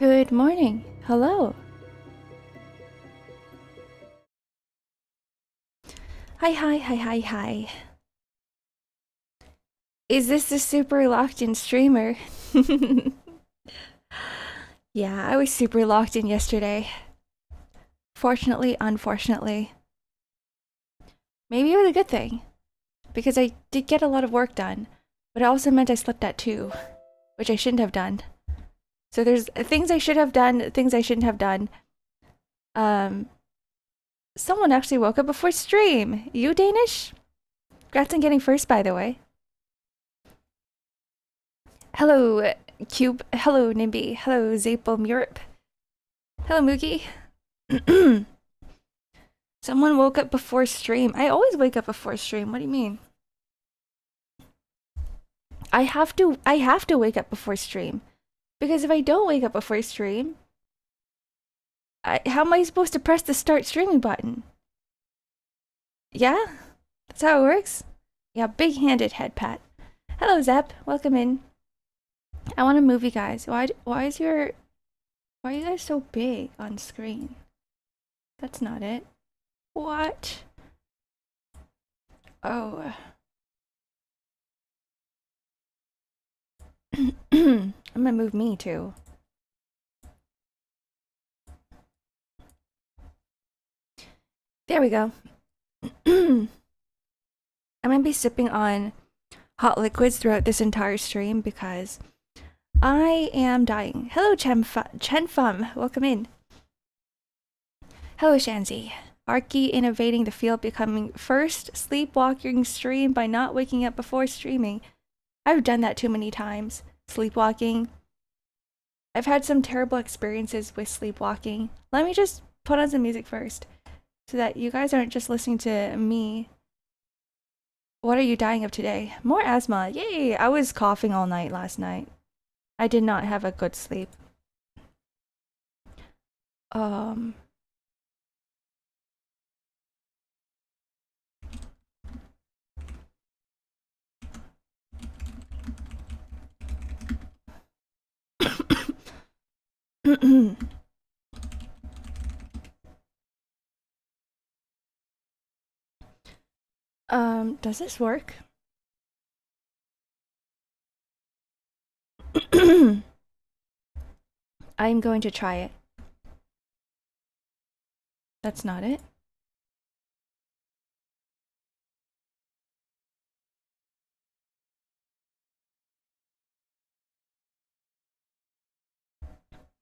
Good morning. Hello. Hi. Is this the super locked in streamer? Yeah, I was super locked in yesterday. Fortunately, unfortunately. Maybe it was a good thing, because I did get a lot of work done, but it also meant I slept at 2, which I shouldn't have done. So there's things I should have done, things I shouldn't have done. Someone actually woke up before stream. You Danish? Congrats on getting first, by the way. Hello, Cube. Hello, Nimby. Hello, Zapom Europe. Hello, Moogie. Someone woke up before stream. I always wake up before stream. What do you mean? I have to wake up before stream. Because if I don't wake up before stream, how am I supposed to press the start streaming button? Yeah? That's how it works? Yeah, big-handed head pat. Hello, Zep. Welcome in. I want to move you guys. Why are you guys so big on screen? That's not it. What? Oh. I'm gonna move me too. There we go. I'm gonna be sipping on hot liquids throughout this entire stream because I am dying. Hello, Chen Fum. Welcome in. Hello, Shanzi. Arky innovating the field, becoming first sleepwalking stream by not waking up before streaming. I've done that too many times. Sleepwalking. I've had some terrible experiences with sleepwalking. Let me just put on some music first so that you guys aren't just listening to me. What are you dying of today? More asthma. Yay! I was coughing all night last night. I did not have a good sleep. Does this work? I'm going to try it. That's not it.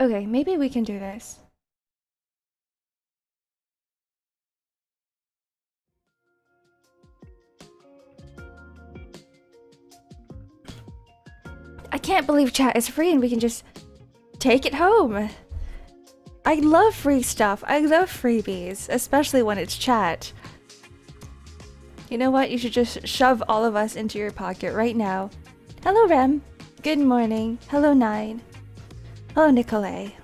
Okay, maybe we can do this. I can't believe chat is free and we can just take it home. I love free stuff. I love freebies, especially when it's chat. You know what? You should just shove all of us into your pocket right now. Hello, Rem. Good morning. Hello, Nine. Hello, Nicolay.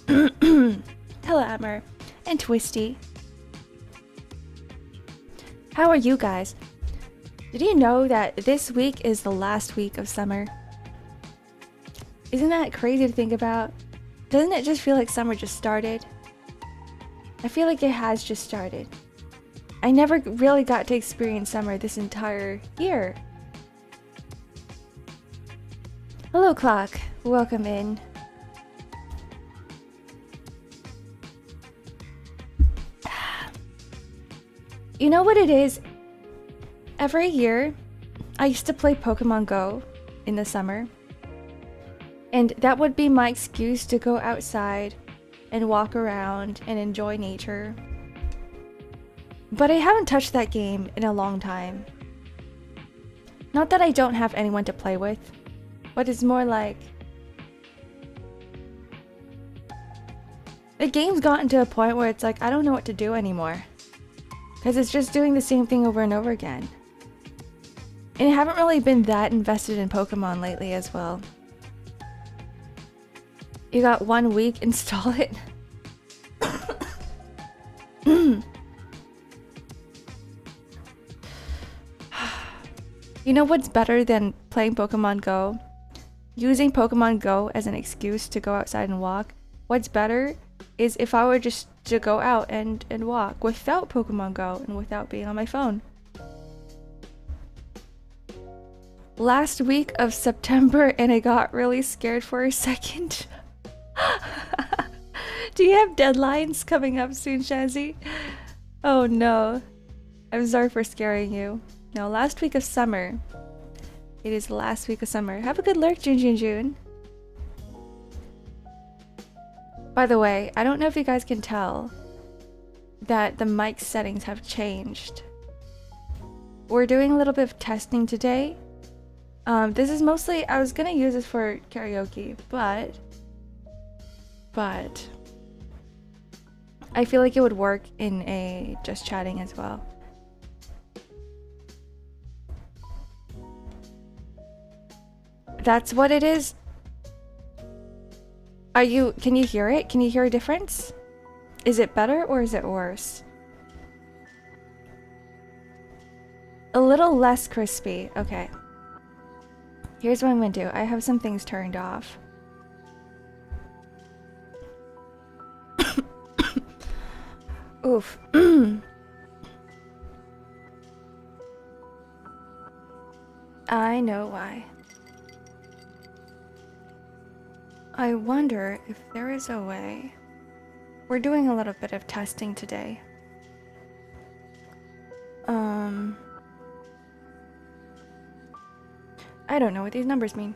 Hello, Amber. And Twisty. How are you guys? Did you know that this week is the last week of summer? Isn't that crazy to think about? Doesn't it just feel like summer just started? I feel like it has just started. I never really got to experience summer this entire year. Hello, Clock. Welcome in. You know what it is? Every year, I used to play Pokemon Go in the summer. And that would be my excuse to go outside and walk around and enjoy nature. But I haven't touched that game in a long time. Not that I don't have anyone to play with, but it's more like the game's gotten to a point where it's like I don't know what to do anymore. Because it's just doing the same thing over and over again. And I haven't really been that invested in Pokemon lately as well. You got 1 week, install it. You know what's better than playing Pokemon Go? using Pokemon Go as an excuse to go outside and walk. What's better is if I were just to go out and walk without Pokemon Go and without being on my phone. Last week of September and I got really scared for a second. Do you have deadlines coming up soon, Shazzy? Oh no. I'm sorry for scaring you. No, last week of summer. It is the last week of summer. Have a good lurk, June. By the way, I don't know if you guys can tell that the mic settings have changed. We're doing a little bit of testing today. This is mostly, I was gonna use this for karaoke, but I feel like it would work in a just chatting as well. That's what it is. Can you hear it? Can you hear a difference? Is it better or is it worse? A little less crispy. Okay. Here's what I'm gonna do. I have some things turned off. Oof. I know why. I wonder if there is a way. We're doing a little bit of testing today. I don't know what these numbers mean.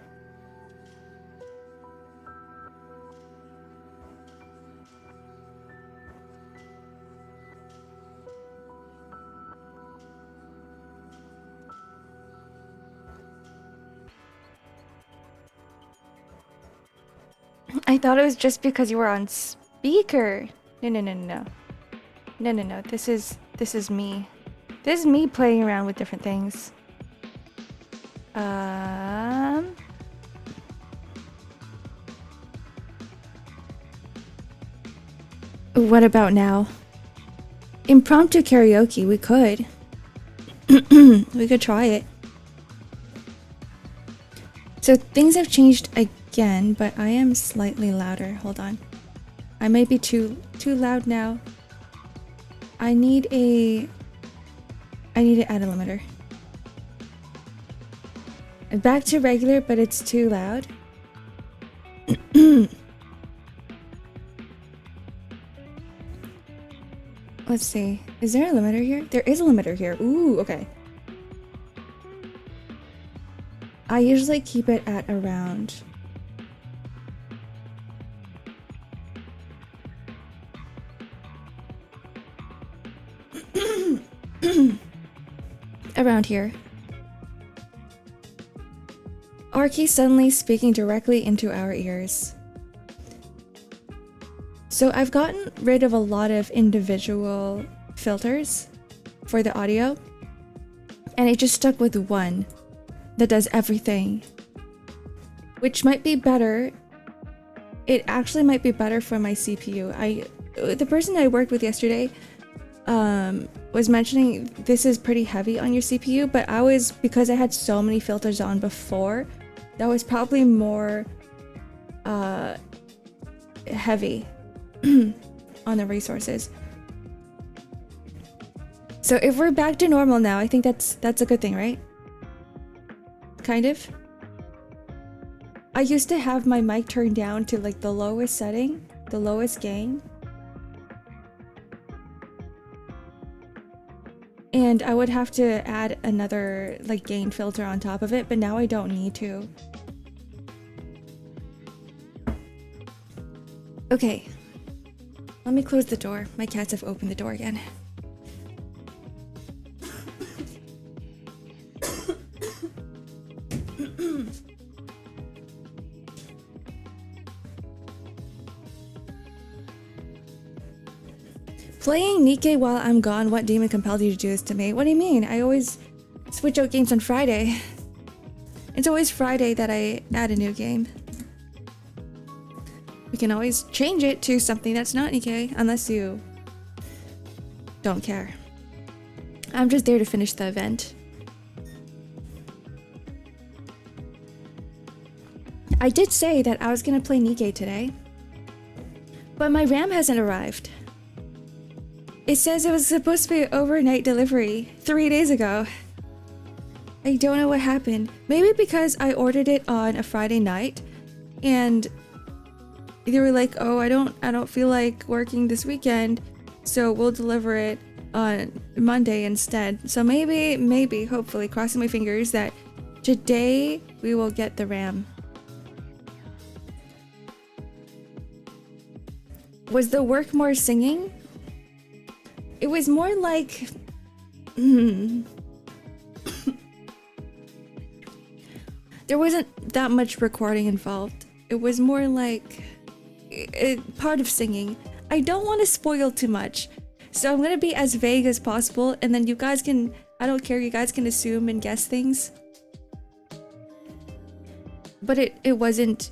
I thought it was just because you were on speaker. No. This is me. This is me playing around with different things. What about now? Impromptu karaoke, we could. We could try it. So things have changed again, but I am slightly louder. Hold on. I might be too loud now. I need to add a limiter. Back to regular, but it's too loud. Let's see. Is there a limiter here? There is a limiter here. Ooh, okay. I usually keep it at around. Around here. Arky suddenly speaking directly into our ears. So I've gotten rid of a lot of individual filters for the audio, and I just stuck with one that does everything, which might be better. It actually might be better for my CPU. The person I worked with yesterday was mentioning this is pretty heavy on your CPU, but because I had so many filters on before, that was probably more heavy on the resources. So if we're back to normal now, I think that's a good thing, right? Kind of. I used to have my mic turned down to like the lowest setting, the lowest gain. And I would have to add another like gain filter on top of it, but now I don't need to. Okay. Let me close the door. My cats have opened the door again. Playing Nikke while I'm gone, what demon compelled you to do this to me? What do you mean? I always switch out games on Friday. It's always Friday that I add a new game. We can always change it to something that's not Nikke, unless you don't care. I'm just there to finish the event. I did say that I was gonna play Nikke today, but my RAM hasn't arrived. It says it was supposed to be an overnight delivery 3 days ago. I don't know what happened. Maybe because I ordered it on a Friday night and they were like, "Oh, I don't feel like working this weekend, so we'll deliver it on Monday instead." So maybe, hopefully, crossing my fingers that today we will get the RAM. Was the work more singing? It was more like... There wasn't that much recording involved. It was more like part of singing. I don't want to spoil too much, so I'm gonna be as vague as possible, and then you guys can... I don't care, you guys can assume and guess things. But it wasn't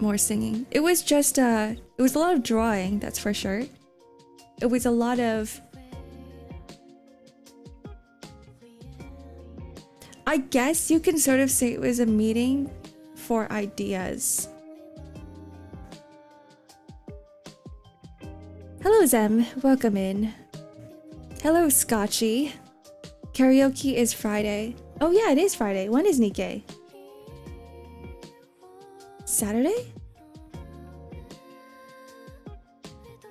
more singing. It was just it was a lot of drawing, that's for sure. It was a lot of... I guess you can sort of say it was a meeting for ideas. Hello Zem, welcome in. Hello Scotchy. Karaoke is Friday. Oh yeah, it is Friday. When is Nikke? Saturday?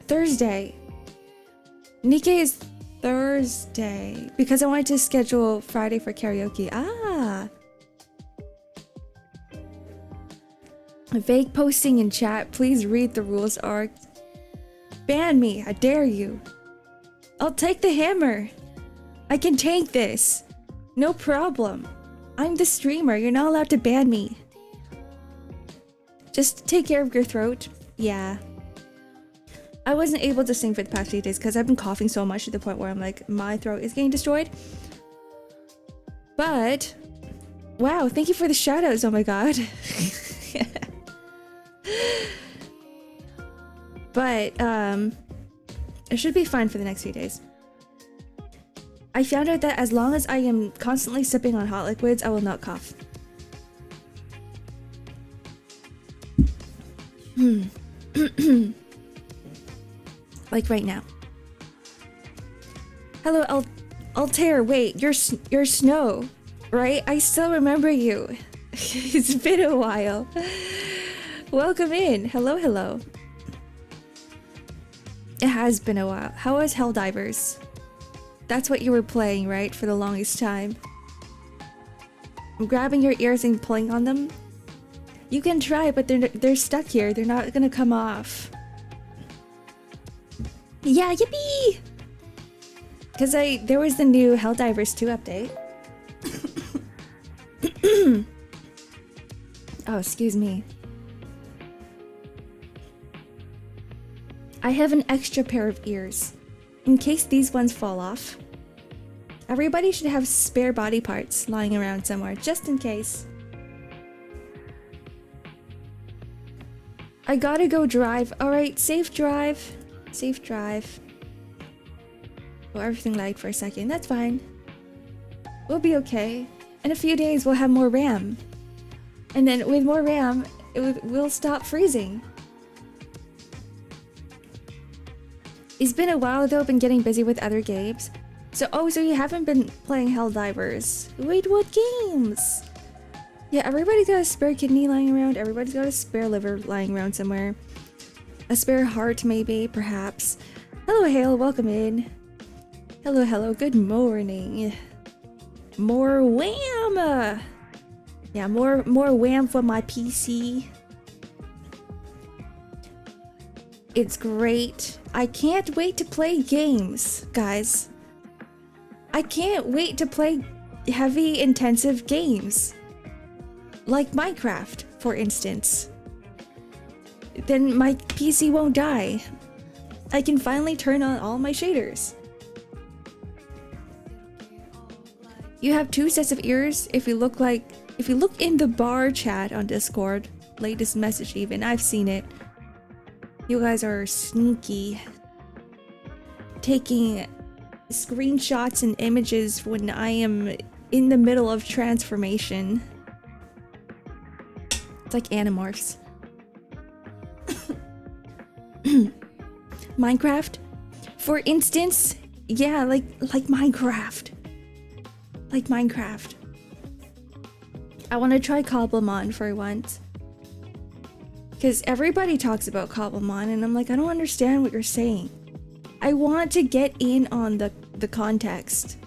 Thursday. Nikke is Thursday because I wanted to schedule Friday for karaoke. Ah. Vague posting in chat. Please read the rules, Ark. Ban me, I dare you. I'll take the hammer. I can take this. No problem. I'm the streamer. You're not allowed to ban me. Just take care of your throat. Yeah. I wasn't able to sing for the past few days because I've been coughing so much to the point where I'm like, my throat is getting destroyed. But, wow, thank you for the shoutouts, oh my god. But, it should be fine for the next few days. I found out that as long as I am constantly sipping on hot liquids, I will not cough. Like right now. Hello, Altair. Wait, you're Snow, right? I still remember you. It's been a while. Welcome in. Hello, hello. It has been a while. How was Helldivers? That's what you were playing, right? For the longest time. I'm grabbing your ears and pulling on them. You can try, but they're stuck here. They're not gonna come off. Yeah, yippee! Because there was the new Helldivers 2 update. Oh, excuse me. I have an extra pair of ears, in case these ones fall off. Everybody should have spare body parts lying around somewhere, just in case. I gotta go drive. Alright, safe drive. Safe drive. Oh, everything lagged for a second. That's fine. We'll be okay. In a few days, we'll have more RAM. And then with more RAM, we'll stop freezing. It's been a while though, been getting busy with other games. So you haven't been playing Helldivers. Wait, what games? Yeah, everybody's got a spare kidney lying around. Everybody's got a spare liver lying around somewhere. A spare heart, maybe, perhaps. Hello, Hale, welcome in. Hello, hello, good morning. More wham! Yeah, more wham for my PC. It's great. I can't wait to play games, guys. I can't wait to play heavy, intensive games. Like Minecraft, for instance. Then my PC won't die. I can finally turn on all my shaders. You have 2 sets of ears. If you look in the bar chat on Discord, latest message even, I've seen it. You guys are sneaky. Taking screenshots and images when I am in the middle of transformation. It's like Animorphs. Minecraft? For instance, yeah, like Minecraft. Like Minecraft. I want to try Cobblemon for once. Because everybody talks about Cobblemon, and I'm like, I don't understand what you're saying. I want to get in on the context.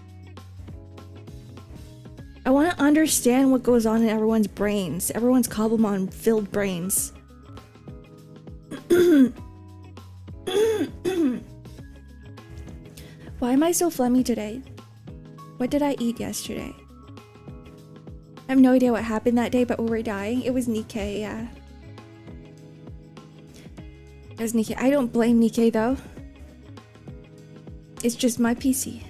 I want to understand what goes on in everyone's brains. Everyone's Cobblemon-filled brains. Why am I so phlegmy today? What did I eat yesterday? I have no idea what happened that day, but we were dying. It was Nikkei, yeah. It was Nikkei. I don't blame Nikkei though. It's just my PC.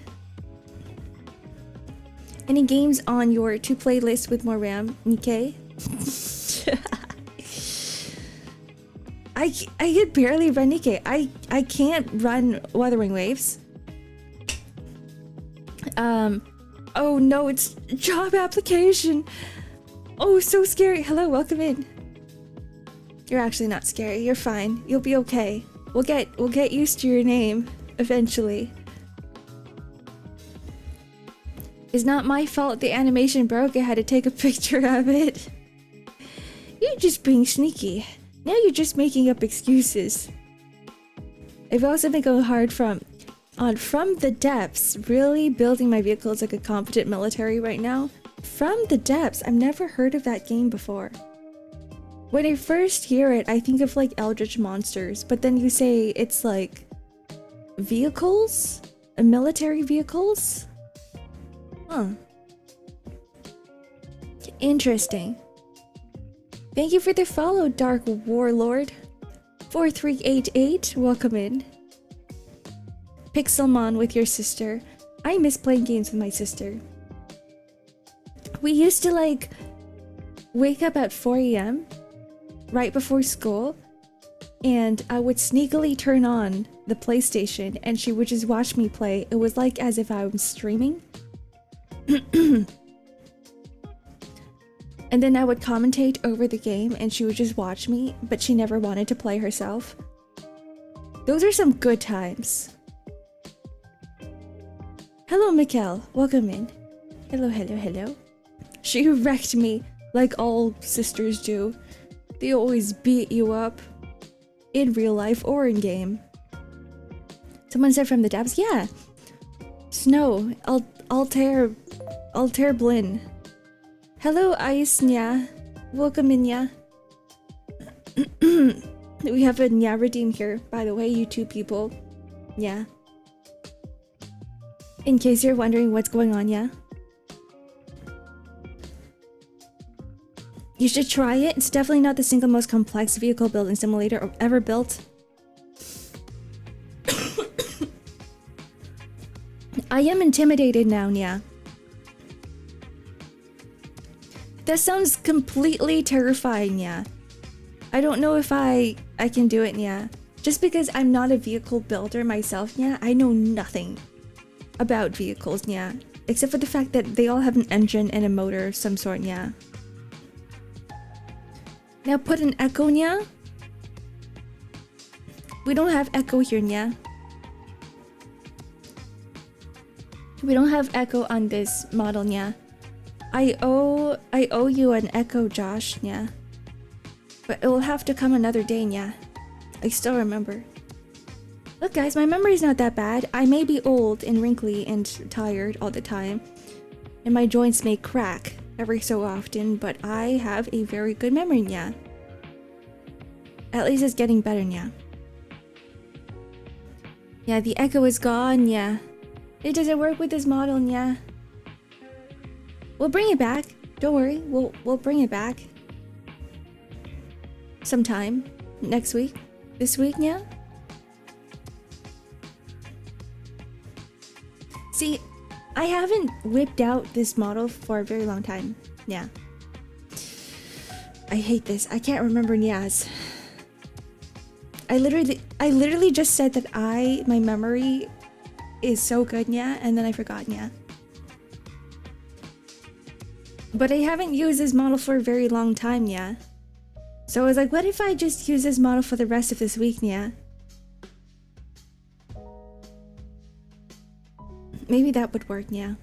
Any games on your to-play list with more RAM, Nikkei? I can barely run Nikkei. I can't run Wuthering Waves. Oh no, it's job application. Oh, so scary. Hello, welcome in. You're actually not scary. You're fine. You'll be okay. We'll get used to your name eventually. It's not my fault the animation broke. I had to take a picture of it. You're just being sneaky. Now you're just making up excuses. I've also been going hard from the depths, really building my vehicles like a competent military right now. From the depths, I've never heard of that game before. When I first hear it, I think of like Eldritch Monsters, but then you say it's like vehicles? Military vehicles? Huh. Interesting. Thank you for the follow, Dark Warlord. 4388, welcome in. Pixelmon with your sister. I miss playing games with my sister. We used to like wake up at 4 AM right before school, and I would sneakily turn on the PlayStation and she would just watch me play. It was like as if I was streaming. And then I would commentate over the game and she would just watch me, but she never wanted to play herself. Those are some good times. Hello, Mikkel. Welcome in. Hello, hello, hello. She wrecked me like all sisters do. They always beat you up. In real life or in game. Someone said from the depths? Yeah. Snow. Altair Blin. Hello, Ice Nya. Welcome in, Nya. We have a Nya redeem here, by the way, you two people. Yeah. In case you're wondering what's going on, yeah. You should try it. It's definitely not the single most complex vehicle building simulator ever built. I am intimidated now, Nya. That sounds completely terrifying, yeah. I don't know if I can do it, yeah. Just because I'm not a vehicle builder myself, yeah, I know nothing about vehicles, yeah. Except for the fact that they all have an engine and a motor of some sort, yeah. Now put an echo, yeah. We don't have echo here, yeah. We don't have echo on this model, yeah. I owe you an echo, Josh, yeah. But it will have to come another day, yeah. I still remember. Look guys, my memory's not that bad. I may be old and wrinkly and tired all the time, and my joints may crack every so often, but I have a very good memory, yeah. At least it's getting better, yeah. Yeah, the echo is gone, yeah. It doesn't work with this model, yeah. We'll bring it back. Don't worry, we'll bring it back. Sometime. Next week. This week, yeah? See, I haven't whipped out this model for a very long time. Yeah. I hate this. I can't remember Nyaz. I literally just said that my memory is so good, yeah, and then I forgot, yeah. But I haven't used this model for a very long time, yeah. So I was like, what if I just use this model for the rest of this week, yeah? Maybe that would work, yeah.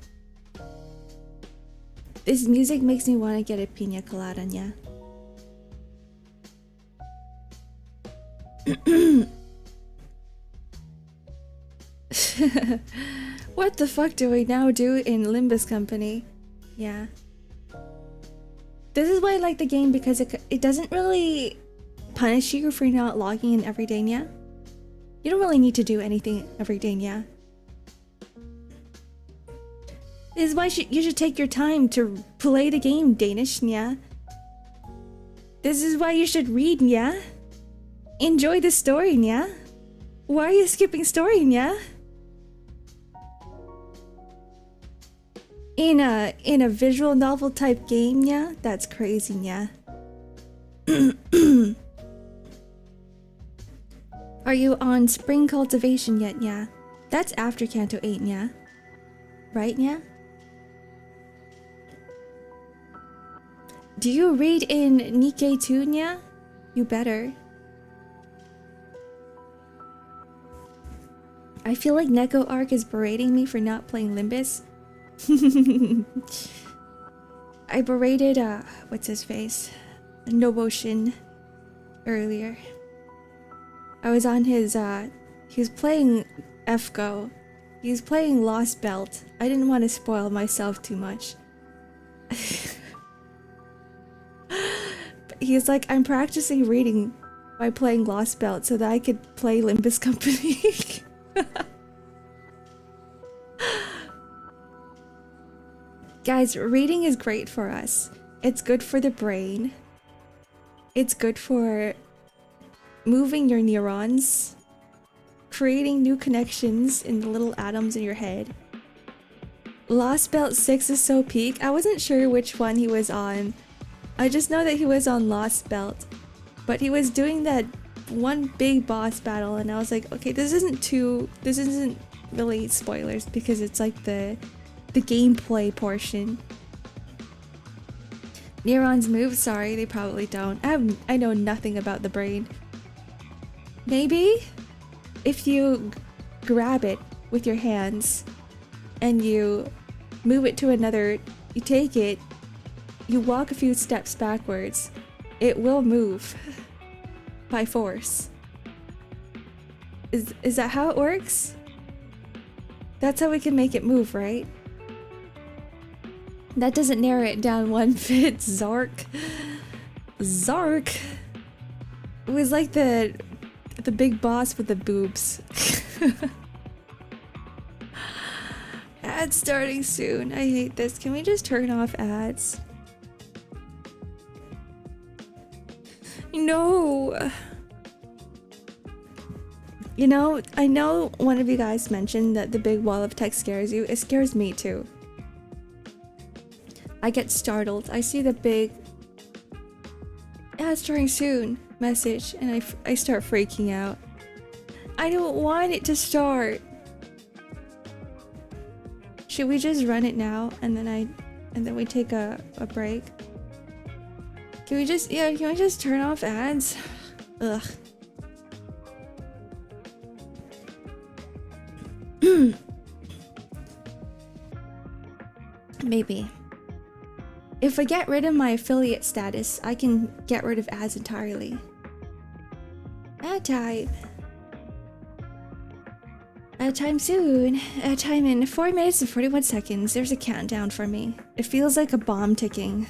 This music makes me want to get a pina colada, yeah. What the fuck do we now do in Limbus Company? Yeah. This is why I like the game, because it doesn't really punish you for not logging in every day, yeah? You don't really need to do anything every day, yeah? This is why you should take your time to play the game, Danish, yeah? This is why you should read, yeah? Enjoy the story, yeah? Why are you skipping story, yeah? In a visual novel type game, yeah? That's crazy, yeah? Are you on spring cultivation yet, yeah? That's after Canto 8, yeah? Right, yeah? Do you read in Nikkei too, yeah? You better. I feel like X-Ark is berating me for not playing Limbus. I berated, what's his face? Noboshin earlier. I was on his, he was playing FGO. He was playing Lost Belt. I didn't want to spoil myself too much. He's like, I'm practicing reading by playing Lost Belt so that I could play Limbus Company. Guys, reading is great for us. It's good for the brain. It's good for moving your neurons, creating new connections in the little atoms in your head. Lost Belt 6 is so peak. I wasn't sure which one he was on. I just know that he was on Lost Belt. But he was doing that one big boss battle and I was like, okay, this isn't really spoilers because it's like the gameplay portion. Neurons move? Sorry, they probably don't. I know nothing about the brain. Maybe if you grab it with your hands and you move it to another, you take it, you walk a few steps backwards, it will move by force. Is that how it works? That's how we can make it move, right? That doesn't narrow it down one bit. Zark. Zark. It was like the big boss with the boobs. Ads starting soon. I hate this. Can we just turn off ads? No. You know, I know one of you guys mentioned that the big wall of text scares you. It scares me too. I get startled. I see the big ads starting soon message and I start freaking out. I don't want it to start. Should we just run it now and then we take a break? Can we just turn off ads? Ugh. Maybe. If I get rid of my affiliate status, I can get rid of ads entirely. Ad time. Ad time soon. Ad time in 4 minutes and 41 seconds. There's a countdown for me. It feels like a bomb ticking.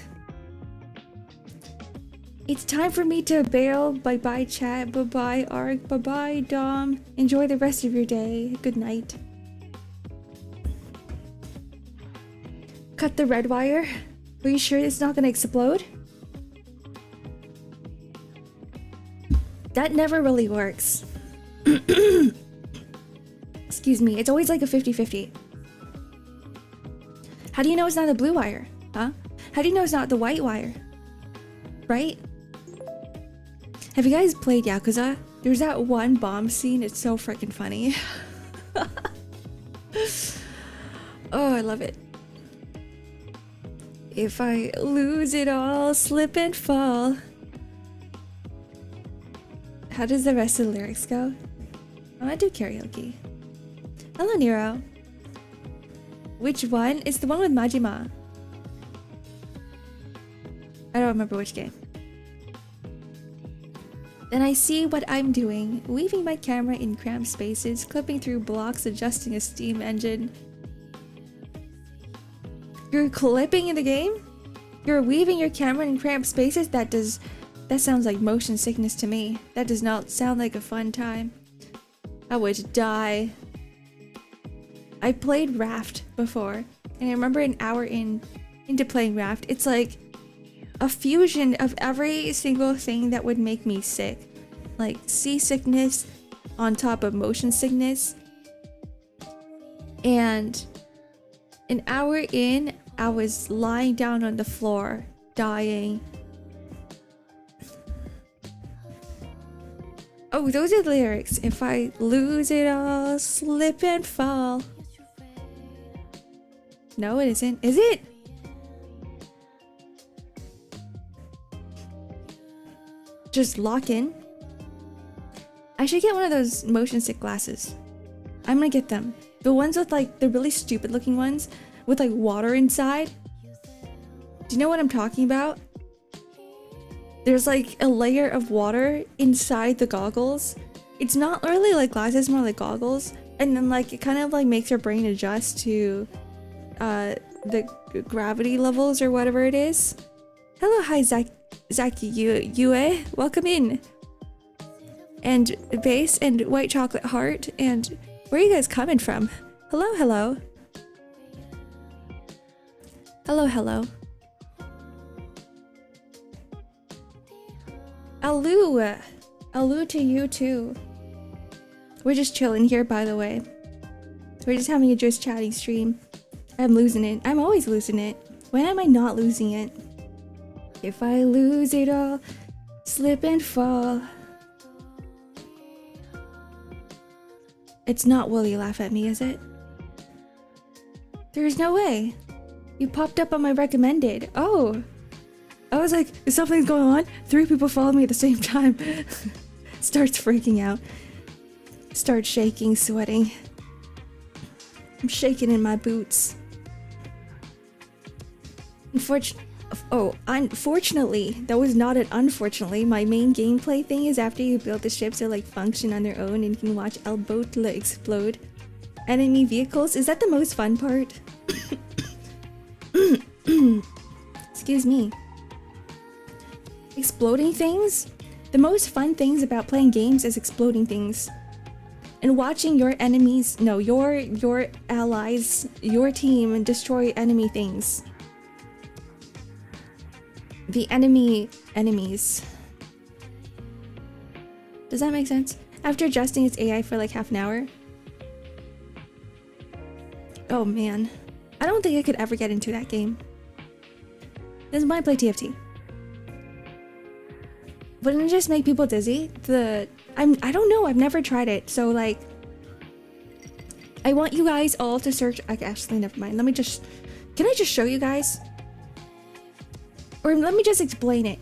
It's time for me to bail. Bye-bye chat. Bye-bye Ark. Bye-bye Dom. Enjoy the rest of your day. Good night. Cut the red wire. Are you sure it's not gonna explode? That never really works. Excuse me, it's always like a 50-50. How do you know it's not the blue wire? Huh? How do you know it's not the white wire? Right? Have you guys played Yakuza? There's that one bomb scene, it's so freaking funny. Oh, I love it. If I lose it all, slip and fall. How does the rest of the lyrics go? I want to do karaoke. Hello, Nero. Which one? It's the one with Majima. I don't remember which game. Then I see what I'm doing. Weaving my camera in cramped spaces, clipping through blocks, adjusting a steam engine. You're clipping in the game? You're weaving your camera in cramped spaces? That sounds like motion sickness to me. That does not sound like a fun time. I would die. I played Raft before, and I remember an hour into playing Raft, it's like a fusion of every single thing that would make me sick. Like seasickness on top of motion sickness. And an hour in, I was lying down on the floor, dying. Oh, those are the lyrics. If I lose it all, slip and fall. No, it isn't. Is it? Just lock in. I should get one of those motion sick glasses. I'm gonna get them. The ones with like the really stupid looking ones with like water inside. Do you know what I'm talking about? There's like a layer of water inside the goggles. It's not really like glasses, more like goggles. And then like it kind of like makes your brain adjust to the gravity levels or whatever it is. Hello, hi Zaki Yue, welcome in. And Base and White Chocolate Heart, and where are you guys coming from? Hello, hello. Hello, hello. Alu to you too. We're just chilling here, by the way. We're just having a just chatting stream. I'm losing it. I'm always losing it. When am I not losing it? If I lose it all, slip and fall. It's not Will You Laugh at Me, is it? There's no way. You popped up on my recommended. Oh. I was like, is something going on? 3 people follow me at the same time. Starts freaking out. Start shaking, sweating. I'm shaking in my boots. Unfortunately, that was not an unfortunately. My main gameplay thing is after you build the ships, they like function on their own and you can watch El Botla explode. Enemy vehicles, is that the most fun part? Excuse me. Exploding things? The most fun things about playing games is exploding things. And watching your enemies, no, your allies, your team destroy enemy things. The enemies. Does that make sense? After adjusting its AI for like half an hour. Oh man. I don't think I could ever get into that game. This is why I play TFT. Wouldn't it just make people dizzy? I don't know, I've never tried it, so like I want you guys all to search. Actually, never mind. Can I just show you guys? Or let me just explain it.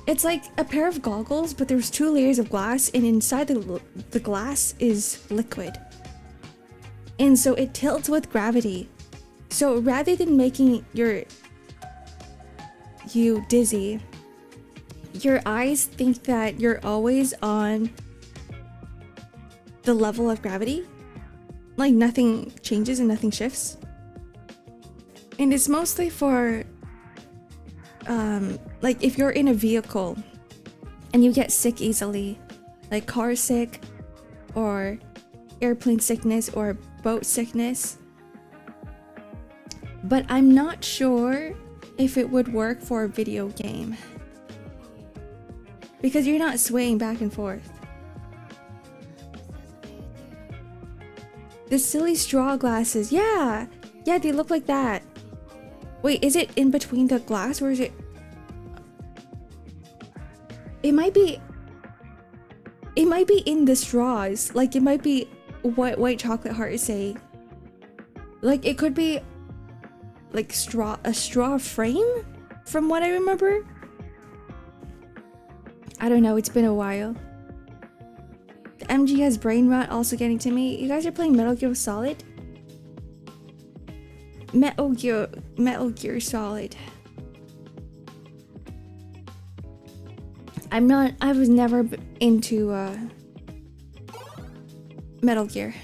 It's like a pair of goggles, but there's 2 layers of glass, and inside the glass is liquid. And so it tilts with gravity. So rather than making you dizzy, your eyes think that you're always on the level of gravity. Like nothing changes and nothing shifts. And it's mostly for like if you're in a vehicle and you get sick easily, like car sick or airplane sickness or boat sickness. But I'm not sure if it would work for a video game, because you're not swaying back and forth. The silly straw glasses, yeah, they look like that. Wait, is it in between the glass or is it? It might be in the straws. Like it might be what White Chocolate Heart is saying. Like it could be like a straw frame from what I remember. I don't know, it's been a while. The MG has brain rot also getting to me. You guys are playing Metal Gear Solid? Metal Gear Solid. I was never into Metal Gear.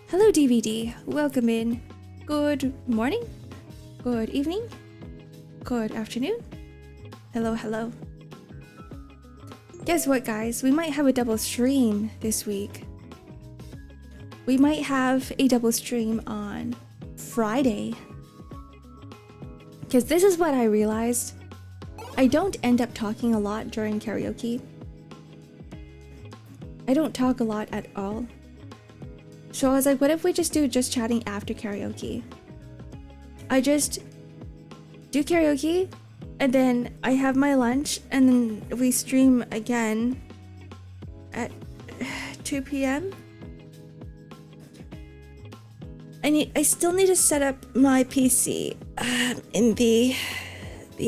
Hello DVD, welcome in. Good morning, good evening, good afternoon. Hello, hello. Guess what, guys? We might have a double stream this week. We might have a double stream on Friday. Because this is what I realized. I don't end up talking a lot during karaoke. I don't talk a lot at all. So I was like, what if we just do just chatting after karaoke? I just do karaoke, and then I have my lunch, and then we stream again at 2 p.m. I still need to set up my PC in the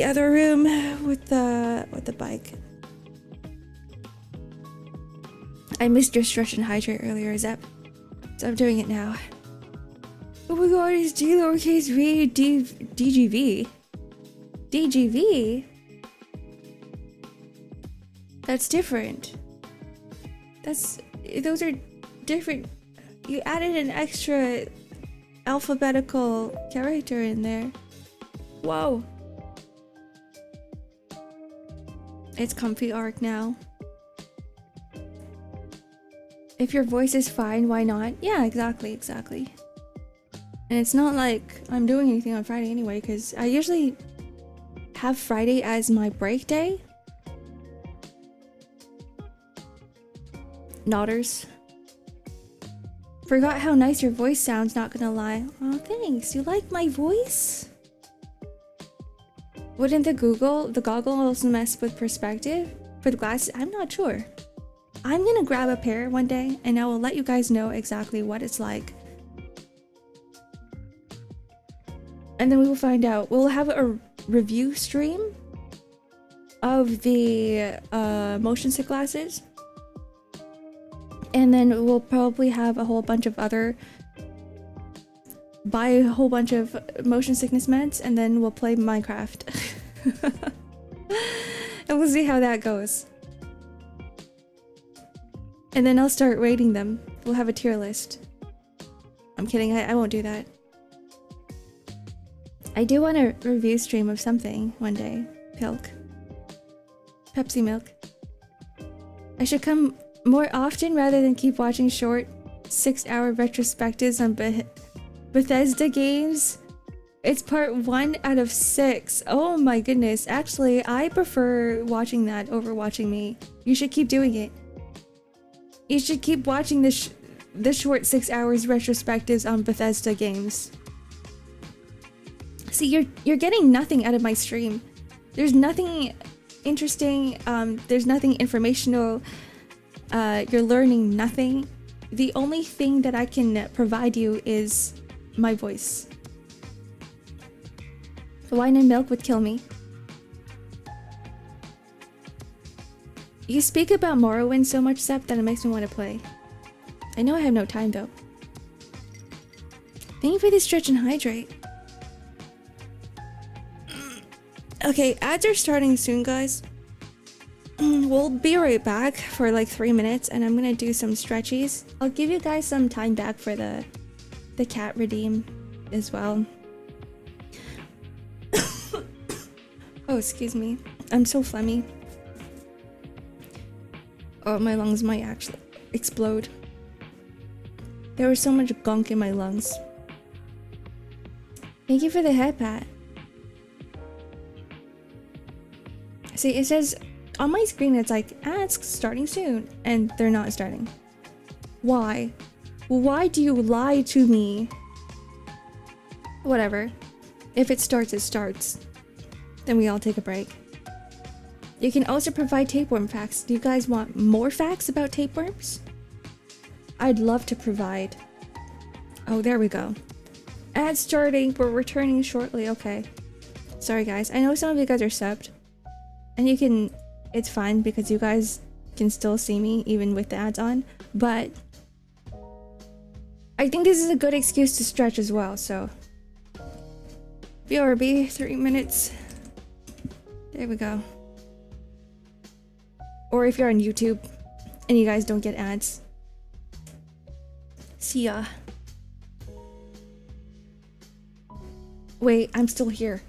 other room with the bike. I missed your stretch and hydrate earlier, Zep. So I'm doing it now. Oh my god, it's D lowercase v DGV. DGV? That's different. Those are different. You added an extra alphabetical character in there. Whoa. It's comfy arc now. If your voice is fine, why not? Yeah, exactly. And it's not like I'm doing anything on Friday anyway, because I usually have Friday as my break day. Nodders. Forgot how nice your voice sounds, not gonna lie. Oh, thanks. You like my voice? Wouldn't the goggle also mess with perspective? For the glasses? I'm not sure. I'm gonna grab a pair one day and I will let you guys know exactly what it's like. And then we will find out. We'll have a review stream of the motion sick glasses. And then we'll probably have a whole bunch of buy a whole bunch of motion sickness meds, and then we'll play Minecraft. And we'll see how that goes. And then I'll start rating them. We'll have a tier list. I'm kidding, I won't do that. I do want a review stream of something one day. Pepsi milk. I should come more often rather than keep watching short 6-hour retrospectives on Bethesda games. It's part 1 out of 6. Oh my goodness. Actually, I prefer watching that over watching me. You should keep doing it. You should keep watching the short 6 hours retrospectives on Bethesda games. See, you're getting nothing out of my stream. There's nothing interesting. There's nothing informational. You're learning nothing. The only thing that I can provide you is my voice. Wine and milk would kill me. You speak about Morrowind so much, Sep, that it makes me want to play. I know I have no time though. Thank you for the stretch and hydrate. Okay, ads are starting soon, guys. We'll be right back for like 3 minutes, and I'm gonna do some stretchies. I'll give you guys some time back for the cat redeem as well. Oh, excuse me. I'm so phlegmy. Oh, my lungs might actually explode. There was so much gunk in my lungs. Thank you for the head pat. See, it says on my screen, it's like, ads starting soon, and they're not starting. Why? Why do you lie to me? Whatever. If it starts, it starts. Then we all take a break. You can also provide tapeworm facts. Do you guys want more facts about tapeworms? I'd love to provide. Oh, there we go. Ad starting, we're returning shortly. Okay. Sorry guys, I know some of you guys are subbed. And you can it's fun because you guys can still see me even with the ads on, but I think this is a good excuse to stretch as well. So BRB, 3 minutes. There we go. Or if you're on YouTube and you guys don't get ads, see ya. Wait, I'm still here.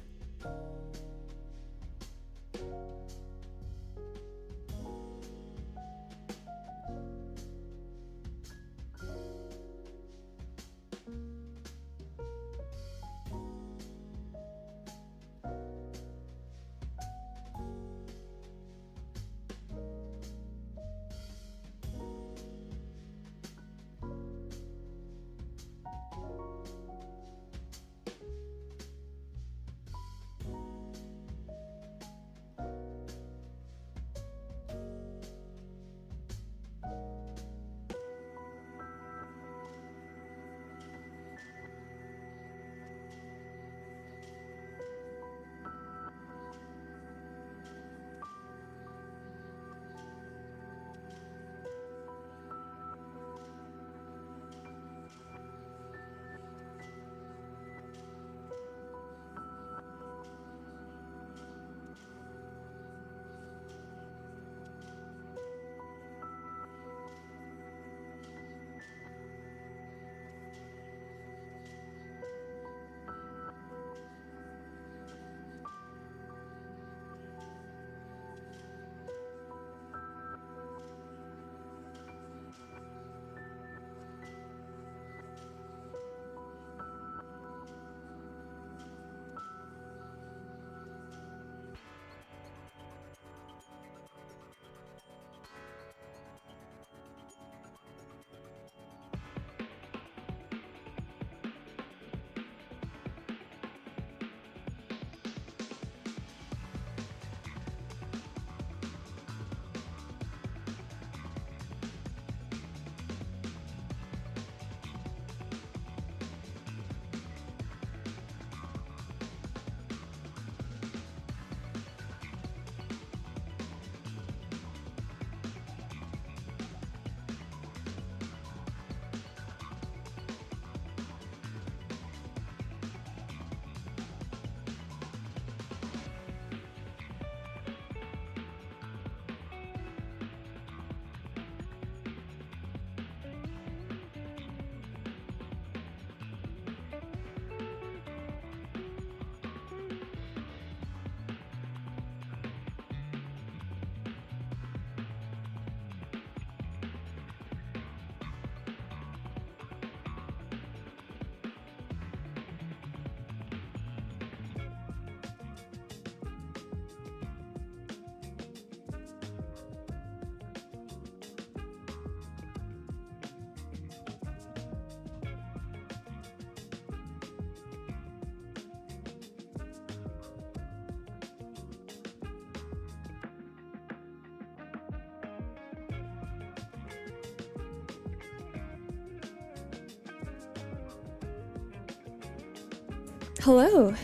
Hello.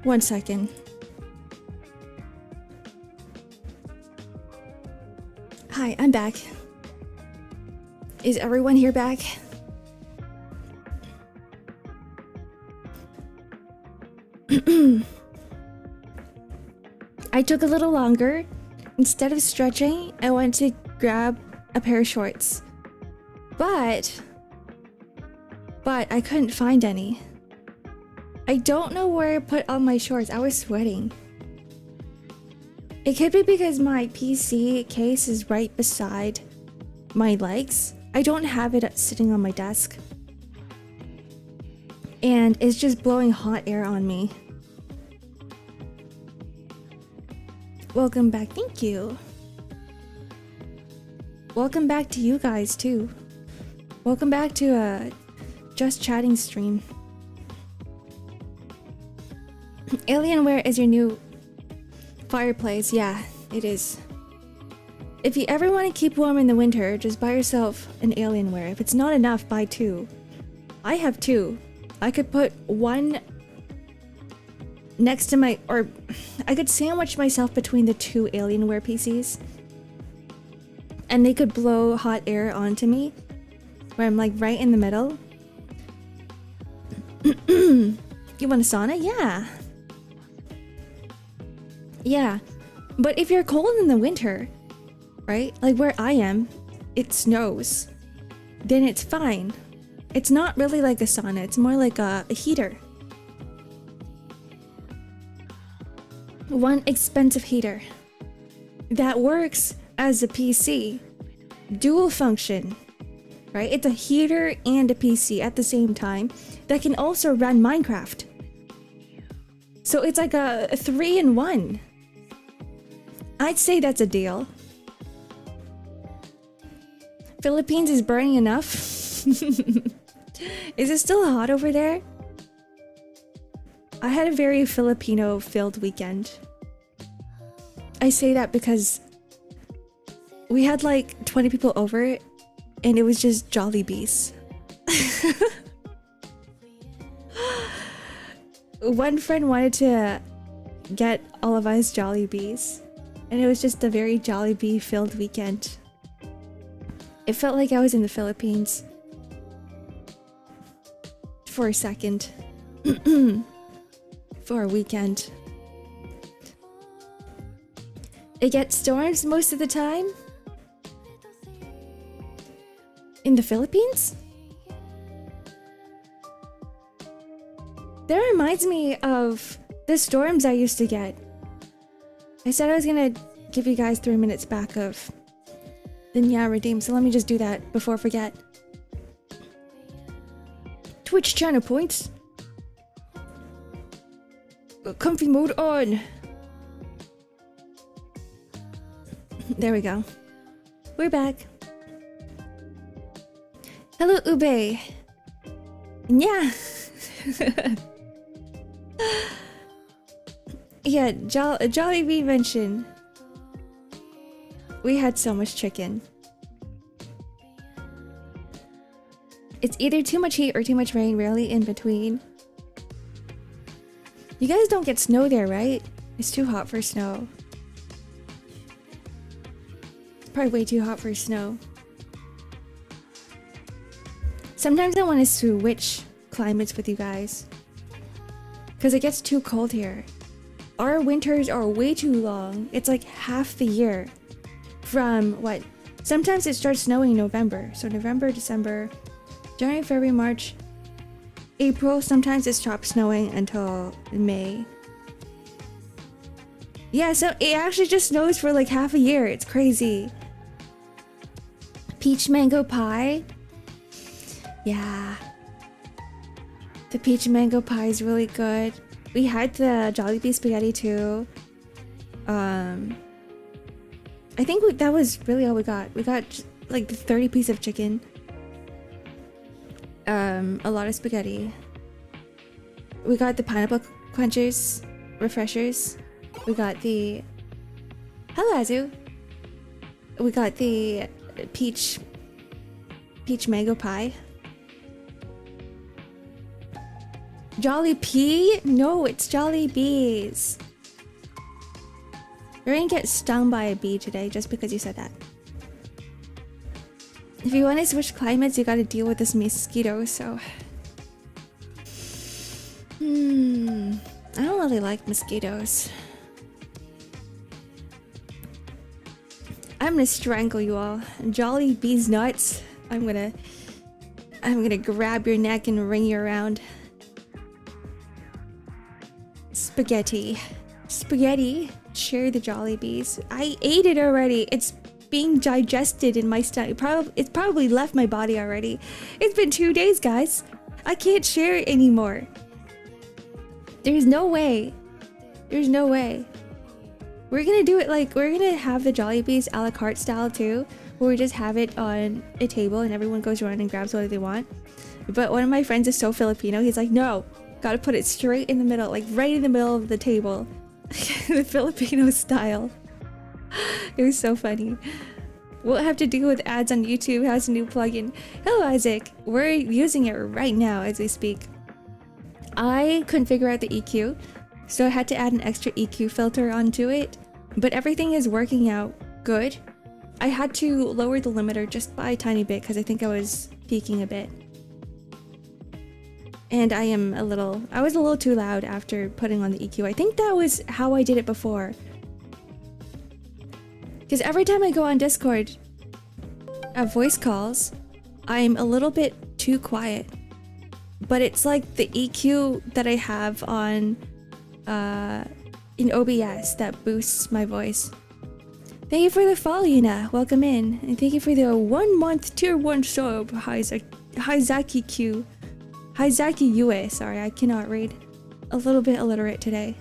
1 second. Hi, I'm back. Is everyone here back? I took a little longer. Instead of stretching, I went to grab a pair of shorts. But I couldn't find any. I don't know where I put all my shorts. I was sweating. It could be because my PC case is right beside my legs. I don't have it sitting on my desk. And it's just blowing hot air on me. Welcome back. Thank you. Welcome back to you guys too. Welcome back to a Just Chatting stream. Alienware is your new fireplace. Yeah, it is. If you ever want to keep warm in the winter, just buy yourself an Alienware. If it's not enough, buy 2. I have 2. I could put one next to my, or I could sandwich myself between the two Alienware PCs. And they could blow hot air onto me, where I'm like right in the middle. You want a sauna? Yeah. Yeah. But if you're cold in the winter, right? Like where I am, it snows. Then it's fine. It's not really like a sauna. It's more like a heater. One expensive heater that works as a PC. Dual function. Right? It's a heater and a PC at the same time that can also run Minecraft. So it's like a 3-in-1. I'd say that's a deal. Philippines is burning enough. Is it still hot over there? I had a very Filipino-filled weekend. I say that because we had like 20 people over and it was just Jollibees. One friend wanted to get all of us Jollibees, and it was just a very Jollibee-filled weekend. It felt like I was in the Philippines for a second. For a weekend. It gets storms most of the time. In the Philippines? That reminds me of the storms I used to get. I said I was gonna give you guys 3 minutes back of the Nya redeem, so let me just do that before I forget. Twitch channel points. Comfy mode on. There we go. We're back. Hello, Ube. Yeah. Yeah, Jollibee mentioned. We had so much chicken. It's either too much heat or too much rain, rarely in between. You guys don't get snow there, right? It's too hot for snow. It's probably way too hot for snow. Sometimes I want to switch climates with you guys, because it gets too cold here. Our winters are way too long. It's like half the year. From what? Sometimes it starts snowing in November. So November, December, January, February, March, April. Sometimes it stops snowing until May. Yeah, so it actually just snows for like half a year. It's crazy. Peach mango pie. Yeah. The peach mango pie is really good. We had the Jollibee spaghetti too. I think that was really all we got. We got like 30 pieces of chicken. A lot of spaghetti. We got the pineapple quenchers, refreshers. We got the... Hello, Azu. We got the peach mango pie. Jolly Pea? No, it's Jollibees. You're gonna get stung by a bee today just because you said that. If you want to switch climates, you gotta deal with this mosquito, so... I don't really like mosquitoes. I'm gonna strangle you all. Jollibees nuts. I'm gonna grab your neck and wring you around. Spaghetti. Share the Jollibees. I ate it already. It's being digested in my stomach. It's probably left my body already. It's been 2 days, guys. I can't share it anymore. There's no way. There's no way. We're gonna do it like, we're gonna have the Jollibees a la carte style too, where we just have it on a table and everyone goes around and grabs what they want. But one of my friends is so Filipino, he's like, no, gotta put it straight in the middle, like right in the middle of the table. The Filipino style. It was so funny. We'll have to deal with ads on YouTube. Has a new plugin. Hello, Isaac. We're using it right now as we speak. I couldn't figure out the EQ. So I had to add an extra EQ filter onto it, but everything is working out good. I had to lower the limiter just by a tiny bit because I think I was peaking a bit. And I was a little too loud after putting on the EQ. I think that was how I did it before. Because every time I go on Discord at voice calls, I'm a little bit too quiet. But it's like the EQ that I have on in OBS that boosts my voice. Thank you for the follow, Yuna. Welcome in. And thank you for the 1 month tier 1 sub. Haizaki Q. Haizaki Yue. Sorry, I cannot read. A little bit illiterate today.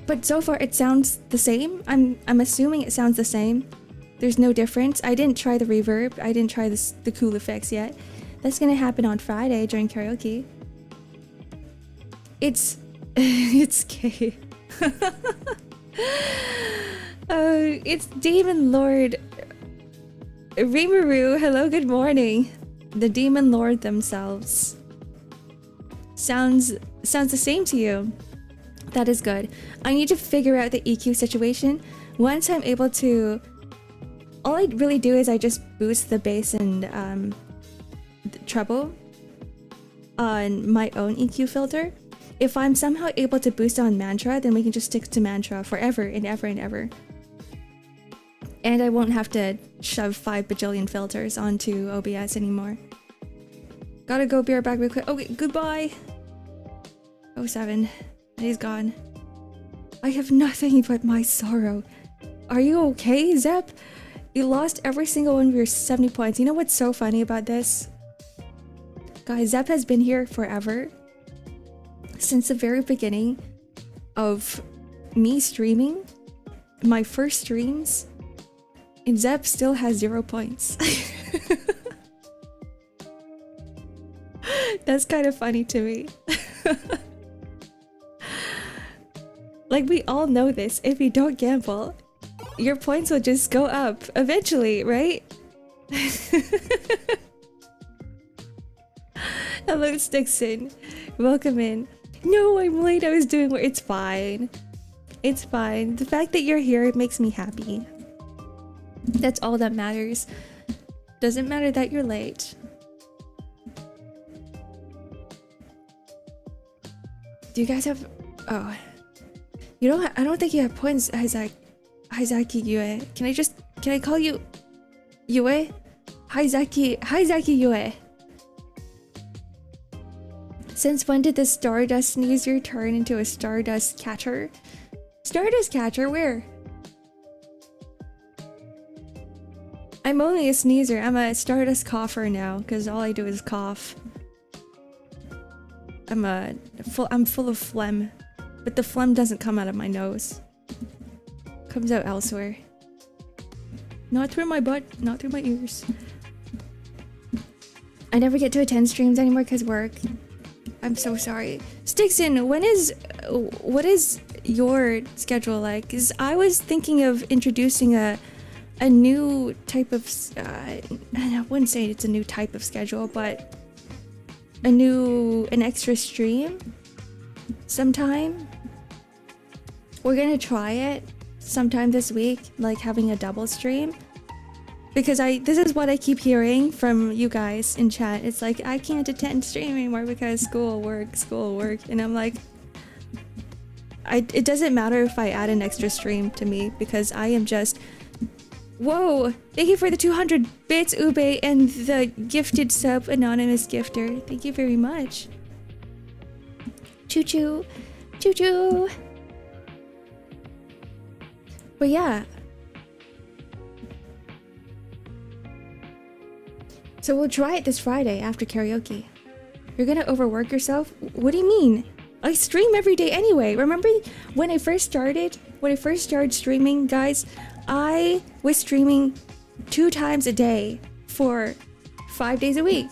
But so far it sounds the same. I'm assuming it sounds the same. There's no difference. I didn't try the reverb. I didn't try the cool effects yet. That's gonna happen on Friday during karaoke. It's gay. It's Demon Lord Rimuru. Hello, good morning. The Demon Lord themselves. Sounds the same to you. That is good. I need to figure out the EQ situation. Once I'm able to, all I really do is I just boost the bass and the treble on my own EQ filter. If I'm somehow able to boost on mantra, then we can just stick to mantra forever and ever and ever. And I won't have to shove 5 bajillion filters onto OBS anymore. Gotta go, be right back real quick. Okay, goodbye. 07. He's gone. I have nothing but my sorrow. Are you okay, Zep? You lost every single one of your 70 points. You know what's so funny about this? Guys, Zep has been here forever. Since the very beginning of me streaming, my first streams, and Zep still has 0 points. That's kind of funny to me. Like, we all know this. If you don't gamble, your points will just go up eventually, right? Hello, Stixon. Welcome in. No, I'm late. I was doing work. It's fine. It's fine. The fact that you're here, it makes me happy. That's all that matters. Doesn't matter that you're late. Do you guys have... Oh. You don't... I don't think you have points, Haizaki Yue. Can I call you... Yue? Haizaki Yue. Since when did the Stardust sneezer turn into a Stardust catcher? Stardust catcher? Where? I'm only a sneezer. I'm a Stardust cougher now, because all I do is cough. I'm full of phlegm, but the phlegm doesn't come out of my nose. It comes out elsewhere. Not through my butt, not through my ears. I never get to attend streams anymore because work. I'm so sorry. Stixon, what is your schedule like? Because I was thinking of introducing a new type of, I wouldn't say it's a new type of schedule, but an extra stream sometime. We're gonna try it sometime this week, like having a double stream. Because this is what I keep hearing from you guys in chat. It's like, I can't attend stream anymore because school, work. And I'm like, it doesn't matter if I add an extra stream to me because I am just... Whoa! Thank you for the 200 bits, Ube, and the gifted sub, anonymous gifter. Thank you very much. Choo choo. Choo choo. But yeah. So we'll try it this Friday after karaoke. You're gonna overwork yourself? What do you mean? I stream every day anyway. Remember when I first started streaming, guys? I was streaming 2 times a day for 5 days a week.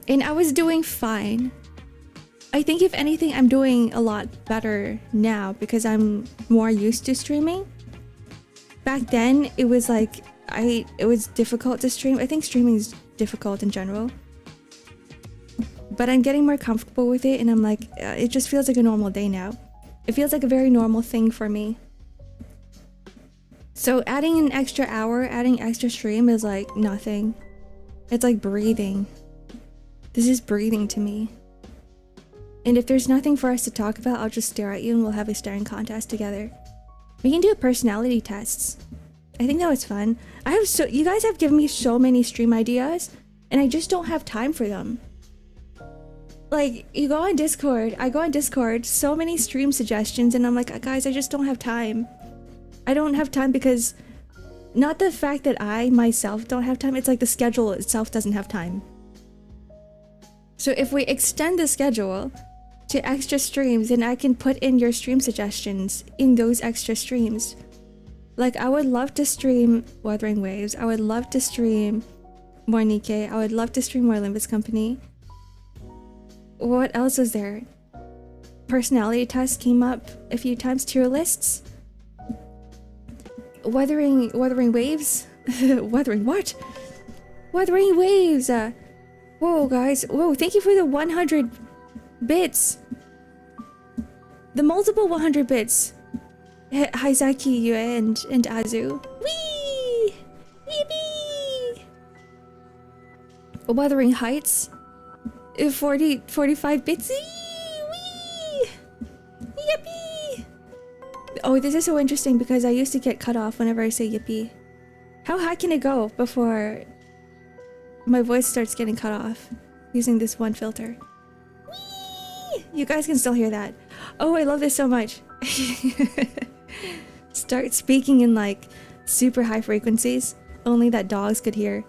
And I was doing fine. I think if anything, I'm doing a lot better now because I'm more used to streaming. Back then, it was like, it was difficult to stream. I think streaming is difficult in general. But I'm getting more comfortable with it, and I'm like, it just feels like a normal day now. It feels like a very normal thing for me. So adding an extra hour, adding extra stream is like nothing. It's like breathing. This is breathing to me. And if there's nothing for us to talk about, I'll just stare at you and we'll have a staring contest together. We can do personality tests. I think that was fun. You guys have given me so many stream ideas, and I just don't have time for them. Like, you go on Discord, I go on Discord, so many stream suggestions, and I'm like, guys, I just don't have time. I don't have time because, not the fact that I myself don't have time, it's like the schedule itself doesn't have time. So if we extend the schedule to extra streams, then I can put in your stream suggestions in those extra streams. Like, I would love to stream Wuthering Waves, I would love to stream more Nikkei, I would love to stream more Olympus Company. What else was there? Personality test came up a few times. Tier lists. Wuthering Waves. Wuthering what? Wuthering Waves. Whoa, guys. Whoa, thank you for the 100 bits. The multiple 100 bits. Hi, Zaki, Yue, and Azu. Whee! Yippee! Wuthering Heights. 45 bits. Whee! Yippee! Oh, this is so interesting because I used to get cut off whenever I say yippee. How high can it go before my voice starts getting cut off using this one filter? Whee! You guys can still hear that. Oh, I love this so much. Start speaking in like super high frequencies, only that dogs could hear.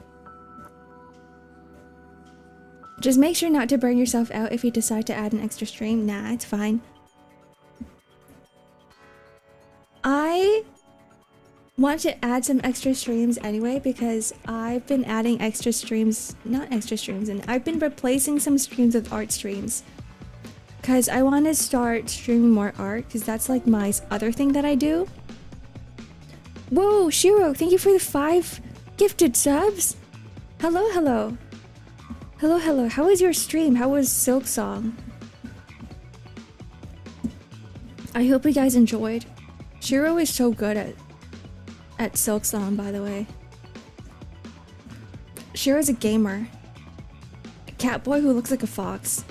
Just make sure not to burn yourself out if you decide to add an extra stream. Nah, it's fine. I want to add some extra streams anyway because I've been adding extra streams, not extra streams, and I've been replacing some streams with art streams. Because I want to start streaming more art because that's like my other thing that I do. Whoa, Shiro, thank you for the 5 gifted subs. Hello, hello. Hello, hello. How was your stream? How was Silk Song? I hope you guys enjoyed. Shiro is so good at Silk Song, by the way. Shiro's a gamer. A cat boy who looks like a fox.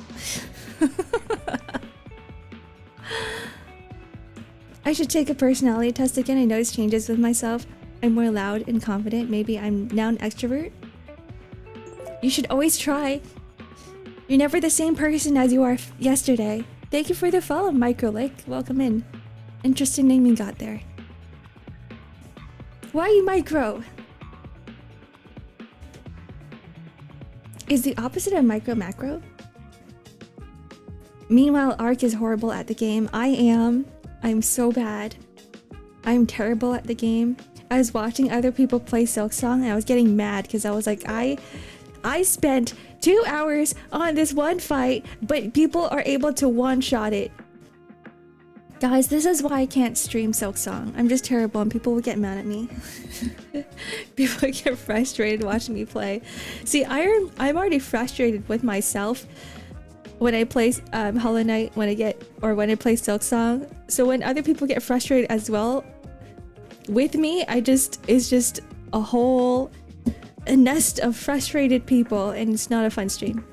I should take a personality test again. I noticed changes with myself. I'm more loud and confident. Maybe I'm now an extrovert. You should always try. You're never the same person as you were yesterday. Thank you for the follow, Microlick. Welcome in. Interesting name you got there. Why are you micro? Is the opposite of micro macro? Meanwhile, Ark is horrible at the game. I am. I'm so bad. I'm terrible at the game. I was watching other people play Silk Song and I was getting mad because I was like, I spent 2 hours on this one fight, but people are able to one-shot it. Guys, this is why I can't stream Silk Song. I'm just terrible and people will get mad at me. People get frustrated watching me play. See, I'm already frustrated with myself when I play Hollow Knight, when I play Silk Song. So when other people get frustrated as well with me, it's just a nest of frustrated people, and it's not a fun stream.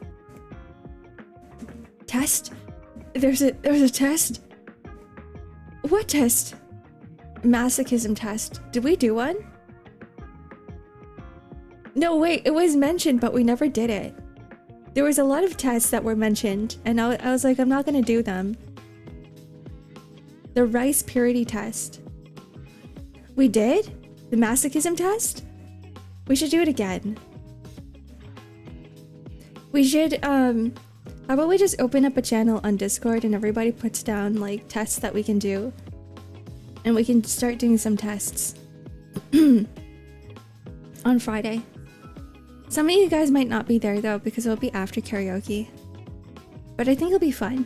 Test? There's a test? What test? Masochism test. Did we do one? No, wait, it was mentioned, but we never did it. There was a lot of tests that were mentioned, and I was like, I'm not gonna do them. The rice purity test. We did? The masochism test? We should do it again. We should, how about we just open up a channel on Discord and everybody puts down, like, tests that we can do? And we can start doing some tests. On Friday. Some of you guys might not be there, though, because it'll be after karaoke. But I think it'll be fun.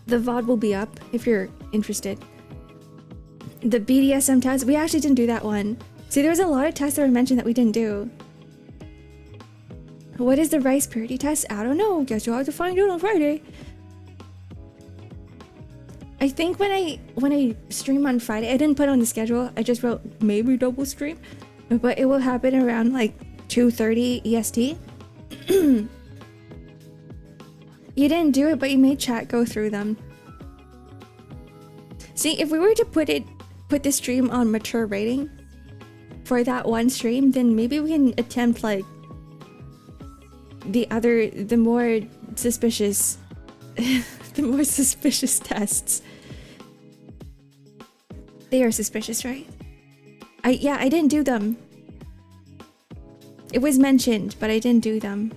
The VOD will be up, if you're interested. The BDSM test, we actually didn't do that one. See, there was a lot of tests that were mentioned that we didn't do. What is the rice purity test? I don't know. Guess you'll have to find out on Friday. I think when I stream on Friday, I didn't put on the schedule. I just wrote maybe double stream, but it will happen around like 2:30 EST. You didn't do it, but you made chat go through them. See, if we were to put the stream on mature rating for that one stream, then maybe we can attempt like the more suspicious the more suspicious tests. They are suspicious, right? I didn't do them. It was mentioned, but I didn't do them.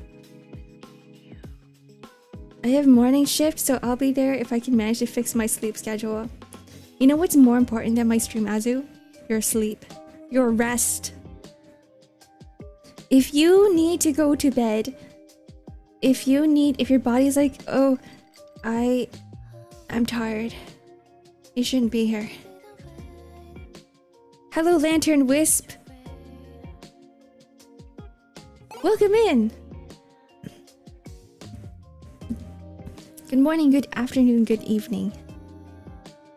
I have morning shift, so I'll be there if I can manage to fix my sleep schedule. You know what's more important than my stream, Azu? Your sleep. Your rest. If you need to go to bed, if your body's like, oh, I'm tired, you shouldn't be here. Hello, Lantern Wisp. Welcome in. Good morning, good afternoon, good evening.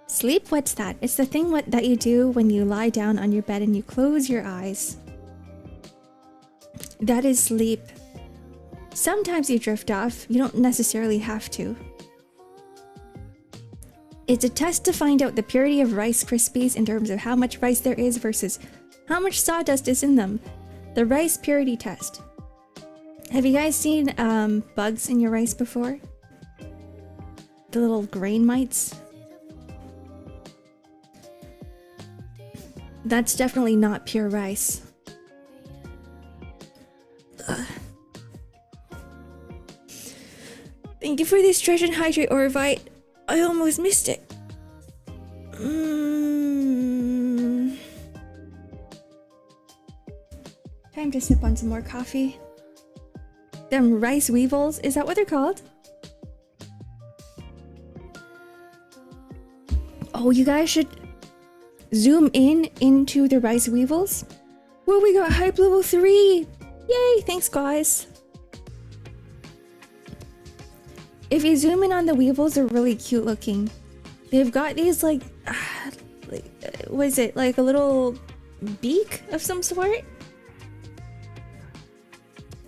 Sleep, what's that? It's the thing that you do when you lie down on your bed and you close your eyes. That is sleep. Sometimes you drift off. You don't necessarily have to. It's a test to find out the purity of Rice Krispies in terms of how much rice there is versus how much sawdust is in them. The rice purity test. Have you guys seen bugs in your rice before? The little grain mites? That's definitely not pure rice. Ugh. Thank you for this Stretch and Hydrate Orvite. I almost missed it. Time to sip on some more coffee. Them rice weevils, is that what they're called? Oh, you guys should zoom into the rice weevils. Whoa, we got hype level 3! Yay, thanks guys. If you zoom in on the weevils, they're really cute looking. They've got these like what is it? Like a little beak of some sort?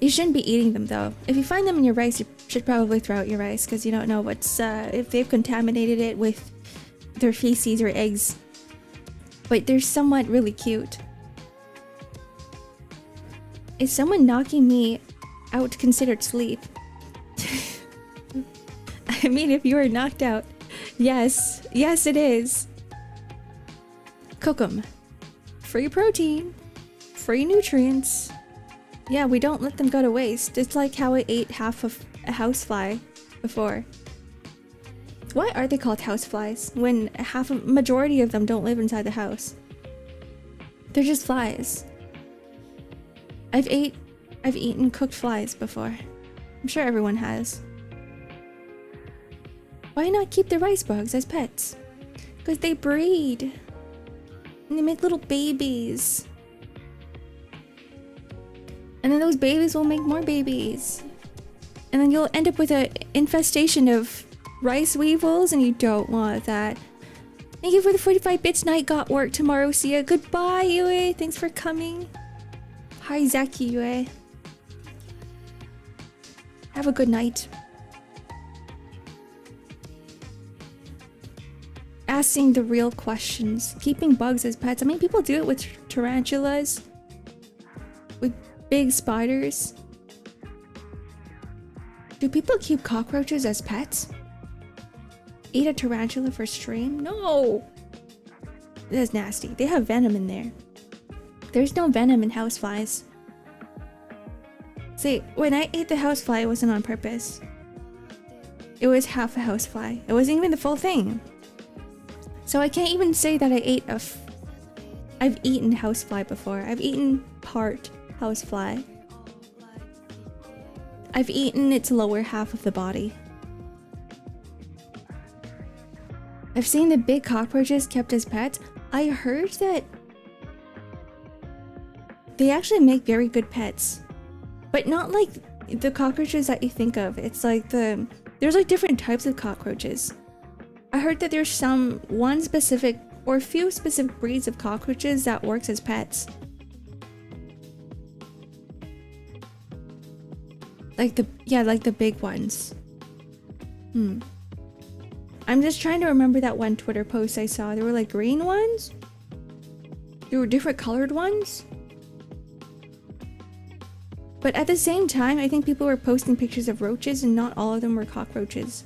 You shouldn't be eating them though. If you find them in your rice, you should probably throw out your rice because you don't know what's if they've contaminated it with their feces or eggs. But they're somewhat really cute. Is someone knocking me out considered sleep? I mean, if you are knocked out, yes, it is. Cook 'em. Free protein, free nutrients. Yeah, we don't let them go to waste. It's like how I ate half of a housefly before. Why are they called houseflies when majority of them don't live inside the house? They're just flies. I've eaten cooked flies before. I'm sure everyone has. Why not keep the rice bugs as pets? Because they breed. And they make little babies. And then those babies will make more babies. And then you'll end up with an infestation of rice weevils, and you don't want that. Thank you for the 45 bits. Night got work tomorrow. See ya. Goodbye, Yue. Thanks for coming. Hi, Zaki Yue. Have a good night. Asking the real questions. Keeping bugs as pets. I mean, people do it with tarantulas. With big spiders. Do people keep cockroaches as pets? Eat a tarantula for stream? No! That's nasty. They have venom in there. There's no venom in houseflies. See, when I ate the housefly, it wasn't on purpose. It was half a housefly. It wasn't even the full thing. So I can't even say that I ate I've eaten housefly before. I've eaten part housefly. I've eaten its lower half of the body. I've seen the big cockroaches kept as pets. I heard that they actually make very good pets. But not like the cockroaches that you think of. It's like there's like different types of cockroaches. I heard that there's one specific or a few specific breeds of cockroaches that works as pets. Like the big ones. I'm just trying to remember that one Twitter post I saw. There were like green ones. There were different colored ones. But at the same time, I think people were posting pictures of roaches and not all of them were cockroaches.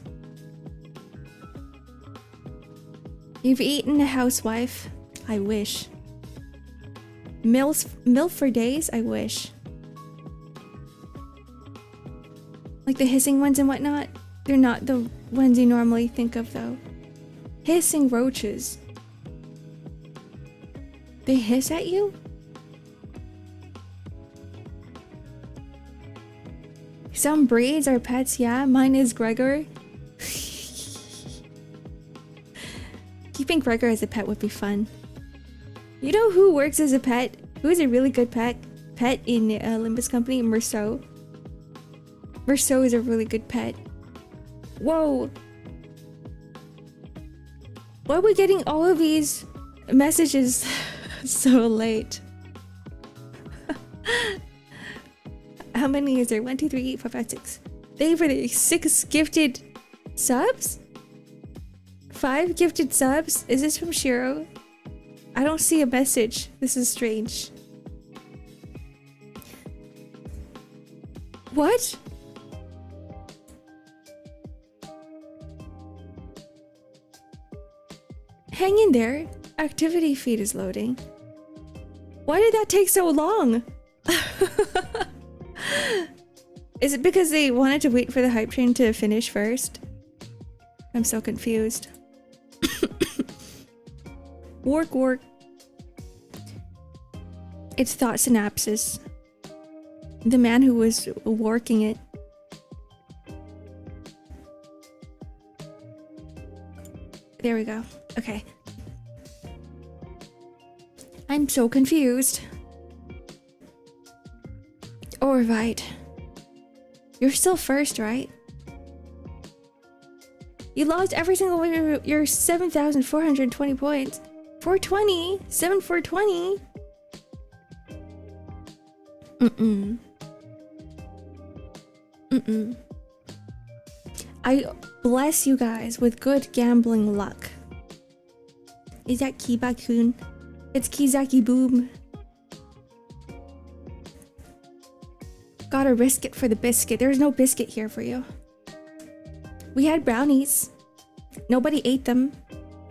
You've eaten a housewife. I wish. MILF for days? I wish. Like the hissing ones and whatnot? They're not the ones you normally think of though. Hissing roaches. They hiss at you? Some breeds are pets, yeah. Mine is Gregor. Keeping Gregor as a pet would be fun. You know who works as a pet? Who is a really good pet in Limbus Company? Merceau. Merceau is a really good pet. Whoa! Why are we getting all of these messages so late? How many is there? 1, 2, 3, 4, 5, 6. Thank you for the 6 gifted subs? 5 gifted subs? Is this from Shiro? I don't see a message. This is strange. What? Hang in there. Activity feed is loading. Why did that take so long? Is it because they wanted to wait for the hype train to finish first? I'm so confused. Work. It's thought synapses. The man who was working it. There we go. Okay. I'm so confused. Alright. You're still first, right? You lost every single one of your 7,420 points. 420? 7,420? I bless you guys with good gambling luck. Is that Kiba-kun? It's Kizaki Boom. Gotta risk it for the biscuit. There's no biscuit here for you. We had brownies. Nobody ate them.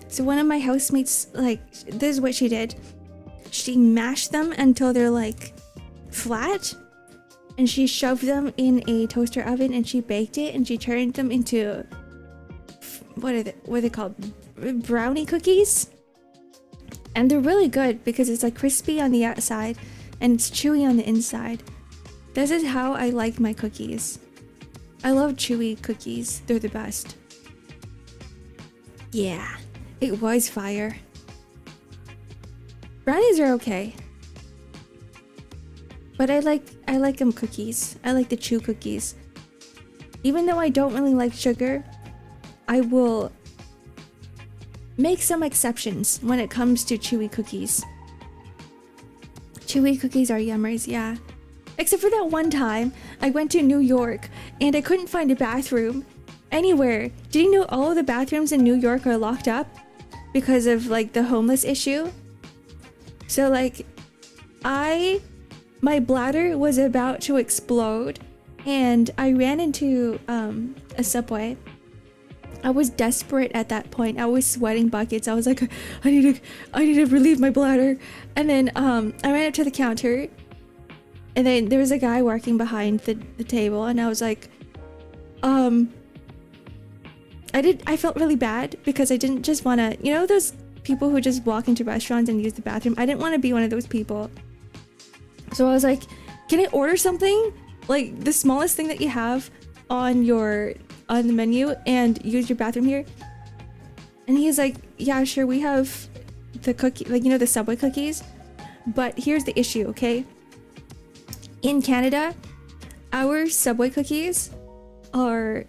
So one of my housemates, like, this is what she did. She mashed them until they're like flat. And she shoved them in a toaster oven and she baked it and she turned them into, what are they called? Brownie cookies? And they're really good because it's like crispy on the outside and it's chewy on the inside. This is how I like my cookies. I love chewy cookies. They're the best. Yeah, it was fire. Brownies are okay. But I like them cookies. I like the chew cookies. Even though I don't really like sugar, I will make some exceptions when it comes to chewy cookies. Chewy cookies are yummers, yeah. Except for that one time, I went to New York and I couldn't find a bathroom anywhere. Did you know all of the bathrooms in New York are locked up because of like the homeless issue? So like, my bladder was about to explode and I ran into a Subway. I was desperate at that point. I was sweating buckets. I was like, I need to relieve my bladder. And then I ran up to the counter and then there was a guy working behind the table and I was like, I felt really bad because I didn't just want to, you know those people who just walk into restaurants and use the bathroom? I didn't want to be one of those people. So I was like, can I order something? Like the smallest thing that you have on the menu and use your bathroom here? And he's like, yeah, sure, we have the cookie, like, you know, the Subway cookies. But here's the issue, okay? In Canada, Our Subway cookies are,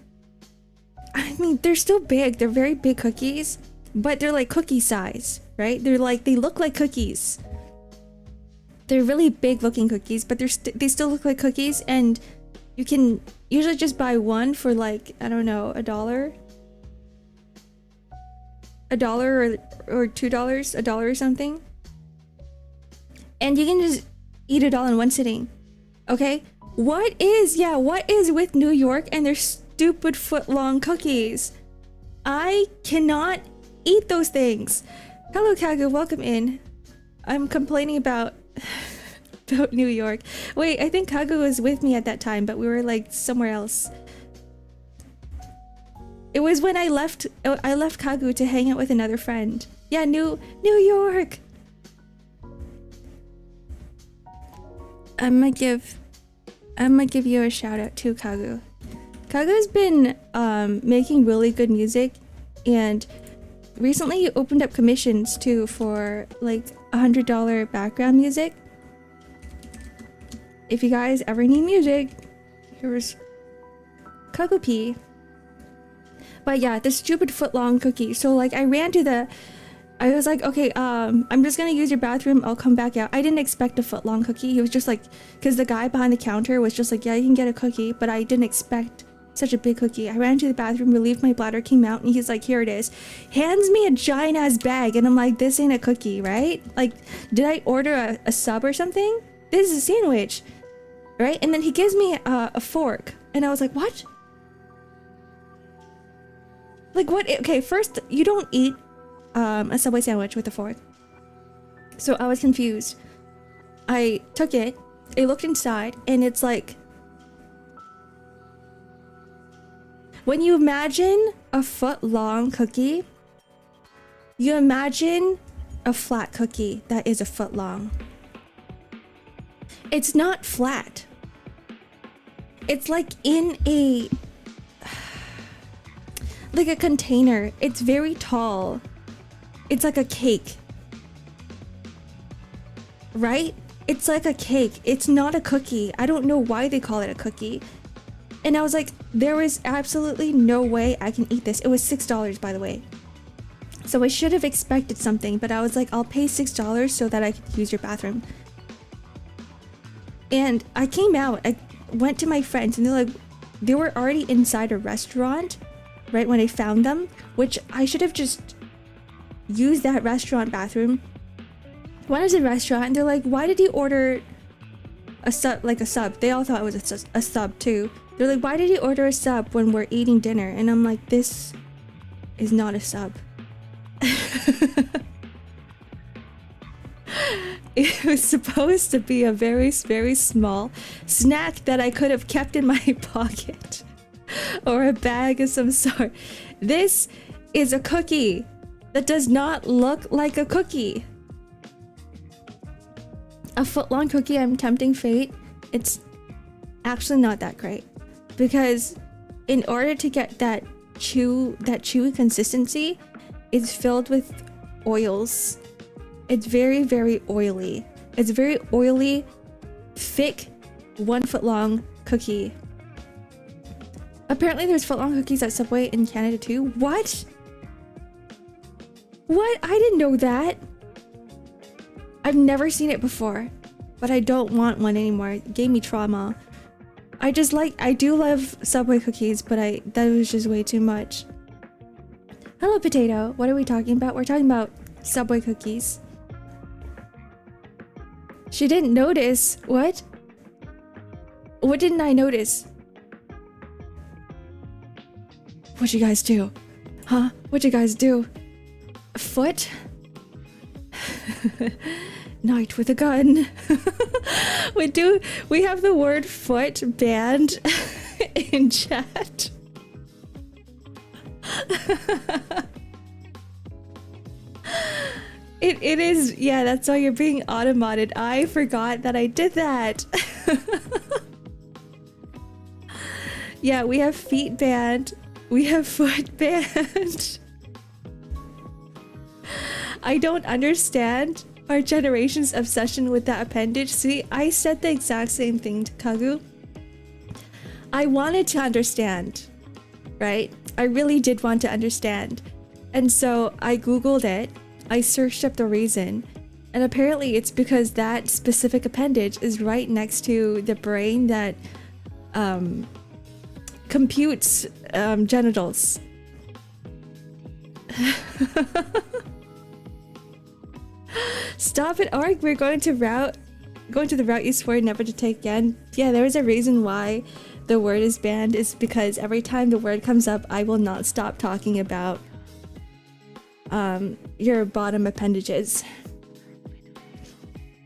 I mean, they're still big. They're very big cookies, but they're like cookie size, right? They're like, they look like cookies. They're really big looking cookies, but they still look like cookies, and you can usually just buy one for like, I don't know, $1. $1 or $2, $1 or something. And you can just eat it all in one sitting. Okay? What is with New York and their stupid foot-long cookies? I cannot eat those things. Hello, Kagu, welcome in. I'm complaining about New York. Wait, I think Kagu was with me at that time, but we were like somewhere else. It was when I left Kagu to hang out with another friend. Yeah, New York. I'm gonna give you a shout out to Kagu. Kagu's been making really good music, and recently he opened up commissions too for like $100 background music. If you guys ever need music, here's Kagu P. But yeah, this stupid foot-long cookie. So like I was like, okay, I'm just gonna use your bathroom, I'll come back out. I didn't expect a foot-long cookie. He was just like, because the guy behind the counter was just like, yeah, you can get a cookie, but I didn't expect such a big cookie. I ran to the bathroom, relieved my bladder, came out, and he's like, here it is. Hands me a giant ass bag, and I'm like, this ain't a cookie, right? Like, did I order a sub or something? This is a sandwich, right? And then he gives me a fork, and I was like, what? Like what? Okay, first, you don't eat a Subway sandwich with a fork. So I was confused. I took it, I looked inside, and it's like, when you imagine a foot-long cookie, you imagine a flat cookie that is a foot long. It's not flat. It's like in a container. It's very tall. It's like a cake. Right? It's like a cake. It's not a cookie. I don't know why they call it a cookie. And I was like, there is absolutely no way I can eat this. It was $6, by the way. So I should have expected something, but I was like, I'll pay $6 so that I could use your bathroom. And I came out, I went to my friends, and they were already inside a restaurant right when I found them, which I should have just used that restaurant bathroom. When I was in a restaurant, and they're like, why did you order a sub? Like a sub. They all thought it was a sub too. They're like, why did you order a sub when we're eating dinner? And I'm like, this is not a sub. It was supposed to be a very, very small snack that I could have kept in my pocket. Or a bag of some sort. This is a cookie that does not look like a cookie. A foot-long cookie, I'm tempting fate. It's actually not that great, because in order to get that chewy consistency, it's filled with oils. It's very, very oily. It's very oily, thick, 1 foot long cookie. Apparently there's foot-long cookies at Subway in Canada too. What? What? I didn't know that. I've never seen it before, but I don't want one anymore. It gave me trauma. I do love Subway cookies, but that was just way too much. Hello, Potato. What are we talking about? We're talking about Subway cookies. She didn't notice. What? What didn't I notice? What'd you guys do? Huh? What'd you guys do? A foot? Night with a gun. We have the word foot banned in chat. It is, yeah, that's why you're being automated. I forgot that I did that. Yeah, we have feet banned. We have foot banned. I don't understand our generation's obsession with that appendage. See, I said the exact same thing to Kagu. I wanted to understand, right? I really did want to understand. And so I Googled it, I searched up the reason, and apparently it's because that specific appendage is right next to the brain that computes genitals. Stop it, Ark. We're going to the route you swore never to take again. Yeah, there is a reason why the word is banned, is because every time the word comes up, I will not stop talking about your bottom appendages.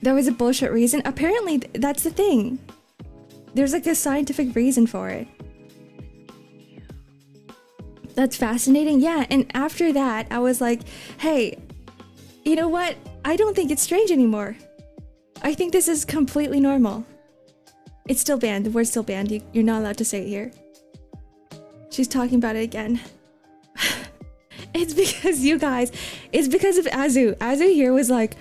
There was a bullshit reason. Apparently, that's the thing. There's like a scientific reason for it. That's fascinating. Yeah, and after that, I was like, hey, you know what? I don't think it's strange anymore. I think this is completely normal. It's still banned. The word's still banned. You're not allowed to say it here. She's talking about it again. It's because you guys. It's because of Azu. Azu here was like,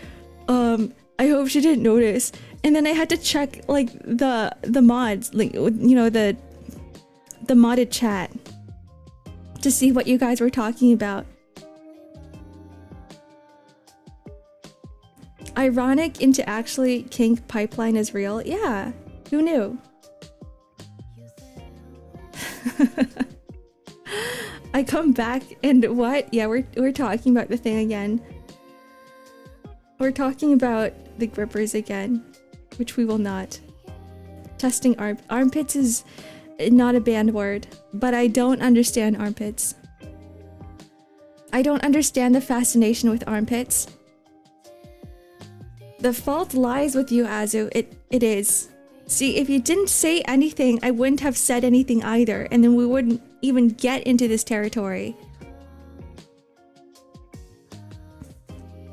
I hope she didn't notice. And then I had to check like the mods, like, you know, the modded chat to see what you guys were talking about. Ironic into actually kink pipeline is real. Yeah, who knew? I come back and what? Yeah, we're talking about the thing again. We're talking about the grippers again, which we will not. Testing armpits is not a banned word, but I don't understand armpits. I don't understand the fascination with armpits. The fault lies with you, Azu. It is. See, if you didn't say anything, I wouldn't have said anything either, and then we wouldn't even get into this territory.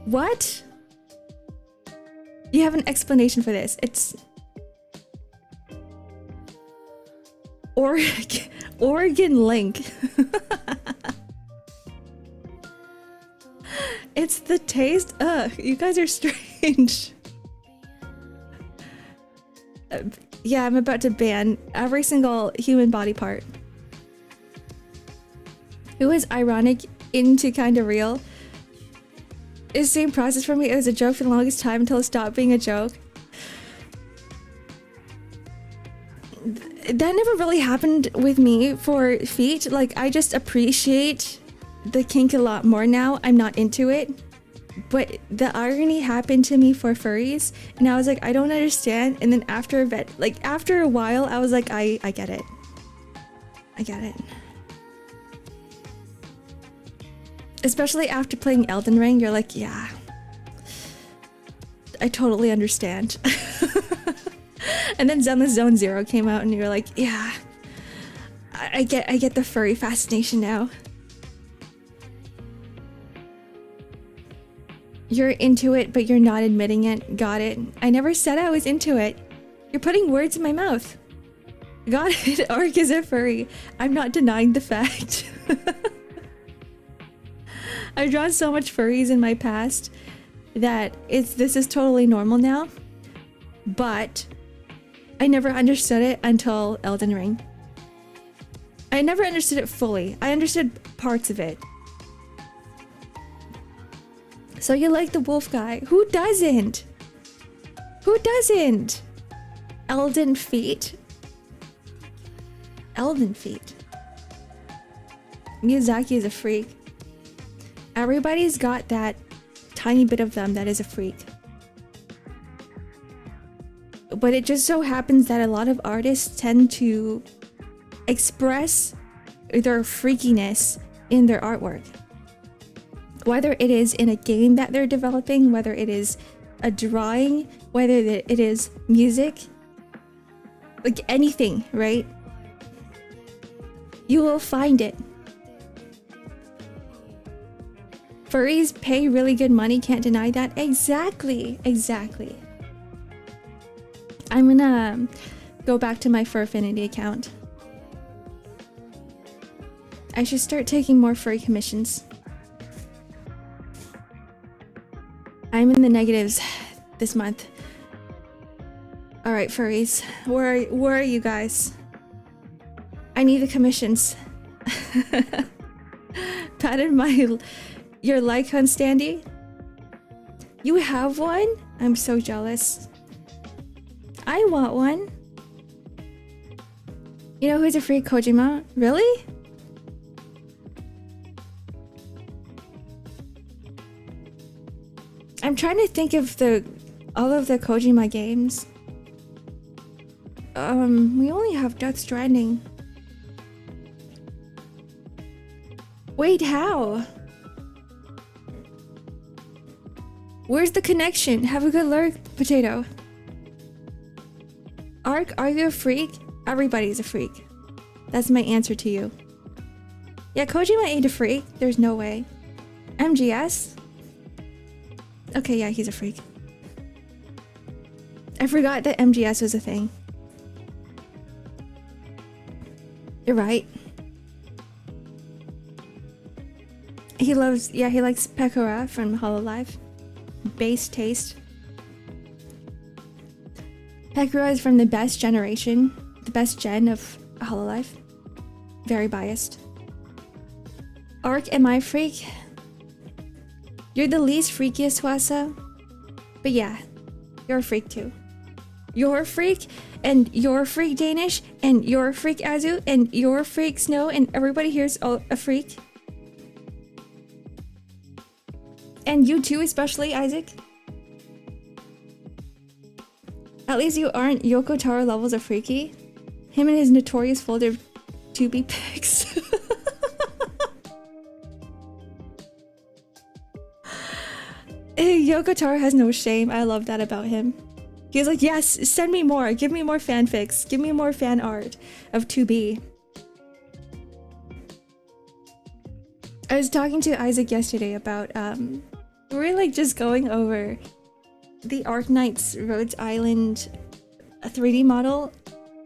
What? You have an explanation for this. It's Oregon Link. It's the taste. Ugh, you guys are strange. Yeah, I'm about to ban every single human body part. It was ironic into kind of real. It's the same process for me. It was a joke for the longest time until it stopped being a joke. That never really happened with me for feet. Like, I just appreciate the kink a lot more now. I'm not into it. But the irony happened to me for furries, and I was like, I don't understand. And then after a while, I was like, I get it. I get it. Especially after playing Elden Ring, you're like, yeah, I totally understand. And then Zenless Zone Zero came out, and you're like, yeah, I get the furry fascination now. You're into it, but you're not admitting it. Got it. I never said I was into it. You're putting words in my mouth. Got it. Ark is a furry. I'm not denying the fact. I've drawn so much furries in my past that this is totally normal now. But I never understood it until Elden Ring. I never understood it fully. I understood parts of it. So you like the wolf guy? Who doesn't? Who doesn't? Elden feet. Elden feet. Miyazaki is a freak. Everybody's got that tiny bit of them that is a freak. But it just so happens that a lot of artists tend to express their freakiness in their artwork. Whether it is in a game that they're developing, whether it is a drawing, whether it is music, like anything, right? You will find it. Furries pay really good money, can't deny that. Exactly, exactly. I'm gonna go back to my Furfinity account. I should start taking more furry commissions. I'm in the negatives this month. Alright, furries. Where are you guys? I need the commissions. Patted your like on Standy. You have one? I'm so jealous. I want one. You know who's a freak? Kojima? Really? I'm trying to think of all of the Kojima games. We only have Death Stranding. Wait, how? Where's the connection? Have a good lurk, Potato. Ark, are you a freak? Everybody's a freak. That's my answer to you. Yeah, Kojima ain't a freak. There's no way. MGS? Okay, yeah, he's a freak. I forgot that MGS was a thing. You're right. He likes Pekora from Hololive. Base taste. Pekora is from the best generation, the best gen of Hololive. Very biased. Ark, am I a freak? You're the least freakiest, Wasa. But yeah, you're a freak too. You're a freak, and you're a freak Danish, and you're a freak Azu, and you're a freak Snow, and everybody here's a freak. And you too, especially, Isaac. At least you aren't Yoko Taro levels of freaky. Him and his notorious folder of 2B pics. Yoko Taro has no shame. I love that about him. He's like, yes, send me more. Give me more fanfics. Give me more fan art of 2B. I was talking to Isaac yesterday about, we were like just going over the Arknight's Rhodes Island 3D model,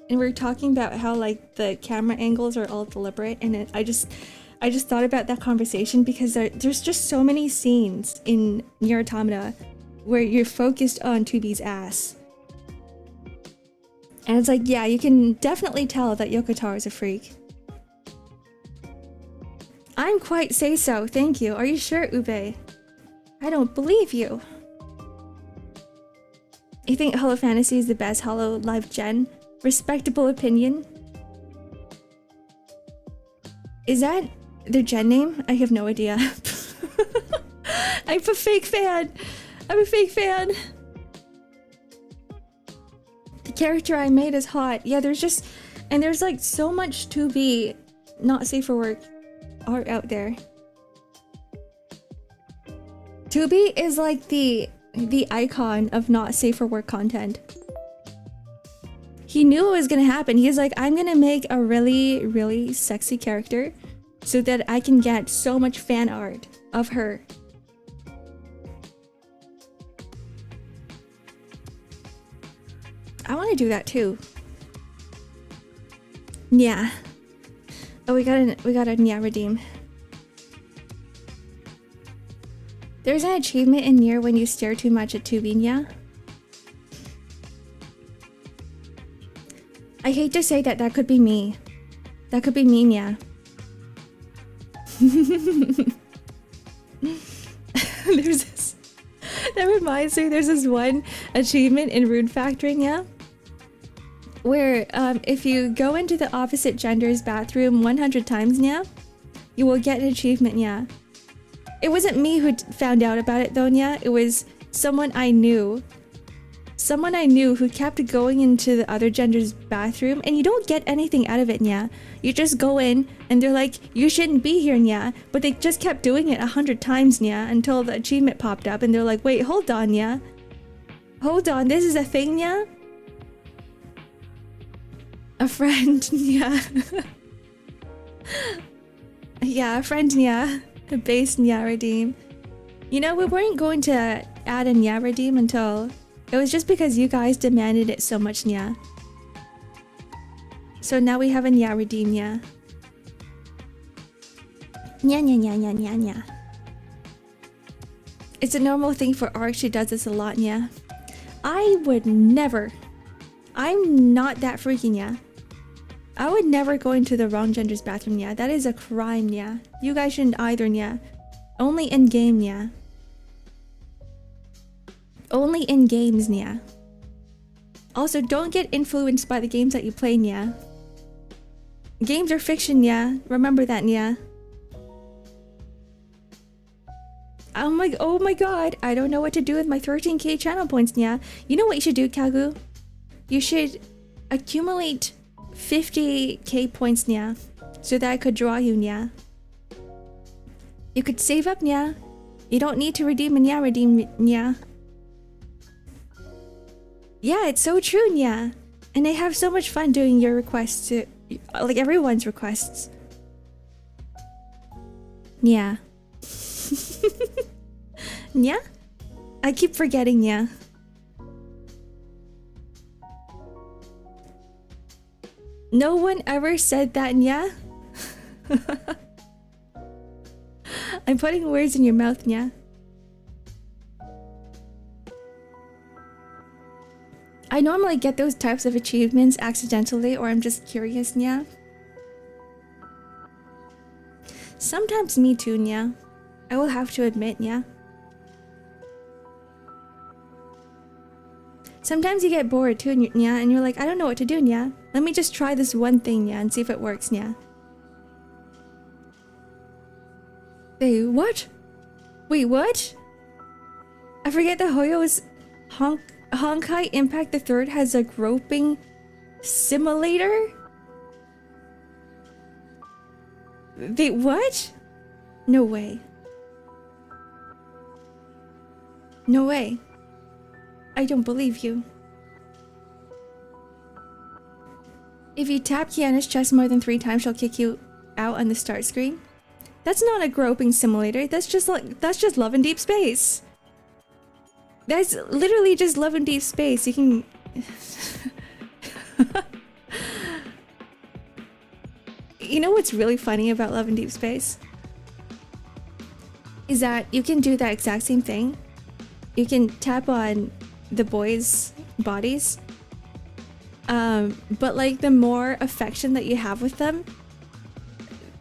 and we were talking about how like the camera angles are all deliberate, and I just thought about that conversation because there's just so many scenes in Nier Automata where you're focused on 2B's ass. And it's like, yeah, you can definitely tell that Yoko Taro is a freak. I'm quite say so, thank you. Are you sure, Ube? I don't believe you. You think Hollow Fantasy is the best Hollow Live gen? Respectable opinion. Is that their gen name? I have no idea. I'm a fake fan. I'm a fake fan. The character I made is hot. Yeah, there's like so much 2B not safe for work art out there. 2B is like the icon of not safe for work content. He knew it was gonna happen. He's like, I'm gonna make a really, really sexy character so that I can get so much fan art of her. I want to do that too. Yeah. Oh, we got a Nya redeem. There's an achievement in Nier when you stare too much at 2B, Nya. I hate to say that could be me. That could be me, Nya. There's this. That reminds me, there's this one achievement in Rune Factory, Nya, where if you go into the opposite gender's bathroom 100 times, Nya, you will get an achievement, Nya. It wasn't me who found out about it though, Nya. It was someone I knew. Someone I knew who kept going into the other gender's bathroom, and you don't get anything out of it, Nya. You just go in and they're like, you shouldn't be here, Nya. But they just kept doing it 100 times, Nya, until the achievement popped up and they're like, wait, hold on, Nya. Hold on, this is a thing, Nya? A friend, Nya. Yeah, a friend, Nya. A base Nya redeem. You know, we weren't going to add a Nya redeem until... It was just because you guys demanded it so much, Nya. So now we have a Nya redeem, Nya. Nya nya nya nya nya nya. It's a normal thing for Ark, she does this a lot, Nya. I would never. I'm not that freaky, Nya. I would never go into the wrong gender's bathroom, yeah. That is a crime, yeah. You guys shouldn't either, yeah. Only in game, yeah. Only in games, yeah. Also, don't get influenced by the games that you play, yeah. Games are fiction, yeah. Remember that, yeah. Oh my god. I don't know what to do with my 13k channel points, yeah. You know what you should do, Kagu? You should accumulate 50k points, yeah. So that I could draw you, yeah. You could save up, yeah. You don't need to redeem and yeah, redeem, yeah. Yeah, it's so true, yeah. And I have so much fun doing your requests to, like, everyone's requests. Yeah. Yeah? I keep forgetting, yeah. No one ever said that, yeah? I'm putting words in your mouth, yeah. I normally get those types of achievements accidentally, or I'm just curious, yeah. Sometimes me too, yeah. I will have to admit, yeah. Sometimes you get bored too, yeah, and you're like, I don't know what to do, yeah. Let me just try this one thing, yeah, and see if it works, yeah. Wait, what? Wait, what? I forget that Hoyo's Honkai Impact the Third has a groping simulator? Wait, what? No way. No way. I don't believe you. If you tap Kiana's chest more than 3 times, she'll kick you out on the start screen. That's not a groping simulator. That's just love in deep space. That's literally just love in deep space. You can... You know what's really funny about love in deep space? Is that you can do that exact same thing. You can tap on the boys' bodies. But like the more affection that you have with them,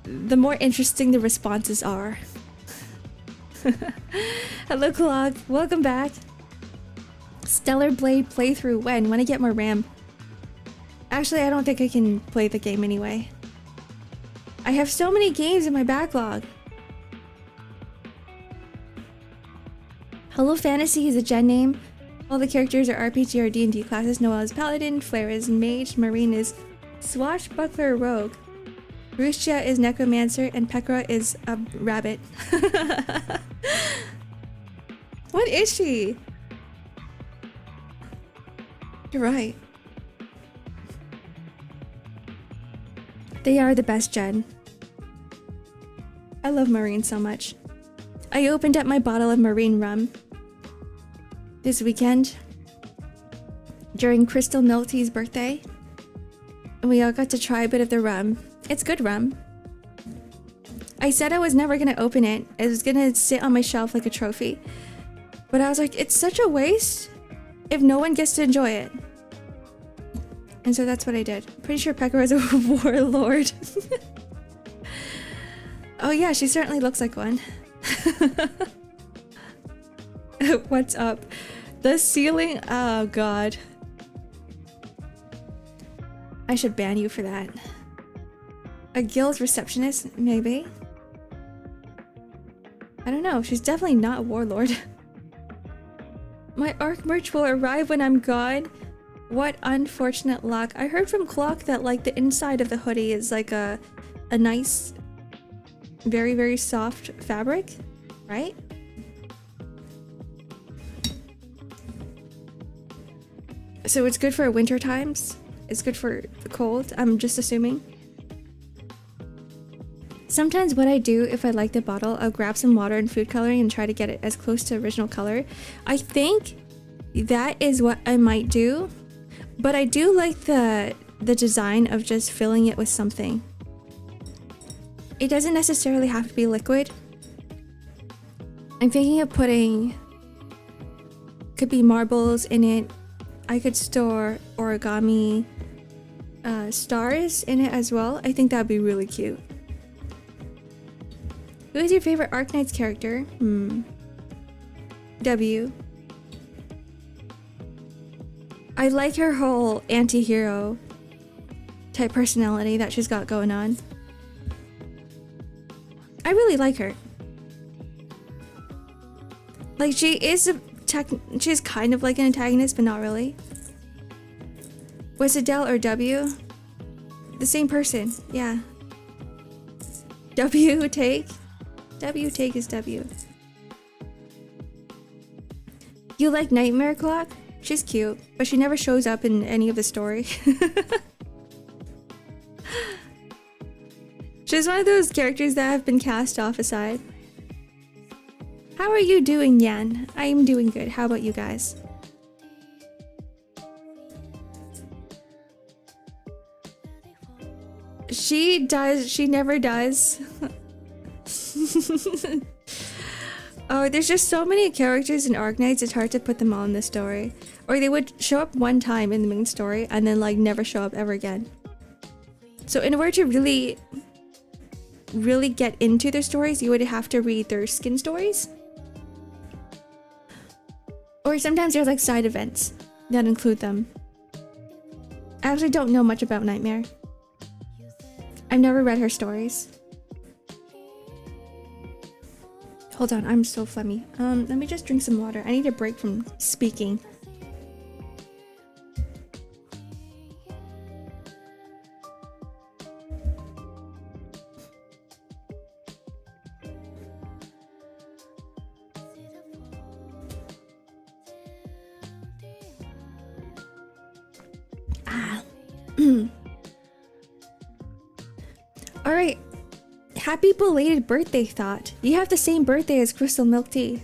the more interesting the responses are. Hello, Clock. Welcome back. Stellar Blade playthrough when? When I get more RAM. Actually, I don't think I can play the game anyway. I have so many games in my backlog. Hello Fantasy is a gen name. All the characters are RPG or D&D classes. Noelle is Paladin, Flair is Mage, Marine is Swashbuckler Rogue, Rustia is Necromancer, and Pekra is a rabbit. What is she? You're right. They are the best gen. I love Marine so much. I opened up my bottle of Marine rum this weekend during Crystal Milty's birthday, and we all got to try a bit of the rum. It's good rum. I said I was never gonna open it. It was gonna sit on my shelf like a trophy, but I was like, it's such a waste if no one gets to enjoy it. And so that's what I did. Pretty sure Pekka is a warlord. Oh yeah, she certainly looks like one. What's up? The ceiling? Oh god. I should ban you for that. A guild receptionist? Maybe. I don't know. She's definitely not a warlord. My ARC merch will arrive when I'm gone. What unfortunate luck. I heard from Clock that like the inside of the hoodie is like a nice, very, very soft fabric, right? So it's good for winter times. It's good for the cold, I'm just assuming. Sometimes what I do if I like the bottle, I'll grab some water and food coloring and try to get it as close to original color. I think that is what I might do, but I do like the design of just filling it with something. It doesn't necessarily have to be liquid. I'm thinking of putting, could be marbles in it. I could store origami, stars in it as well. I think that'd be really cute. Who is your favorite Arknights character? W. I like her whole anti-hero type personality that she's got going on. I really like her. Like, she's kind of like an antagonist, but not really. Was it Del or W? The same person, yeah. W take? W take is W. You like Nightmare Clock? She's cute, but she never shows up in any of the story. She's one of those characters that have been cast off aside. How are you doing, Yan? I am doing good. How about you guys? She never does. Oh, there's just so many characters in Arknights, it's hard to put them all in the story. Or they would show up one time in the main story and then like never show up ever again. So in order to really get into their stories, you would have to read their skin stories. Or sometimes there's like side events that include them. I actually don't know much about Nightmare. I've never read her stories. Hold on, I'm so phlegmy. Let me just drink some water. I need a break from speaking. Alright. Happy belated birthday, Thought. You have the same birthday as Crystal Milk Tea.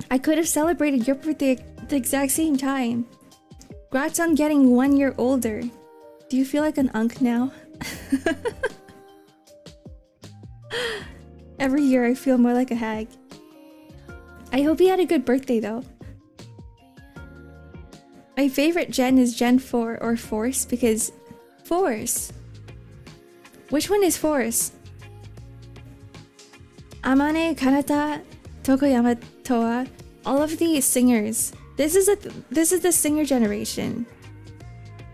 I could have celebrated your birthday at the exact same time. Congrats on getting 1 year older. Do you feel like an unk now? Every year I feel more like a hag. I hope you had a good birthday though. My favorite gen is Gen 4 or Force because... Force? Which one is Force? Amane, Kanata, Tokoyama, Toa, all of the singers. This is the singer generation.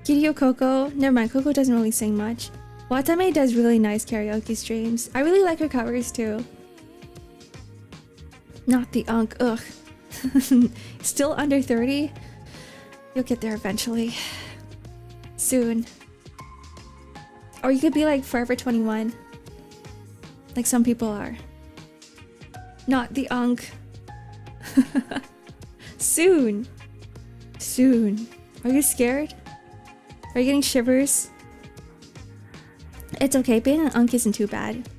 Kiryu Coco, never mind, Coco doesn't really sing much. Watame does really nice karaoke streams. I really like her covers too. Not the unk, ugh. Still under 30? You'll get there eventually. Soon. Or you could be like Forever 21. Like some people are. Not the unk. Soon. Soon. Are you scared? Are you getting shivers? It's okay, being an unk isn't too bad.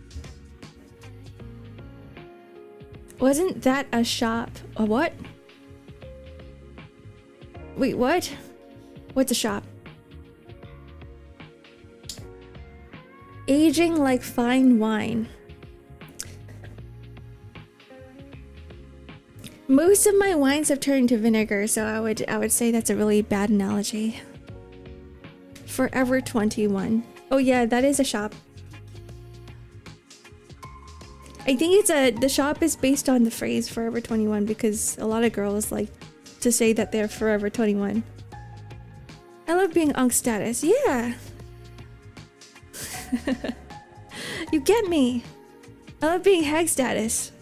Wasn't that a shop? A what? Wait, what? What's a shop? Aging like fine wine. Most of my wines have turned to vinegar, so I would say that's a really bad analogy. Forever 21. Oh yeah, that is a shop. I think the shop is based on the phrase Forever 21 because a lot of girls like to say that they're Forever 21. I love being unk status. Yeah. You get me. I love being hag status.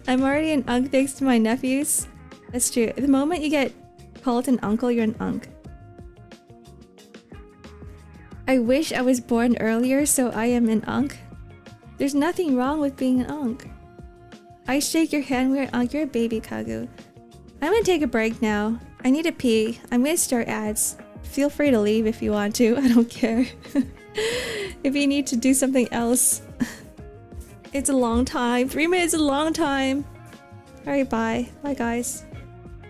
I'm already an unk thanks to my nephews. That's true. The moment you get called an uncle, you're an unk. I wish I was born earlier, so I am an unk. There's nothing wrong with being an unk. I shake your hand, we're an unk, you're a baby, Kagu. I'm gonna take a break now. I need to pee. I'm gonna start ads. Feel free to leave if you want to, I don't care. If you need to do something else. It's a long time. 3 minutes is a long time. Alright, bye. Bye, guys.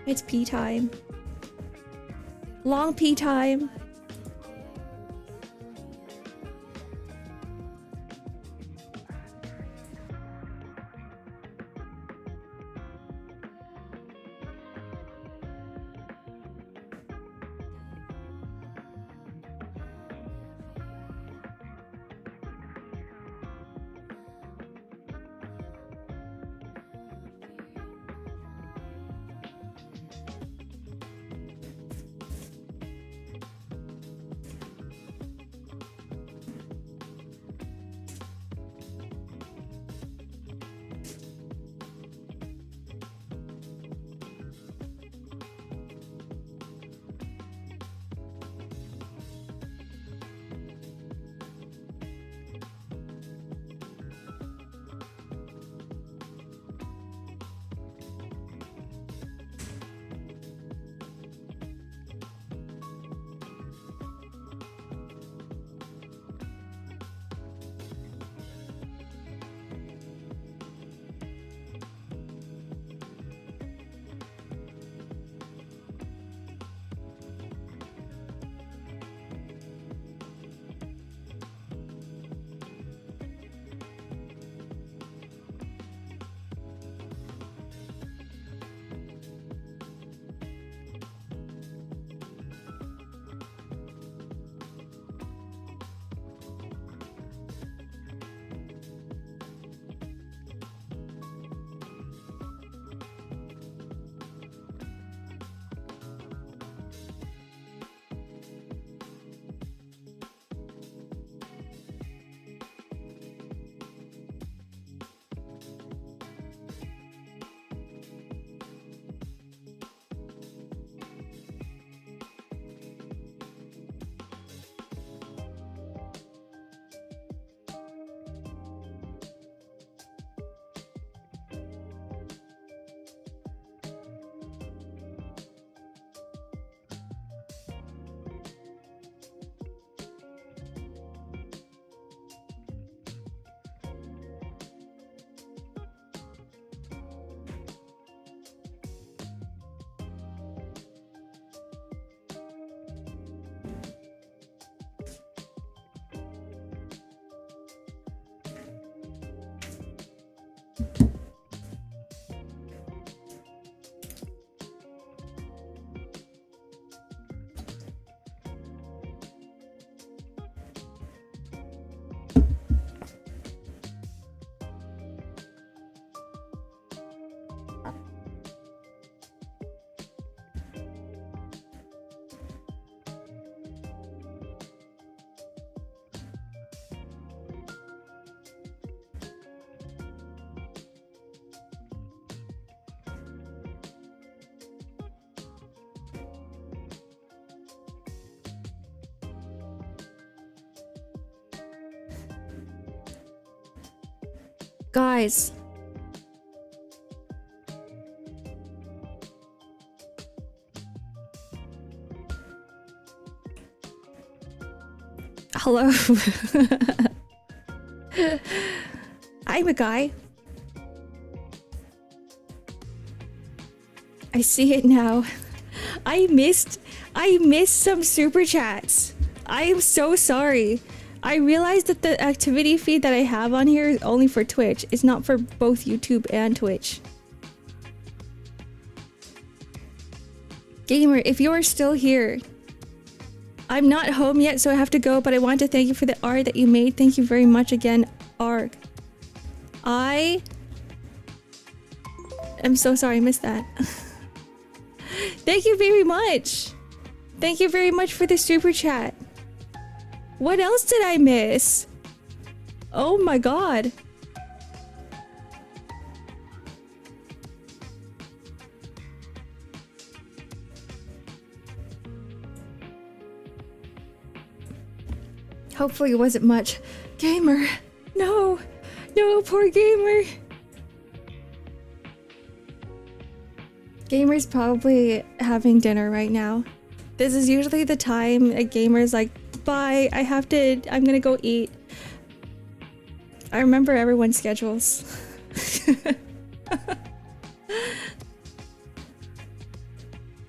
It's pee time. Long pee time. Guys. Hello. I'm a guy. I see it now. I missed some super chats. I am so sorry. I realized that the activity feed that I have on here is only for Twitch. It's not for both YouTube and Twitch. Gamer, if you are still here, I'm not home yet, so I have to go, but I want to thank you for the art that you made. Thank you very much again, Ark. I am so sorry I missed that. Thank you very much. Thank you very much for the super chat. What else did I miss? Oh my god. Hopefully it wasn't much. Gamer. No. No, poor Gamer. Gamer's probably having dinner right now. This is usually the time a gamer's like, bye, I'm gonna go eat. I remember everyone's schedules.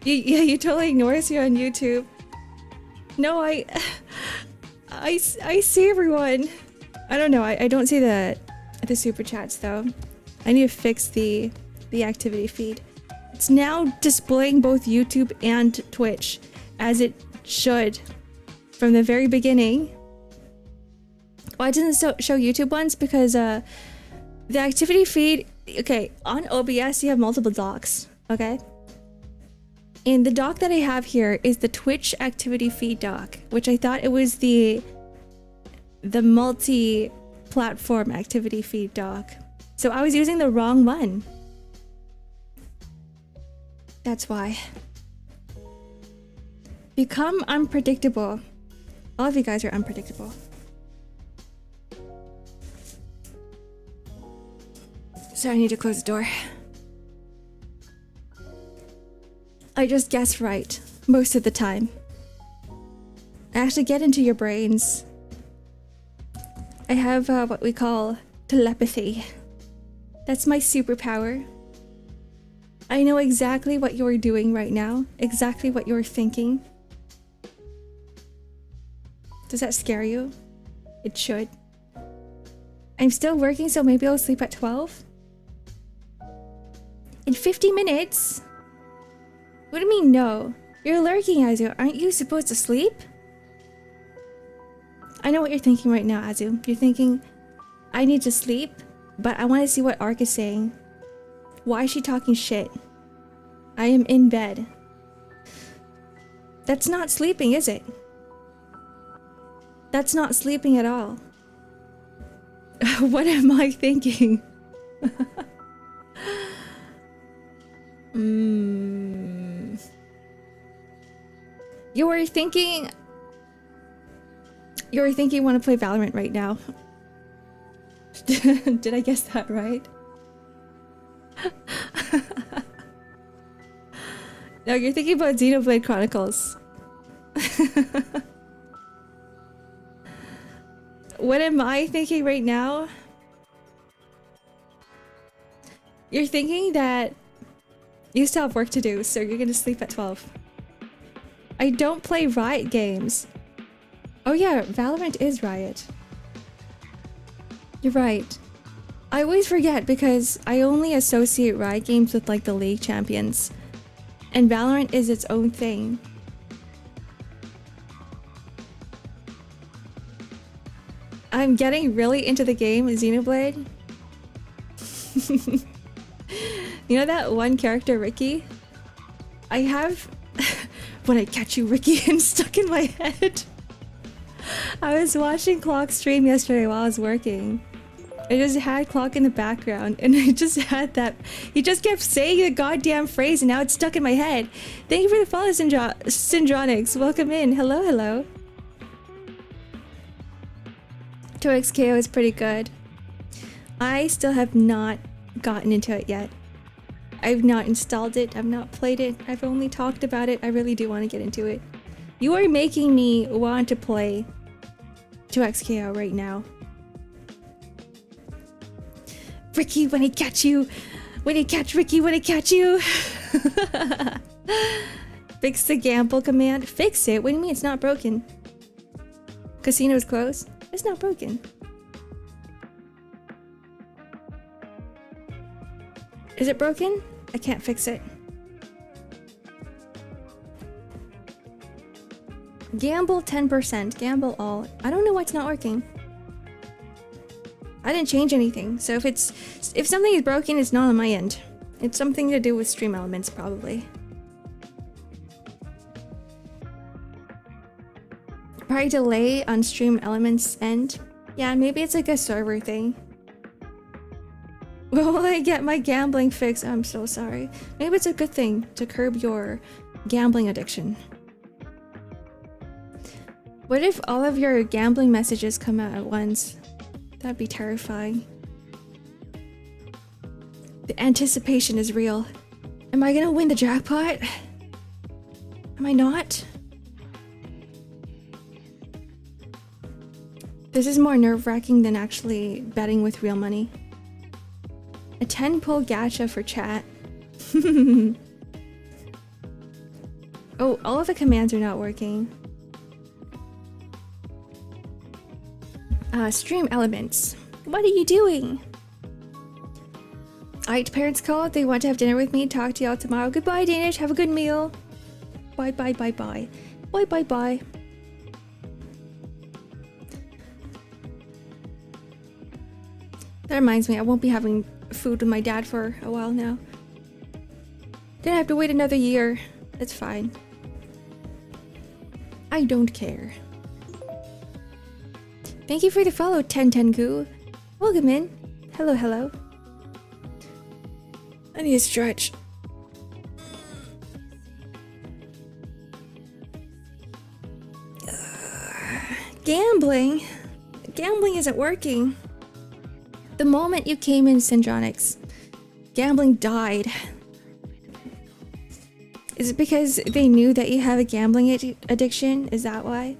you totally ignores you on YouTube. No, I see everyone. I don't know. I don't see the super chats though. I need to fix the activity feed. It's now displaying both YouTube and Twitch as it should from the very beginning. Why doesn't it show YouTube ones? Because the activity feed, okay, on OBS you have multiple docs, okay? And the doc that I have here is the Twitch activity feed doc, which I thought it was the multi-platform activity feed doc. So I was using the wrong one. That's why. Become unpredictable. All of you guys are unpredictable. So I need to close the door. I just guess right most of the time. I actually get into your brains. I have what we call telepathy. That's my superpower. I know exactly what you're doing right now, exactly what you're thinking. Does that scare you? It should. I'm still working, so maybe I'll sleep at 12? In 50 minutes? What do you mean no? You're lurking, Azu. Aren't you supposed to sleep? I know what you're thinking right now, Azu. You're thinking, I need to sleep, but I want to see what Ark is saying. Why is she talking shit? I am in bed. That's not sleeping, is it? That's not sleeping at all. What am I thinking? You were thinking you want to play Valorant right now. Did I guess that right? No, you're thinking about Xenoblade Chronicles. What am I thinking right now? You're thinking that you still have work to do, so you're gonna sleep at 12. I don't play Riot games. Oh yeah, Valorant is Riot. You're right. I always forget because I only associate Riot games with like the League Champions. And Valorant is its own thing. I'm getting really into the game, Xenoblade. You know that one character, Ricky? I have When I Catch You, Ricky, and stuck in my head. I was watching Clock stream yesterday while I was working. I just had Clock in the background and I just had that. He just kept saying the goddamn phrase and now it's stuck in my head. Thank you for the follow, Syndronics. Welcome in. Hello, hello. 2XKO is pretty good. I still have not gotten into it yet. I've not installed it, I've not played it, I've only talked about it. I really do want to get into it. You are making me want to play 2XKO right now. Ricky, when I catch you! When I catch Ricky, when I catch you! Fix the gamble command. Fix it? What do you mean it's not broken? Casino's closed? It's not broken. Is it broken? I can't fix it. Gamble 10%. Gamble all. I don't know why it's not working. I didn't change anything, so if something is broken, it's not on my end. It's something to do with stream elements, probably. Probably delay on stream elements end. Yeah, maybe it's like a server thing. Will I get my gambling fix? I'm so sorry. Maybe it's a good thing to curb your gambling addiction. What if all of your gambling messages come out at once? That'd be terrifying. The anticipation is real. Am I gonna win the jackpot? Am I not? This is more nerve-wracking than actually betting with real money. A 10-pull gacha for chat. Oh, all of the commands are not working. Stream elements. What are you doing? Alright, parents called. They want to have dinner with me. Talk to y'all tomorrow. Goodbye, Danish. Have a good meal. Bye, bye, bye, bye. Bye, bye, bye. That reminds me, I won't be having food with my dad for a while now. Gonna have to wait another year. It's fine. I don't care. Thank you for the follow, Tentengu. Welcome in. Hello, hello. I need a stretch. Gambling? Gambling isn't working. The moment you came in Syndronics, gambling died. Is it because they knew that you have a gambling addiction? Is that why?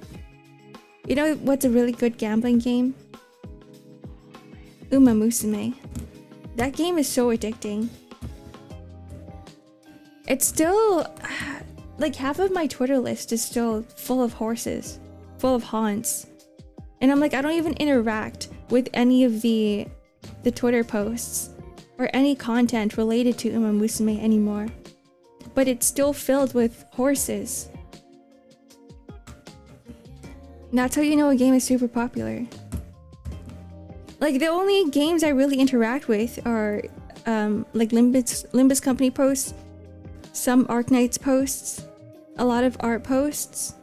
You know what's a really good gambling game? Uma Musume. That game is so addicting. It's still... like half of my Twitter list is still full of horses. Full of haunts. And I'm like, I don't even interact with any of the Twitter posts or any content related to Uma Musume anymore. But it's still filled with horses. And that's how you know a game is super popular. Like, the only games I really interact with are like Limbus Company posts, some Arknights posts, a lot of art posts.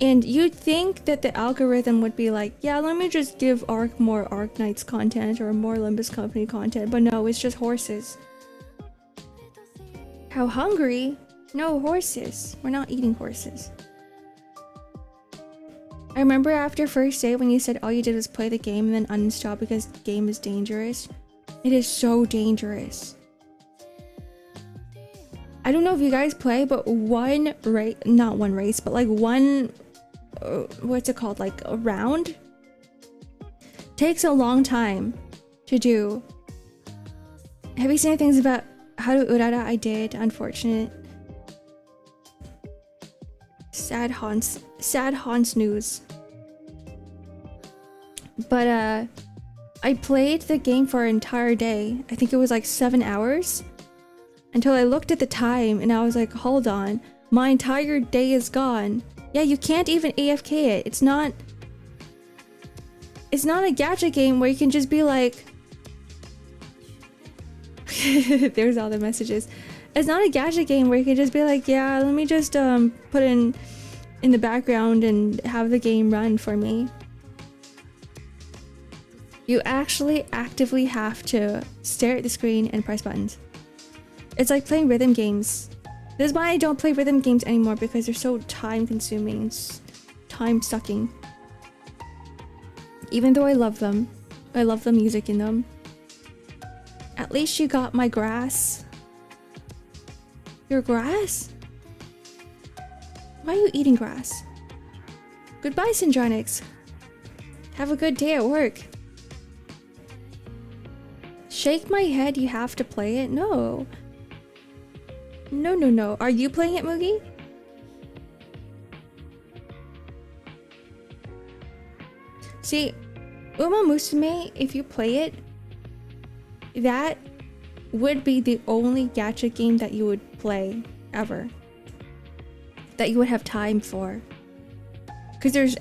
And you'd think that the algorithm would be like, yeah, let me just give Ark more Arknights content or more Limbus Company content, but no, it's just horses. How hungry? No horses. We're not eating horses. I remember after first day when you said all you did was play the game and then uninstall because the game is dangerous. It is so dangerous. I don't know if you guys play, but one race, not one race, but like one, what's it called? Like a round? Takes a long time to do. Have you seen any things about how to Urara? I did, unfortunate. Sad haunts news. But I played the game for an entire day. I think it was like 7 hours. Until I looked at the time and I was like, hold on, my entire day is gone. Yeah, you can't even AFK it. It's not a gacha game where you can just be like there's all the messages. It's not a gacha game where you can just be like, yeah, let me just put in the background and have the game run for me. You actually actively have to stare at the screen and press buttons. It's like playing rhythm games. This is why I don't play rhythm games anymore, because they're so time consuming, time sucking. Even though I love them. I love the music in them. At least you got my grass. Your grass? Why are you eating grass? Goodbye, Syndronix. Have a good day at work. Shake my head, you have to play it? No. No, no, no. Are you playing it, Moogie? See, Uma Musume, if you play it, that would be the only gacha game that you would play ever. That you would have time for. Because there's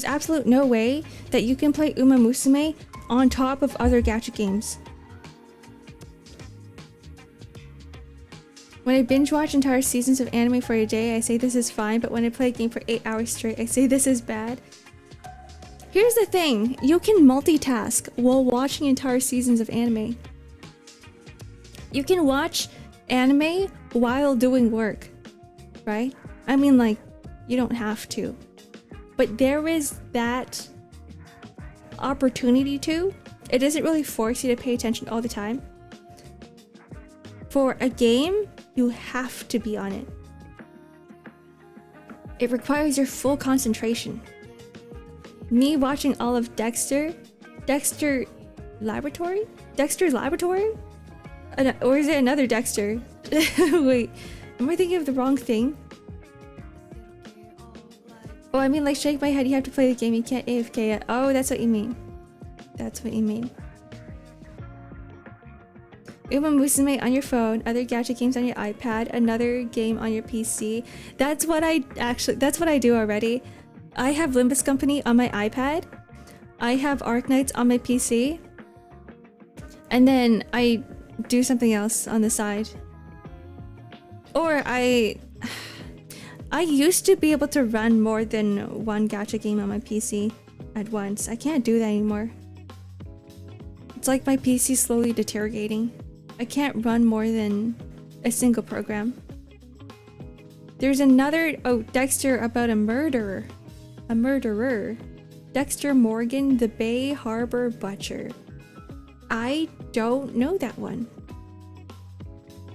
absolute no way that you can play Uma Musume on top of other gacha games. When I binge watch entire seasons of anime for a day, I say this is fine, but when I play a game for 8 hours straight, I say this is bad. Here's the thing, you can multitask while watching entire seasons of anime. You can watch anime while doing work, right? I mean, like, you don't have to. But there is that opportunity to. It doesn't really force you to pay attention all the time. For a game, you have to be on it. It requires your full concentration. Me watching all of Dexter's Laboratory? Or is it another Dexter? Wait, am I thinking of the wrong thing? Oh, I mean, like, shake my head, you have to play the game, you can't AFK it. Oh, that's what you mean. That's what you mean. Uma Musume on your phone, other gacha games on your iPad, another game on your PC. That's what I do already. I have Limbus Company on my iPad. I have Arknights on my PC. And then I do something else on the side. Or I used to be able to run more than one gacha game on my PC at once. I can't do that anymore. It's like my PC is slowly deteriorating. I can't run more than a single program. There's another, oh, Dexter about a murderer. A murderer. Dexter Morgan, the Bay Harbor Butcher. I don't know that one.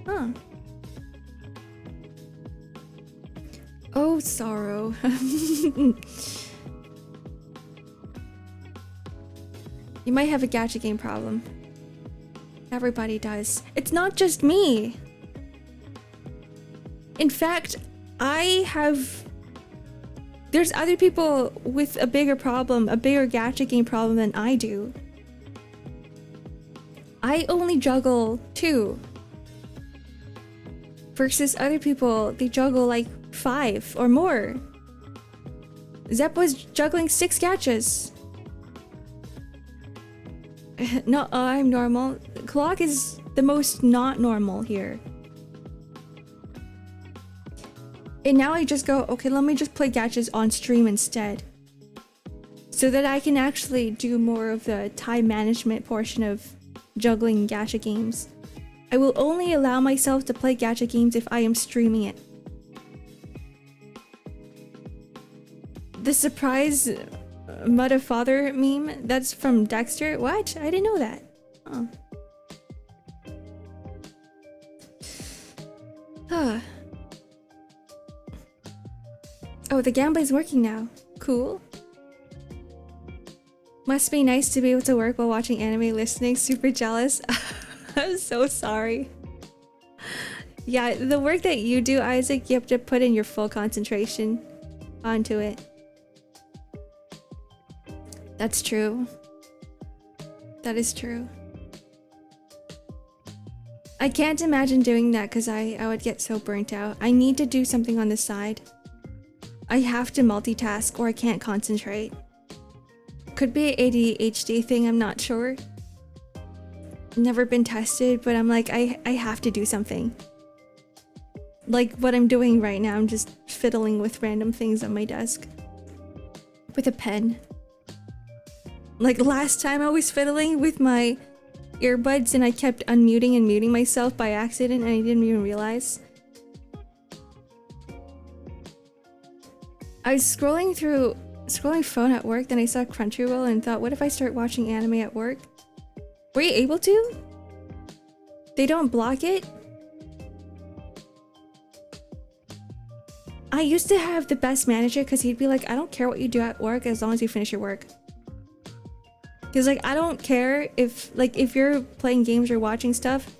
Huh. Oh, sorrow. You might have a gacha game problem. Everybody does. It's not just me. In fact, there's other people with a bigger problem, a bigger gacha game problem than I do. I only juggle 2. Versus other people, they juggle like 5 or more. Zepp was juggling 6 gachas. No, I'm normal. Clock is the most not normal here. And now I just go, okay, let me just play gachas on stream instead. So that I can actually do more of the time management portion of juggling gacha games. I will only allow myself to play gacha games if I am streaming it. The surprise mother father meme, that's from Dexter? What? I didn't know that. Oh. Oh, the gambling's working now. Cool. Must be nice to be able to work while watching anime, listening. Super jealous. I'm so sorry. Yeah, the work that you do, Isaac, you have to put in your full concentration onto it. That's true. That is true. I can't imagine doing that because I would get so burnt out. I need to do something on the side. I have to multitask or I can't concentrate. Could be an ADHD thing, I'm not sure. Never been tested, but I'm like, I have to do something. Like what I'm doing right now, I'm just fiddling with random things on my desk. With a pen. Like last time I was fiddling with my earbuds and I kept unmuting and muting myself by accident and I didn't even realize. I was scrolling through scrolling phone at work, then I saw Crunchyroll and thought, what if I start watching anime at work? Were you able to? They don't block it? I used to have the best manager because he'd be like, I don't care what you do at work as long as you finish your work. He's like, I don't care if you're playing games or watching stuff,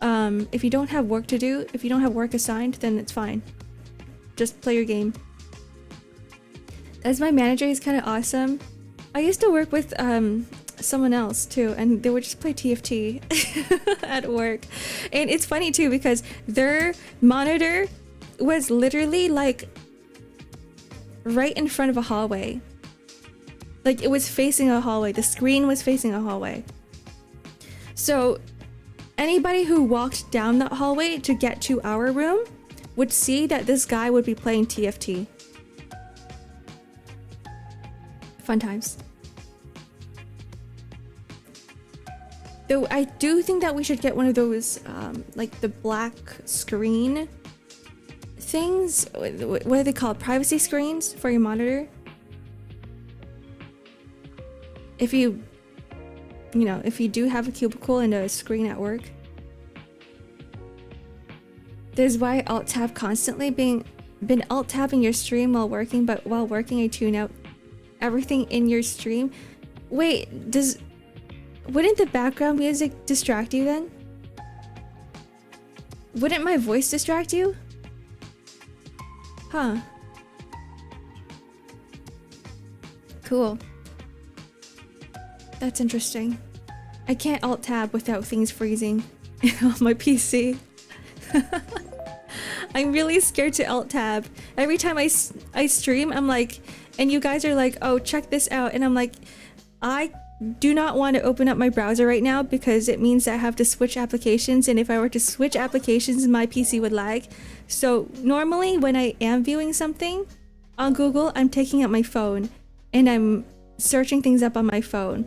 if you don't have work to do, if you don't have work assigned, then it's fine. Just play your game. As my manager, he's kind of awesome. I used to work with someone else too, and they would just play TFT at work. And it's funny too because their monitor was literally like right in front of a hallway. Like it was facing a hallway. The screen was facing a hallway. So anybody who walked down that hallway to get to our room would see that this guy would be playing TFT. Fun times. Though I do think that we should get one of those like the black screen things. What are they called? Privacy screens for your monitor. If you know, if you do have a cubicle and a screen at work. There's why alt tab constantly been alt tabbing your stream while working, but while working I tune out everything in your stream. Wait, wouldn't the background music distract you then? Wouldn't my voice distract you? Huh. Cool. That's interesting. I can't alt tab without things freezing on my PC. I'm really scared to alt tab. Every time I stream, I'm like, and you guys are like, oh, check this out. And I'm like, I do not want to open up my browser right now because it means that I have to switch applications. And if I were to switch applications, my PC would lag. So normally when I am viewing something on Google, I'm taking out my phone and I'm searching things up on my phone,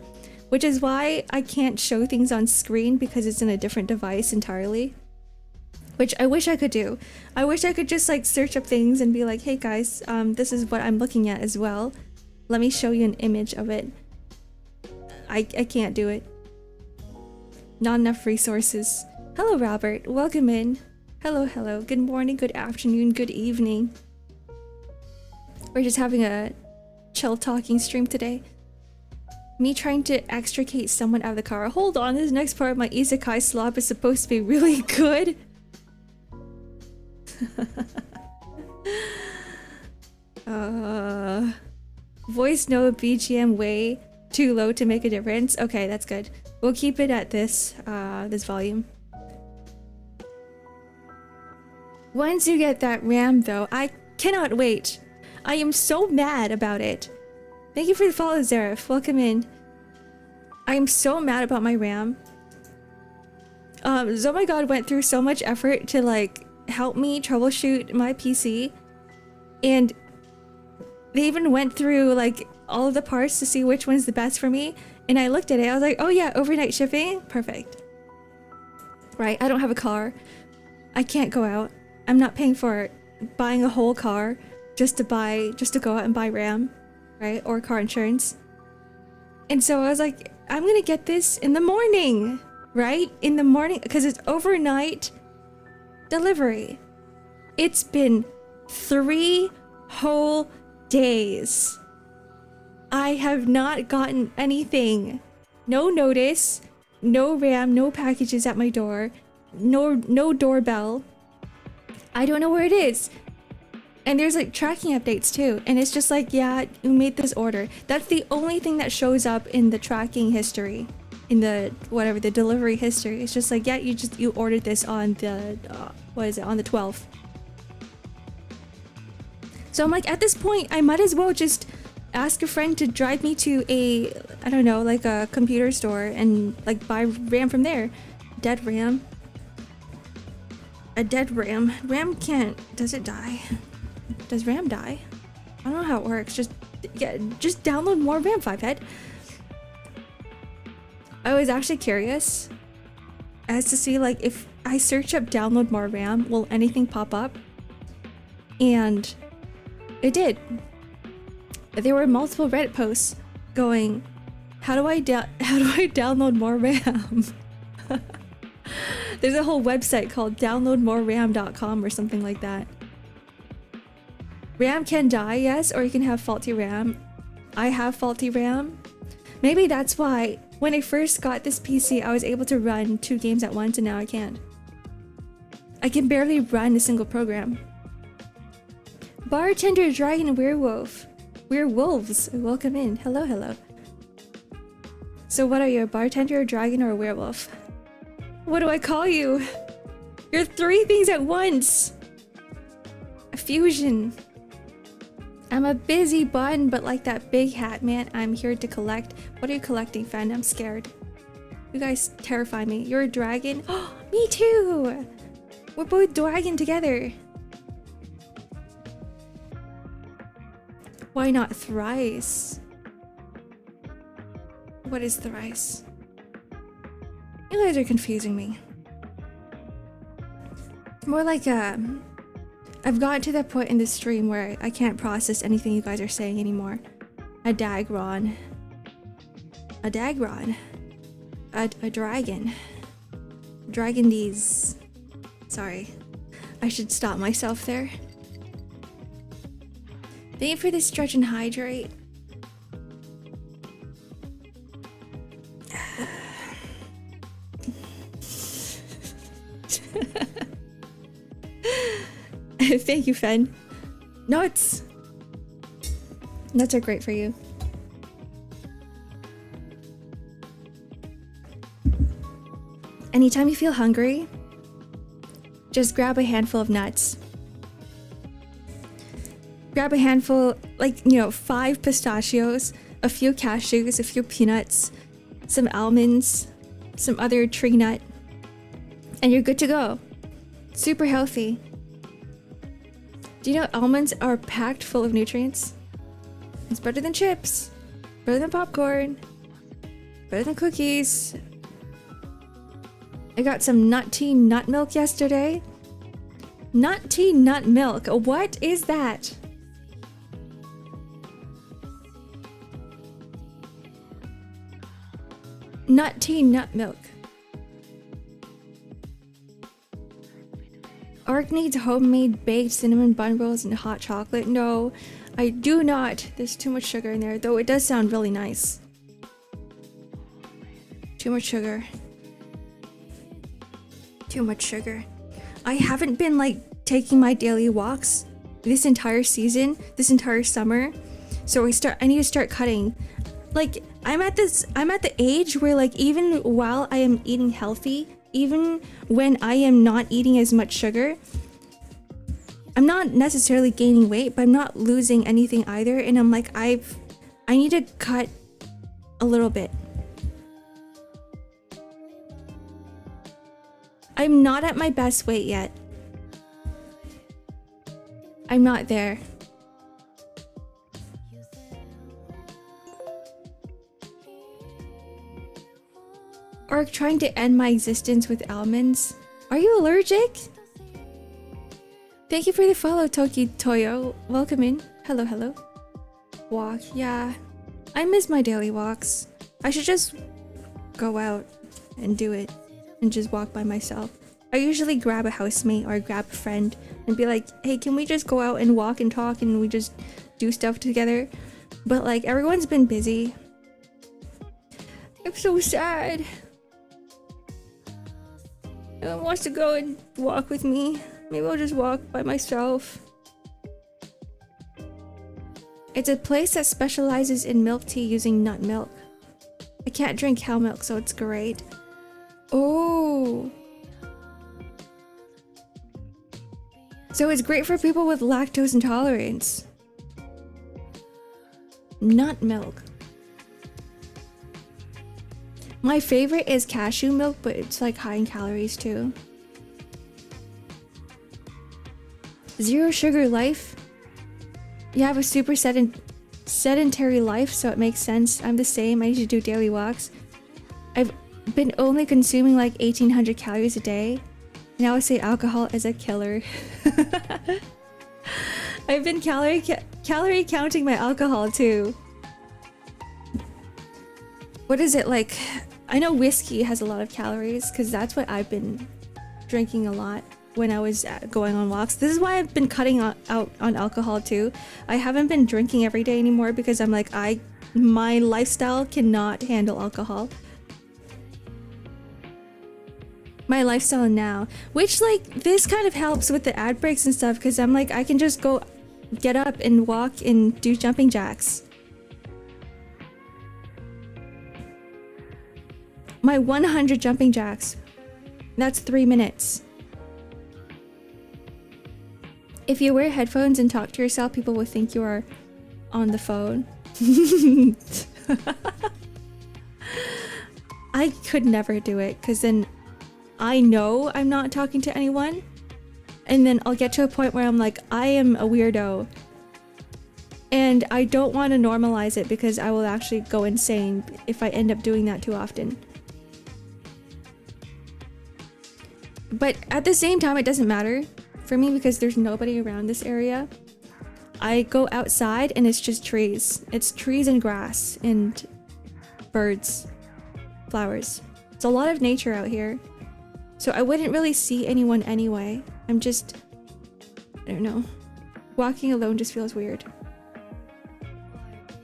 which is why I can't show things on screen because it's in a different device entirely. Which I wish I could do. I wish I could just like search up things and be like, hey guys, this is what I'm looking at as well. Let me show you an image of it. I can't do it. Not enough resources. Hello Robert, welcome in. Hello, hello. Good morning, good afternoon, good evening. We're just having a chill talking stream today. Me trying to extricate someone out of the car. Hold on, this next part of my isekai slop is supposed to be really good. Voice note BGM way too low to make a difference. Okay, that's good. We'll keep it at this this volume. Once you get that RAM though, I cannot wait. I am so mad about it. Thank you for the follow, Zareth. Welcome in. I am so mad about my RAM. Oh my god went through so much effort to like help me troubleshoot my PC, and they even went through like all of the parts to see which one's the best for me, and I looked at it, I was like, oh yeah, overnight shipping, perfect. Right, I don't have a car, I can't go out, I'm not paying for buying a whole car just to go out and buy RAM, right, or car insurance. And so I was like, I'm gonna get this in the morning, right, in the morning, because it's overnight delivery. It's been 3 whole days. I have not gotten anything. No notice, no RAM, no packages at my door, no doorbell. I don't know where it is. And there's like tracking updates too, and it's just like, yeah, you made this order. That's the only thing that shows up in the tracking history, in the whatever, the delivery history. It's just like, yeah, you ordered this on the what is it, on the 12th. So I'm like, at this point I might as well just ask a friend to drive me to a, I don't know, like a computer store and like buy RAM from there. Dead RAM. A dead RAM. RAM can't, does it die? Does RAM die? I don't know how it works. Just download more RAM, 5head. I was actually curious as to see like if I search up download more RAM, will anything pop up? And it did. There were multiple Reddit posts going, how do I download more RAM? There's a whole website called downloadmoreram.com or something like that. RAM can die, yes, or you can have faulty RAM. I have faulty RAM. Maybe that's why when I first got this PC, I was able to run 2 games at once, and now I can't. I can barely run a single program. Bartender, Dragon, and Werewolf. Werewolves, welcome in. Hello, hello. So what are you, a bartender, a dragon, or a werewolf? What do I call you? You're 3 things at once. A fusion. I'm a busy bun, but like that big hat, man, I'm here to collect. What are you collecting, friend? I'm scared. You guys terrify me. You're a dragon? Oh, me too! We're both dragon together. Why not thrice? What is thrice? You guys are confusing me. More like I've gotten to that point in the stream where I can't process anything you guys are saying anymore. A dagron. A dagron. A dragon. Dragonese. Sorry. I should stop myself there. Thank you for the stretch and hydrate. Thank you, Fen. Nuts! Nuts are great for you. Anytime you feel hungry, just grab a handful of nuts. Grab a handful, like, 5 pistachios, a few cashews, a few peanuts, some almonds, some other tree nut, and you're good to go. Super healthy. Do you know almonds are packed full of nutrients? It's better than chips, better than popcorn, better than cookies. I got some nut tea nut milk yesterday. Nut tea nut milk, what is that? Nut tea nut milk. Ark needs homemade baked cinnamon bun rolls and hot chocolate. No, I do not. There's too much sugar in there, though it does sound really nice. Too much sugar. Too much sugar. I haven't been taking my daily walks this entire season, this entire summer. So I need to start cutting. I'm at the age where even while I am eating healthy, even when I am not eating as much sugar, I'm not necessarily gaining weight, but I'm not losing anything either. And I'm I need to cut a little bit. I'm not at my best weight yet. I'm not there. Ark trying to end my existence with almonds. Are you allergic? Thank you for the follow, Toki Toyo. Welcome in. Hello, hello. Walk, yeah. I miss my daily walks. I should just go out and do it and just walk by myself. I usually grab a housemate or grab a friend and be like, hey, can we just go out and walk and talk and we just do stuff together? But everyone's been busy. I'm so sad. No one wants to go and walk with me. Maybe I'll just walk by myself. It's a place that specializes in milk tea using nut milk. I can't drink cow milk, so it's great. Oh. So it's great for people with lactose intolerance. Nut milk. My favorite is cashew milk, but it's high in calories too. Zero sugar life. You have a super sedentary life, so it makes sense. I'm the same. I need to do daily walks. I've been only consuming 1,800 calories a day. And I would say alcohol is a killer. I've been calorie counting my alcohol too. What is it like? I know whiskey has a lot of calories because that's what I've been drinking a lot when I was going on walks. This is why I've been cutting out on alcohol too. I haven't been drinking every day anymore because I'm like, my lifestyle cannot handle alcohol. My lifestyle now, which like this kind of helps with the ad breaks and stuff because I'm like, I can just go get up and walk and do jumping jacks. My 100 jumping jacks, that's 3 minutes. If you wear headphones and talk to yourself, people will think you are on the phone. I could never do it because then I know I'm not talking to anyone, and then I'll get to a point where I'm like, I am a weirdo, and I don't want to normalize it because I will actually go insane if I end up doing that too often. But at the same time, it doesn't matter for me because there's nobody around this area. I go outside and it's just trees. It's trees and grass and birds, flowers. It's a lot of nature out here. So I wouldn't really see anyone anyway. I'm just, I don't know. Walking alone just feels weird.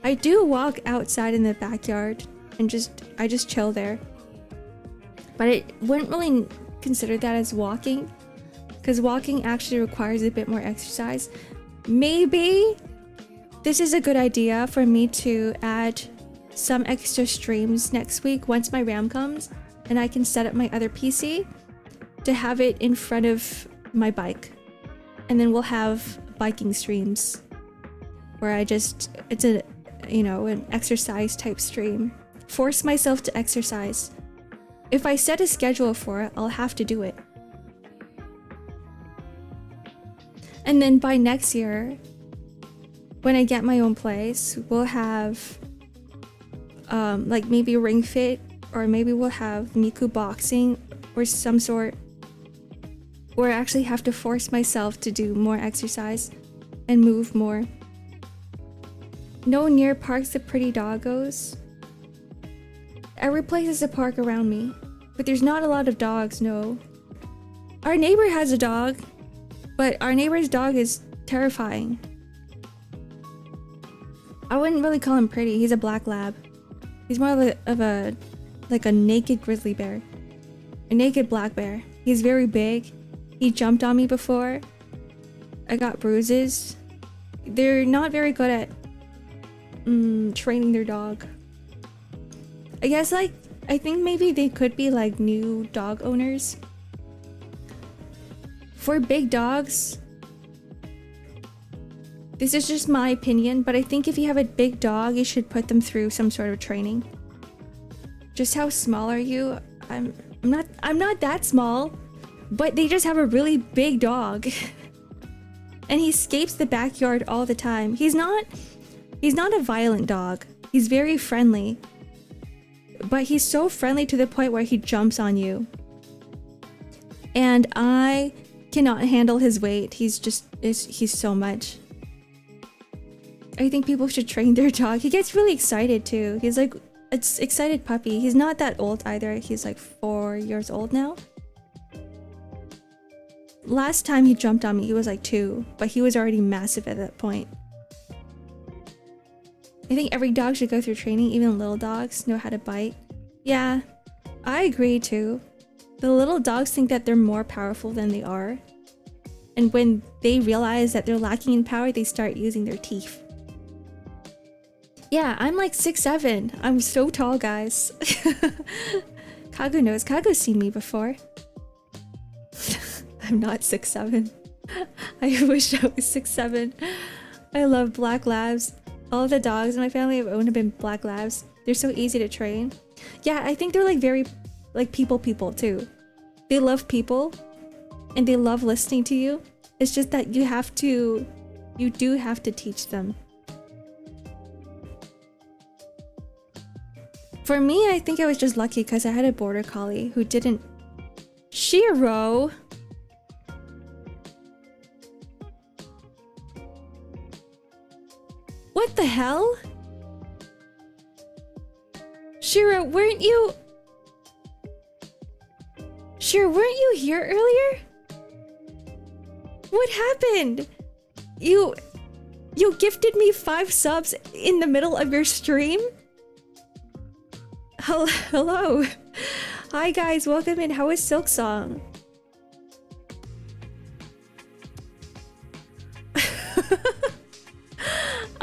I do walk outside in the backyard and I just chill there. But I wouldn't really consider that as walking because walking actually requires a bit more exercise. Maybe this is a good idea for me to add some extra streams next week once my RAM comes and I can set up my other PC to have it in front of my bike, and then we'll have biking streams where it's a, you know, an exercise type stream. Force myself to exercise. If I set a schedule for it, I'll have to do it. And then by next year, when I get my own place, we'll have like maybe Ring Fit, or maybe we'll have Miku boxing or some sort, where I actually have to force myself to do more exercise and move more. No near parks the pretty dog goes. Every place is a park around me, but there's not a lot of dogs, no. Our neighbor has a dog, but our neighbor's dog is terrifying. I wouldn't really call him pretty. He's a black lab. He's more of a naked grizzly bear. A naked black bear. He's very big. He jumped on me before. I got bruises. They're not very good at training their dog. I guess I think maybe they could be like new dog owners. For big dogs, this is just my opinion, but I think if you have a big dog, you should put them through some sort of training. Just how small are you? I'm not that small, but they just have a really big dog. And he escapes the backyard all the time. He's not a violent dog. He's very friendly. But he's so friendly to the point where he jumps on you. And I cannot handle his weight. He's so much. I think people should train their dog. He gets really excited too. He's like, it's excited puppy. He's not that old either. He's like 4 years old now. Last time he jumped on me, he was like 2, but he was already massive at that point. I think every dog should go through training, even little dogs know how to bite. Yeah, I agree too. The little dogs think that they're more powerful than they are. And when they realize that they're lacking in power, they start using their teeth. Yeah, I'm like 6'7". I'm so tall, guys. Kagu knows. Kagu's seen me before. I'm not 6'7". I wish I was 6'7". I love black labs. All the dogs in my family have owned have been black labs. They're so easy to train. Yeah, I think they're like very like people too. They love people and they love listening to you. It's just that you do have to teach them. For me, I think I was just lucky because I had a border collie who didn't... Shiro! What the hell? Shiro, weren't you... Shiro, weren't you here earlier? What happened? You gifted me 5 subs in the middle of your stream? Hello. Hi guys, welcome in. How is Silksong?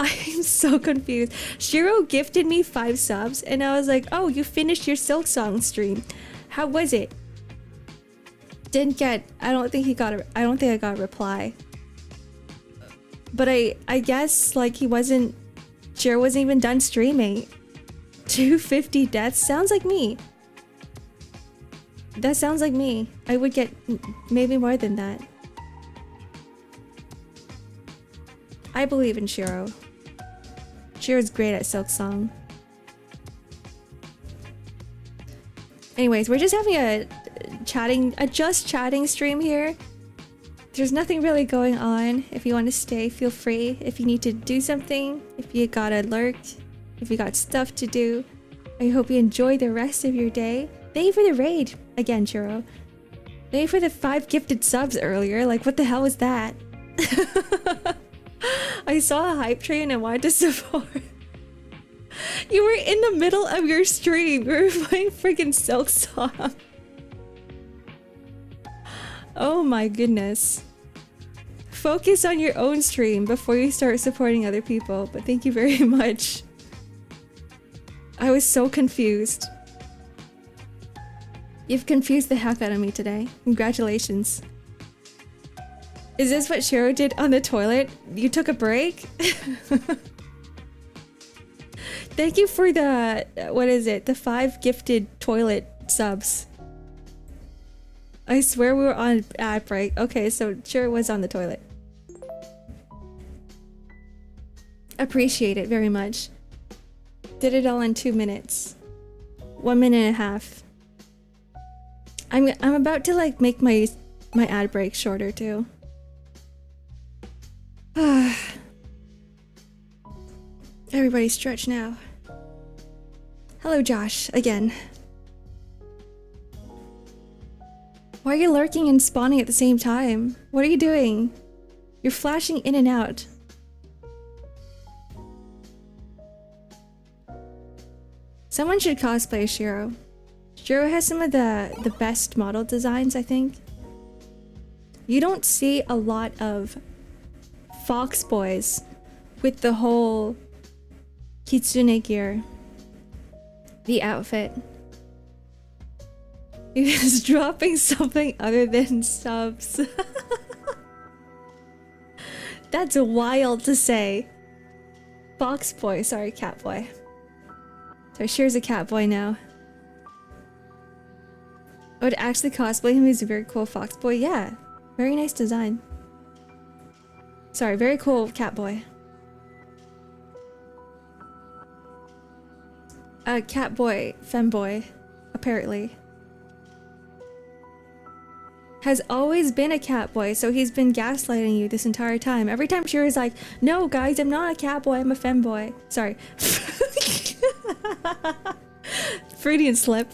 I'm so confused. Shiro gifted me 5 subs and I was like, oh, you finished your Silksong stream. How was it? Didn't get, I don't think I got a reply. But I guess like Shiro wasn't even done streaming. 250 deaths sounds like me. That sounds like me. I would get maybe more than that. I believe in Shiro. Shiro's great at Silksong. Anyways, we're just having a just chatting stream here. There's nothing really going on. If you want to stay, feel free. If you need to do something, if you gotta lurk, if you got stuff to do, I hope you enjoy the rest of your day. Thank you for the raid again, Shiro. Thank you for the 5 gifted subs earlier. Like, what the hell was that? I saw a hype train and wanted to support. You were in the middle of your stream. You were playing freaking Silksong. Oh my goodness. Focus on your own stream before you start supporting other people, but thank you very much. I was so confused. You've confused the heck out of me today. Congratulations. Is this what Shiro did on the toilet? You took a break? Thank you for the, what is it? The 5 gifted toilet subs. I swear we were on ad break. Okay, so Shiro was on the toilet. Appreciate it very much. Did it all in 2 minutes. 1 minute and a half. I'm about to like make my ad break shorter too. Everybody stretch now. Hello Josh, again. Why are you lurking and spawning at the same time? What are you doing? You're flashing in and out. Someone should cosplay Shiro. Shiro has some of the best model designs, I think. You don't see a lot of fox boys with the whole kitsune gear. The outfit. He was dropping something other than subs. That's wild to say. Fox boy, sorry, cat boy. So Shiro's a cat boy now. I would actually cosplay him. He's a very cool fox boy. Yeah, very nice design. Sorry, very cool cat boy. Cat boy, femboy, apparently. Has always been a cat boy, so he's been gaslighting you this entire time. Every time Shiro's like, no guys, I'm not a cat boy, I'm a femboy. Sorry. Freudian slip.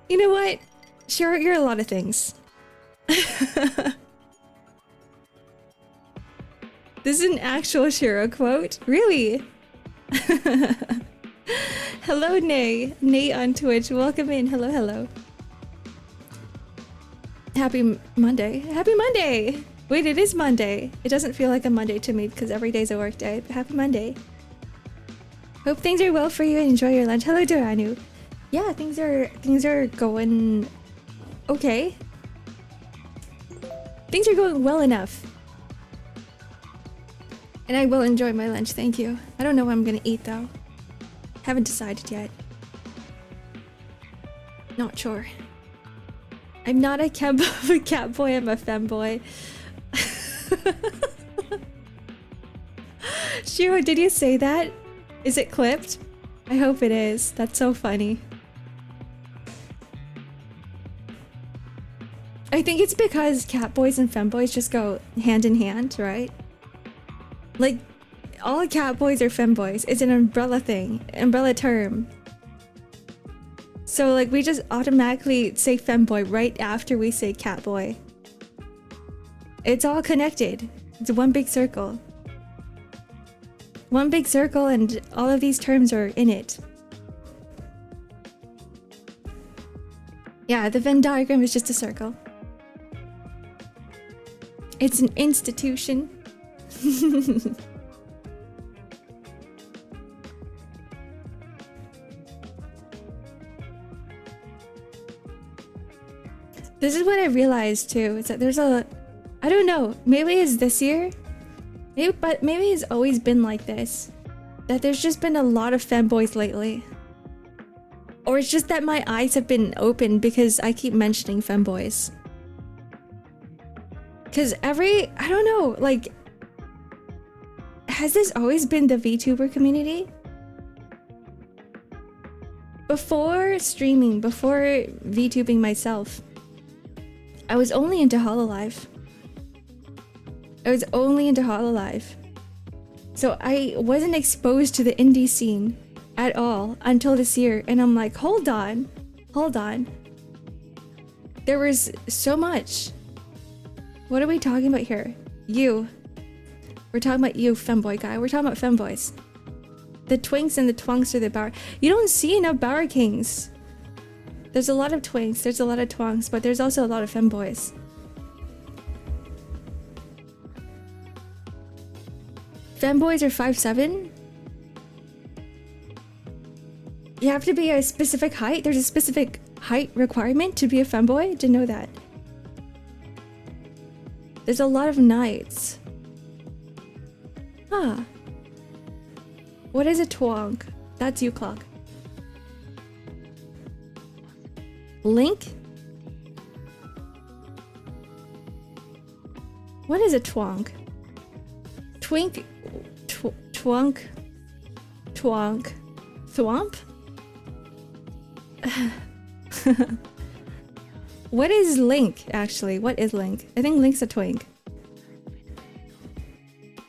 You know what? Shiro, you're a lot of things. This is an actual Shiro quote? Really? Hello, Nay. Nay on Twitch. Welcome in. Hello, hello. Happy Monday. Happy Monday! Wait, it is Monday. It doesn't feel like a Monday to me because every day's a work day, but happy Monday. Hope things are well for you and enjoy your lunch. Hello, Doranu. Yeah, things are going okay. Things are going well enough. And I will enjoy my lunch, thank you. I don't know what I'm gonna eat though. Haven't decided yet. Not sure. I'm not a cat boy, I'm a femboy. Shiro, did you say that? Is it clipped? I hope it is. That's so funny. I think it's because catboys and femboys just go hand in hand, right? Like, all catboys are femboys. It's an umbrella thing, umbrella term. So like we just automatically say femboy right after we say catboy. It's all connected. It's one big circle. One big circle and all of these terms are in it. Yeah, the Venn diagram is just a circle. It's an institution. This is what I realized too, is that there's a... I don't know, maybe it's this year? But maybe it's always been like this. That there's just been a lot of femboys lately. Or it's just that my eyes have been open because I keep mentioning femboys. Because I don't know, like... Has this always been the VTuber community? Before streaming, before VTubing myself, I was only into Hololive. I was only into Hololive. So I wasn't exposed to the indie scene at all until this year. And I'm like, hold on. There was so much. What are we talking about here? You. We're talking about you, femboy guy. We're talking about femboys. The twinks and the twunks are the Bower. You don't see enough Bower Kings. There's a lot of twinks, there's a lot of twonks, but there's also a lot of femboys. Femboys are 5'7". You have to be a specific height. There's a specific height requirement to be a femboy. Didn't know that. There's a lot of knights. Huh. What is a twonk? That's you, Clock. Link? What is a twonk? Twink? Twonk? Twonk? Thwomp? What is Link, actually? What is Link? I think Link's a twink.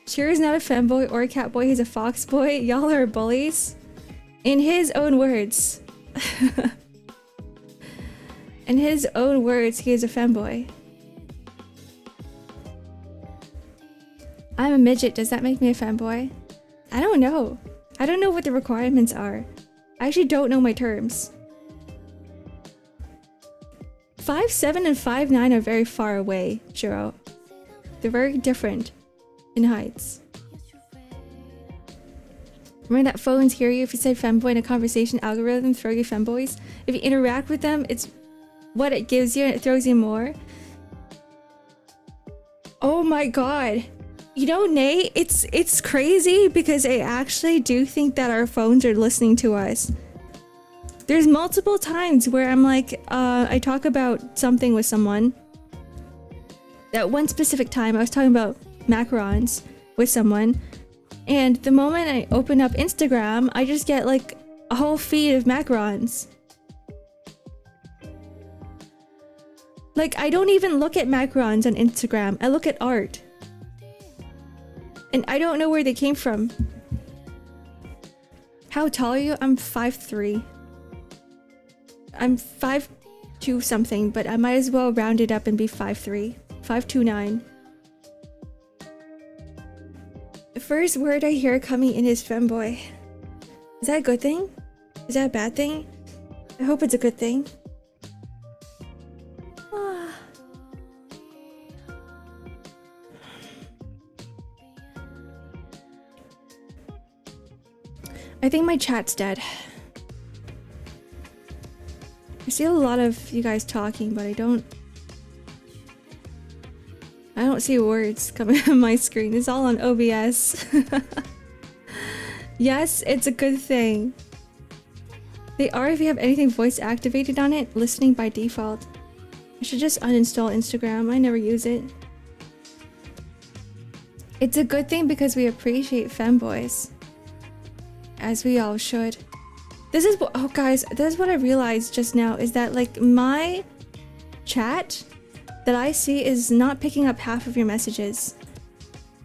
Cheer is not a femboy or a catboy, he's a fox boy. Y'all are bullies. In his own words. In his own words, he is a femboy. I'm a midget, does that make me a femboy? I don't know. I don't know what the requirements are. I actually don't know my terms. 5'7" and 5'9" are very far away, Jiro. They're very different in heights. Remember that phones hear you if you say femboy in a conversation algorithm, throw you femboys? If you interact with them, it's what it gives you and it throws you more. Oh my god. You know, Nate, it's crazy because I actually do think that our phones are listening to us. There's multiple times where I'm like, I talk about something with someone. That one specific time I was talking about macarons with someone, and the moment I open up Instagram, I just get like a whole feed of macarons. Like, I don't even look at macarons on Instagram, I look at art. And I don't know where they came from. How tall are you? I'm 5'3". I'm 5'2" something, but I might as well round it up and be 5'3". 5'29". The first word I hear coming in is femboy. Is that a good thing? Is that a bad thing? I hope it's a good thing. I think my chat's dead. I see a lot of you guys talking, but I don't see words coming on my screen. It's all on OBS. Yes, it's a good thing. They are if you have anything voice activated on it, listening by default. I should just uninstall Instagram. I never use it. It's a good thing because we appreciate femboys. As we all should. This is what, oh guys, this is what I realized just now, is that like my chat that I see is not picking up half of your messages.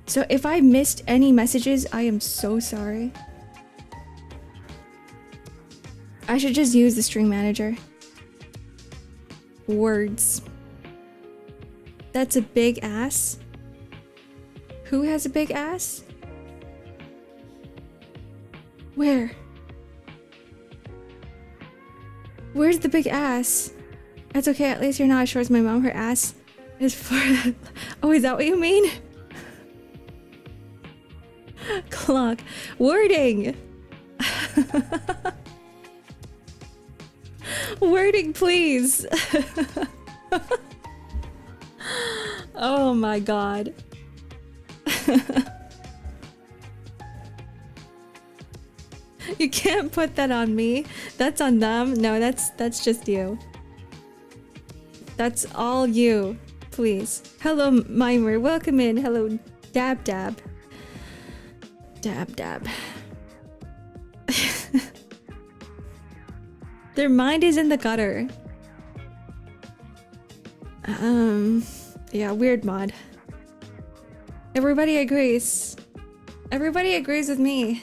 So if I missed any messages, I am so sorry. I should just use the string manager. Words. That's a big ass. Who has a big ass? Where? Where's the big ass? That's okay, at least you're not as short as my mom. Her ass is for... Oh, is that what you mean? Clock. Wording! Wording, please! Oh my god. You can't put that on me. That's on them. No, that's just you. That's all you. Please. Hello, Mimer. Welcome in. Hello, Dab Dab. Dab Dab. Their mind is in the gutter. Yeah, weird mod. Everybody agrees. Everybody agrees with me.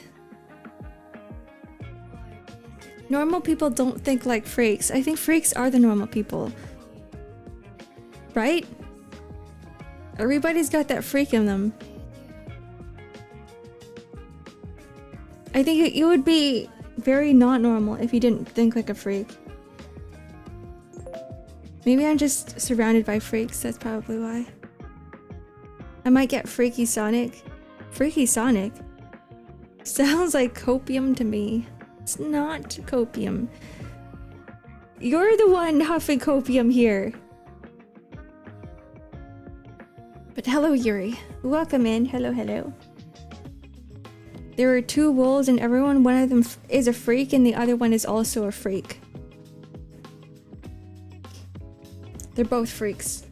Normal people don't think like freaks. I think freaks are the normal people. Right? Everybody's got that freak in them. I think you would be very not normal if you didn't think like a freak. Maybe I'm just surrounded by freaks, that's probably why. I might get Freaky Sonic. Freaky Sonic? Sounds like copium to me. It's not copium. You're the one huffing copium here. But hello, Yuri. Welcome in. Hello, hello. There are two wolves and everyone, one of them is a freak and the other one is also a freak. They're both freaks.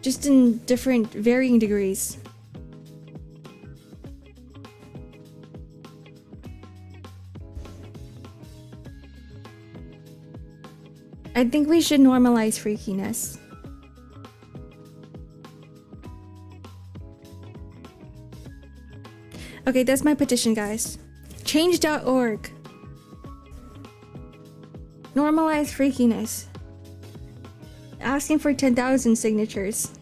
Just in different, varying degrees. I think we should normalize freakiness. Okay, that's my petition, guys. Change.org. Normalize freakiness. Asking for 10,000 signatures.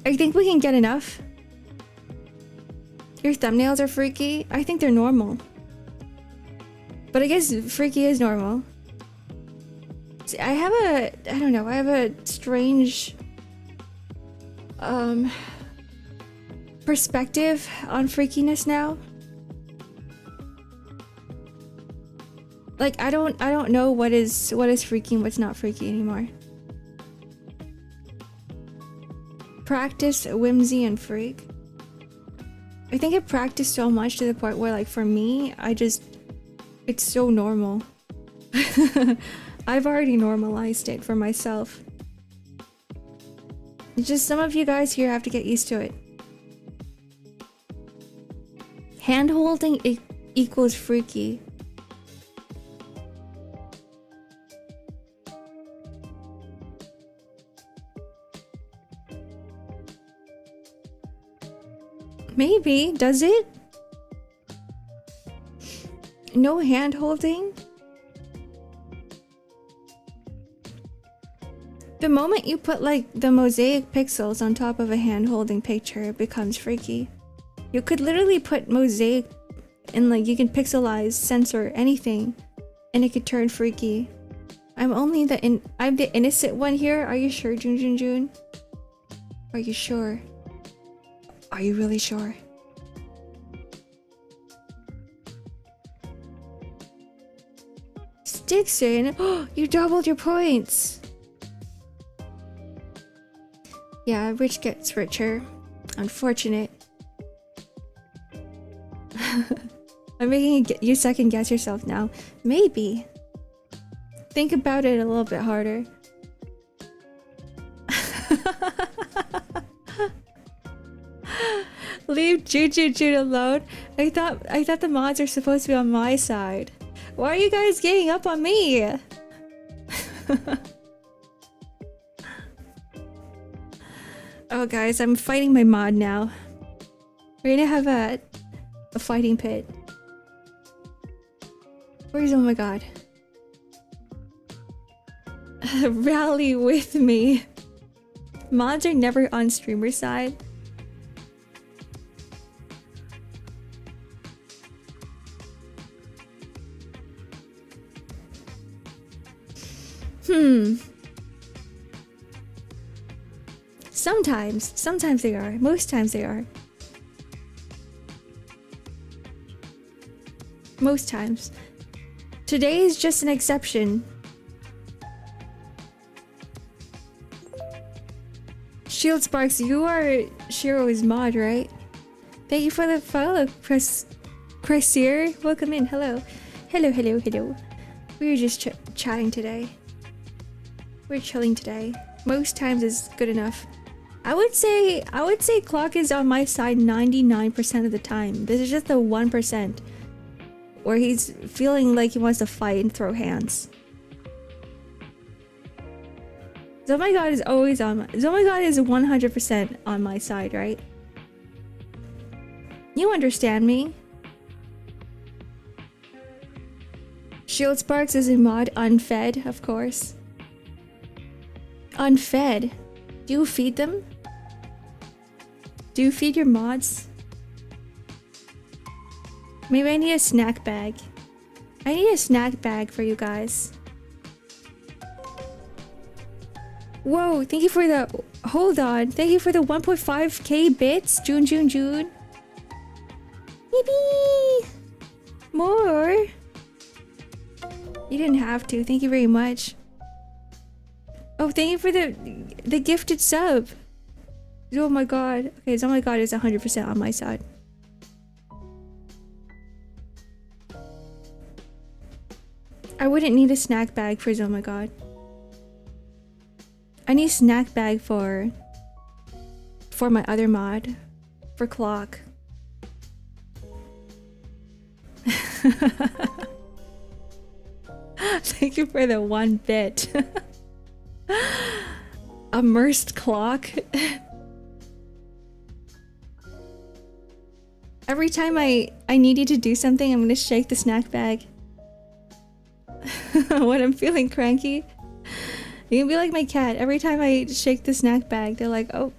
I think we can get enough. Your thumbnails are freaky. I think they're normal. But I guess freaky is normal. See, I don't know, I have a strange perspective on freakiness now. Like I don't know what is freaky and what's not freaky anymore. Practice, whimsy, and freak. I think I practiced so much to the point where, like, for me, it's so normal. I've already normalized it for myself. It's just some of you guys here have to get used to it. Hand holding equals freaky. Maybe, does it? No hand holding? The moment you put like the mosaic pixels on top of a hand holding picture, it becomes freaky. You could literally put mosaic and like you can pixelize, censor anything and it could turn freaky. I'm the innocent one here. Are you sure, Jun? Are you sure? Are you really sure? Stixon, oh, you doubled your points. Yeah, rich gets richer. Unfortunate. I'm making you second guess yourself now. Maybe. Think about it a little bit harder. Leave Jude alone. I thought the mods are supposed to be on my side. Why are you guys getting up on me? Oh guys, I'm fighting my mod now. We're gonna have a fighting pit. Where's, oh my god. Rally with me. Mods are never on streamer side. Sometimes they are. Most times they are. Most times. Today is just an exception. Shield Sparks, you are Shiro's mod, right? Thank you for the follow, Cressier. Welcome in. Hello. Hello. We were just chatting today. We're chilling today. Most times is good enough. I would say Clock is on my side 99% of the time. This is just the 1% where he's feeling like he wants to fight and throw hands. Oh my god is always on my— oh my god is 100% on my side, right? You understand me? Shield Sparks is a mod unfed, of course. Unfed? Do you feed them? Do you feed your mods? Maybe I need a snack bag. I need a snack bag for you guys. Whoa, thank you for the— hold on. Thank you for the 1.5k bits. June. Yippee! More? You didn't have to. Thank you very much. Oh, thank you for the gifted sub. Oh my god. Okay, oh my god is 100% on my side. I wouldn't need a snack bag for oh my god. I need a snack bag for my other mod. For Clock. Thank you for the 1 bit. Immersed Clock. Every time I need you to do something, I'm gonna shake the snack bag. When I'm feeling cranky. You can be like my cat. Every time I shake the snack bag, they're like, oh.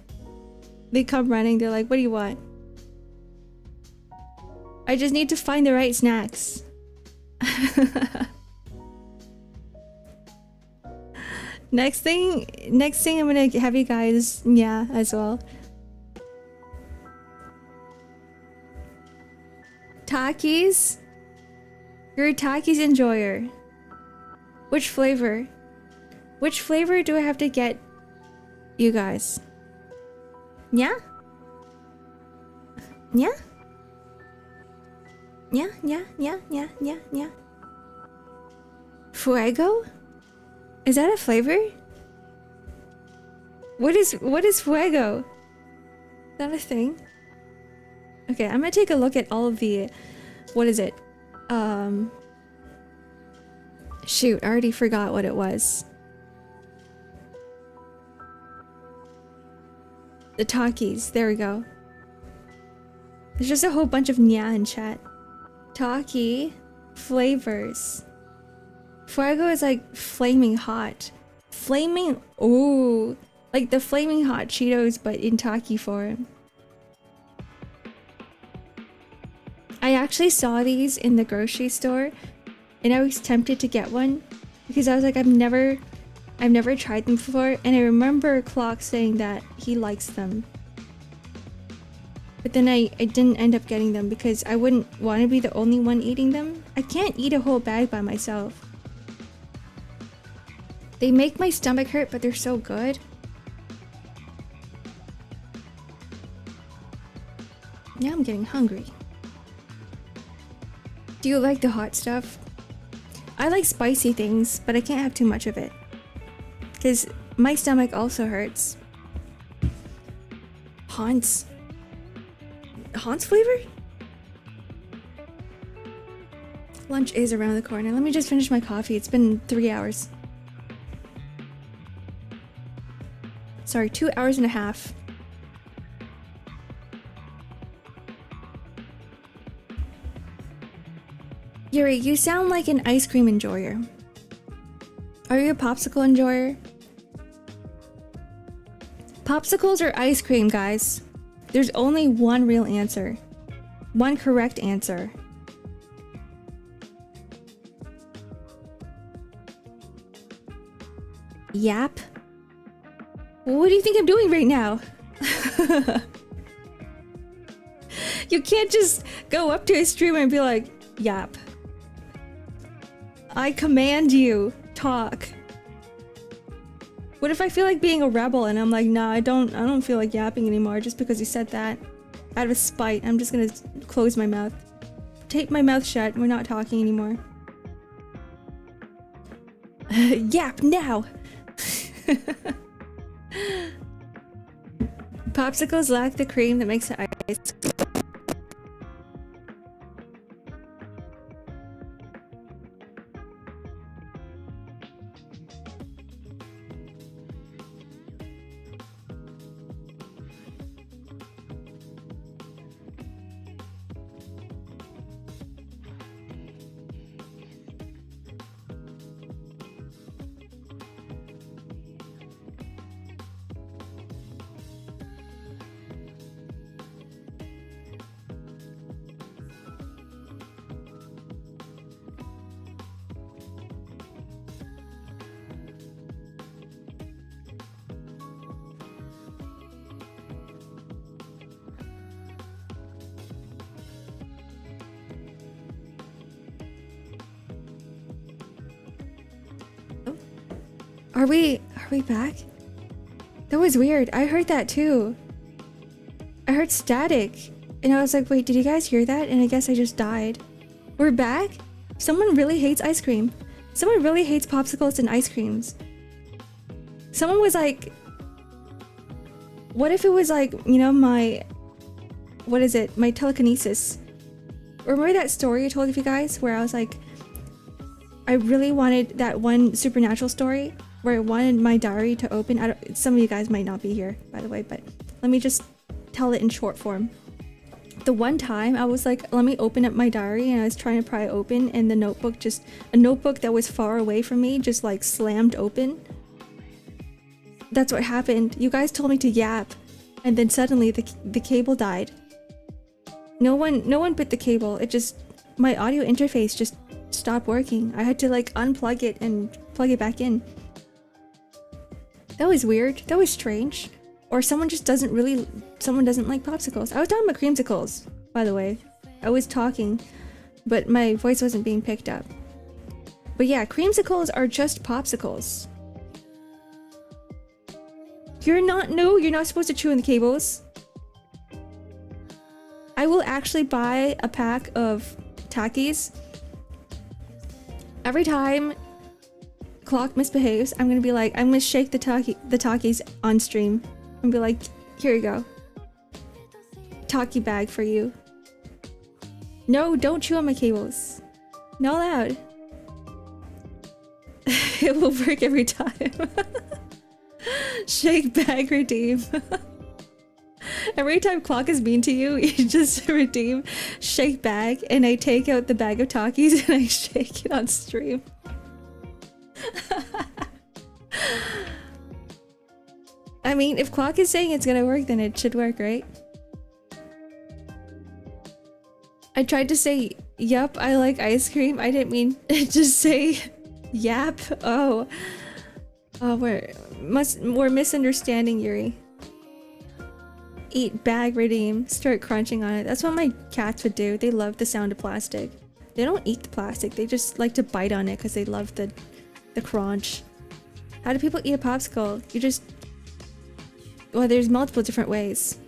They come running. They're like, what do you want? I just need to find the right snacks. Next thing I'm gonna have you guys, yeah, as well. Takis? You're a Takis enjoyer. Which flavor? Which flavor do I have to get you guys? Yeah? Yeah? Yeah. Fuego? Is that a flavor? What is fuego? Is that a thing? Okay, I'm gonna take a look at all of the— what is it? Shoot, I already forgot what it was. The Takis, there we go. There's just a whole bunch of nya in chat. Taki flavors. Fuego is like flaming hot. Flaming— ooh. Like the flaming hot Cheetos but in Taki form. I actually saw these in the grocery store and I was tempted to get one because I was like, I've never tried them before, and I remember Clock saying that he likes them. But then I didn't end up getting them because I wouldn't want to be the only one eating them. I can't eat a whole bag by myself. They make my stomach hurt, but they're so good. Now I'm getting hungry. Do you like the hot stuff? I like spicy things, but I can't have too much of it. Because my stomach also hurts. Haunts. Hans flavor? Lunch is around the corner. Let me just finish my coffee. It's been 3 hours. Sorry, 2 hours and a half. Yuri, you sound like an ice cream enjoyer. Are you a popsicle enjoyer? Popsicles are ice cream, guys. There's only one real answer. One correct answer. Yap? What do you think I'm doing right now? You can't just go up to a streamer and be like, yap. I command you, talk. What if I feel like being a rebel and I'm like, nah, I don't feel like yapping anymore just because you said that. Out of spite, I'm just gonna close my mouth. Tape my mouth shut, we're not talking anymore. Yap now! Popsicles lack the cream that makes it ice. Are we back? That was weird. I heard that too. I heard static. And I was like, wait, did you guys hear that? And I guess I just died. We're back? Someone really hates ice cream. Someone really hates popsicles and ice creams. Someone was like, what if it was like, you know, my telekinesis? Remember that story I told you guys where I was like, I really wanted that one supernatural story where I wanted my diary to open. Some of you guys might not be here, by the way, but let me just tell it in short form. The one time I was like, let me open up my diary, and I was trying to pry it open, and the notebook a notebook that was far away from me just like slammed open. That's what happened. You guys told me to yap, and then suddenly the cable died. No one bit the cable. It just, my audio interface just stopped working. I had to like unplug it and plug it back in. That was weird. That was strange. Or someone doesn't like popsicles. I was talking about creamsicles, by the way. I was talking, but my voice wasn't being picked up. But yeah, creamsicles are just popsicles. You're not supposed to chew in the cables. I will actually buy a pack of Takis. Every time Clock misbehaves, I'm gonna be like, I'm gonna shake the Takis on stream and be like, here you go. Taki bag for you. No, don't chew on my cables. Not allowed. It will work every time. Shake bag redeem. Every time Clock is mean to you, you just redeem shake bag, and I take out the bag of Takis and I shake it on stream. I mean, if Clock is saying it's gonna work, then it should work, right? I tried to say, yup, I like ice cream. I didn't mean to just say yap. Oh, we're misunderstanding, Yuri. Eat bag redeem, start crunching on it. That's what my cats would do. They love the sound of plastic. They don't eat the plastic, they just like to bite on it because they love the crunch. How do people eat a popsicle? You just... Well, there's multiple different ways.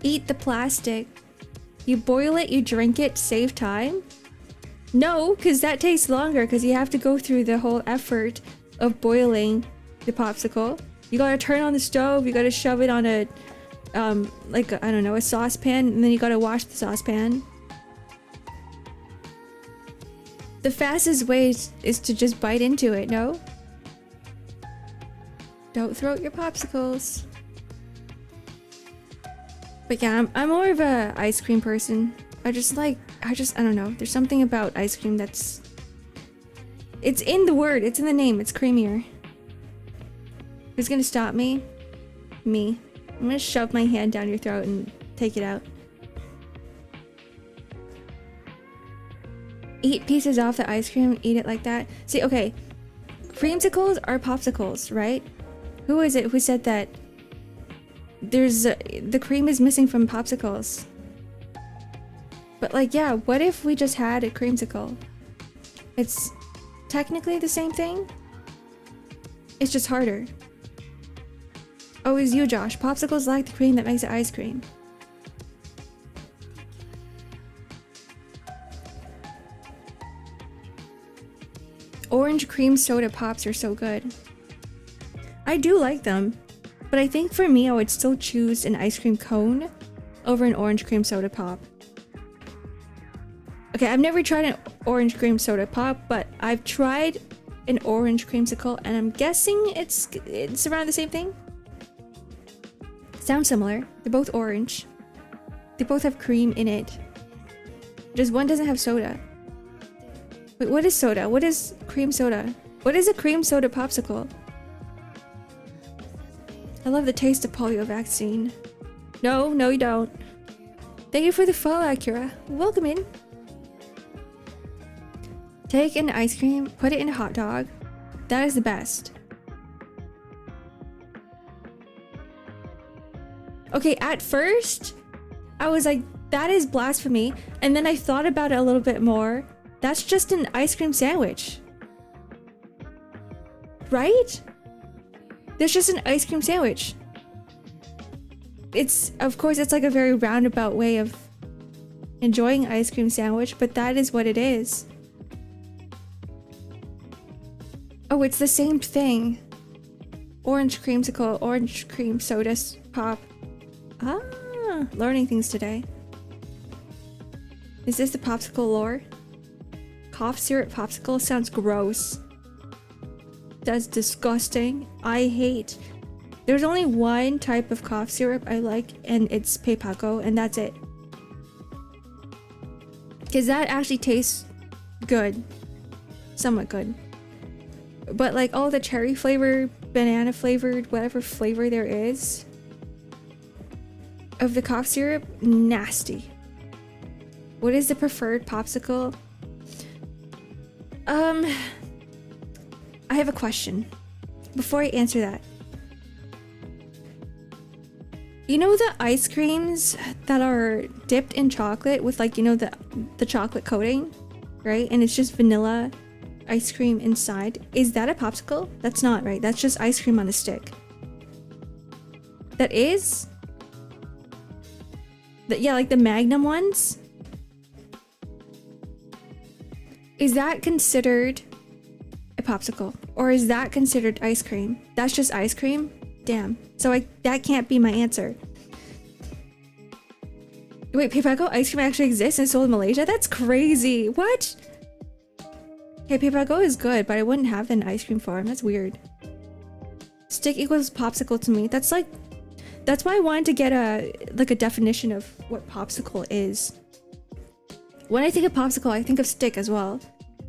Eat the plastic. You boil it, you drink it, save time? No, because that takes longer because you have to go through the whole effort of boiling the popsicle. You gotta turn on the stove, you gotta shove it on a, like, I don't know, a saucepan, and then you gotta wash the saucepan. The fastest way is to just bite into it, no? Don't throw out your popsicles. But yeah, I'm more of a ice cream person. I don't know. There's something about ice cream that's... It's in the word, it's in the name, it's creamier. Who's gonna stop me? Me. I'm gonna shove my hand down your throat and take it out. Eat pieces off the ice cream, eat it like that. See, okay. Creamsicles are popsicles, right? Who is it who said that there's the cream is missing from popsicles? But like, yeah, what if we just had a creamsicle? It's technically the same thing. It's just harder. Oh, it's you, Josh. Popsicles lack the cream that makes it ice cream. Orange cream soda pops are so good. I do like them, but I think for me I would still choose an ice cream cone over an orange cream soda pop. Okay, I've never tried an orange cream soda pop, but I've tried an orange creamsicle, and I'm guessing it's around the same thing. Sounds similar. They're both orange. They both have cream in it. Just one doesn't have soda. Wait, what is soda? What is cream soda? What is a cream soda popsicle? I love the taste of polio vaccine. No, no you don't. Thank you for the follow, Akira. Welcome in. Take an ice cream, put it in a hot dog. That is the best. Okay, at first, I was like, that is blasphemy. And then I thought about it a little bit more. That's just an ice cream sandwich. Right? There's just an ice cream sandwich. It's, of course, it's like a very roundabout way of enjoying ice cream sandwich, but that is what it is. Oh, it's the same thing. Orange creamsicle, orange cream soda pop. Ah, learning things today. Is this the popsicle lore? Cough syrup popsicle sounds gross. That's disgusting. I hate. There's only one type of cough syrup I like, and it's Paypaco, and that's it. Because that actually tastes good. Somewhat good. But like all the cherry flavor, banana flavored, whatever flavor there is of the cough syrup, nasty. What is the preferred popsicle? I have a question. Before I answer that. You know the ice creams that are dipped in chocolate with like, you know, the chocolate coating, right? And it's just vanilla ice cream inside. Is that a popsicle? That's not, right? That's just ice cream on a stick. That is? Yeah, like the Magnum ones? Is that considered a popsicle? Or is that considered ice cream? That's just ice cream? Damn. So that can't be my answer. Wait, Paypaco ice cream actually exists and sold in Malaysia? That's crazy. What? Okay, Paypaco is good, but I wouldn't have an ice cream form. That's weird. Stick equals popsicle to me. That's why I wanted to get a definition of what popsicle is. When I think of popsicle, I think of stick as well.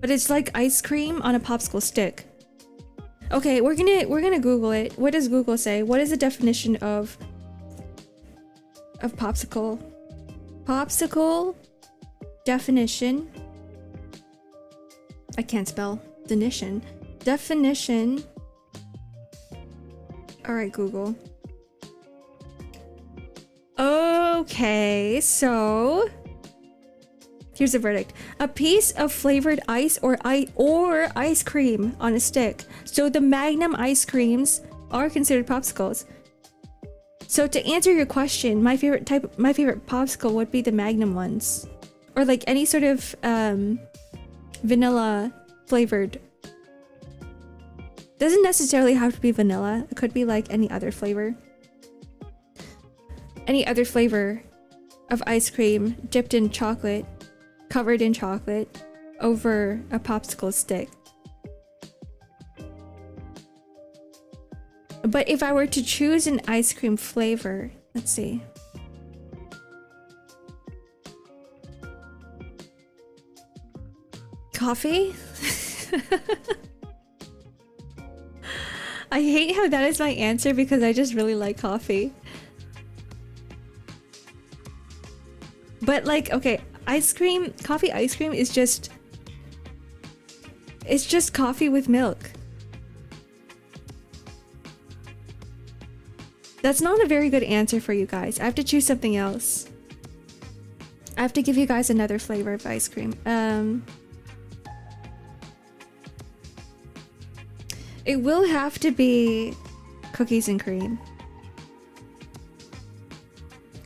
But it's like ice cream on a popsicle stick. Okay, we're gonna Google it. What does Google say? What is the definition of popsicle? Popsicle definition. I can't spell definition. Definition. All right, Google. Okay, so here's the verdict. A piece of flavored ice or ice cream on a stick. So the Magnum ice creams are considered popsicles. So to answer your question, my favorite popsicle would be the Magnum ones. Or like any sort of vanilla flavored Doesn't necessarily have to be vanilla. It could be like any other flavor. Any other flavor of ice cream dipped in chocolate, covered in chocolate, over a popsicle stick. But if I were to choose an ice cream flavor, let's see. Coffee? I hate how that is my answer because I just really like coffee. But like, okay, ice cream, coffee ice cream is just... It's just coffee with milk. That's not a very good answer for you guys. I have to choose something else. I have to give you guys another flavor of ice cream. It will have to be cookies and cream.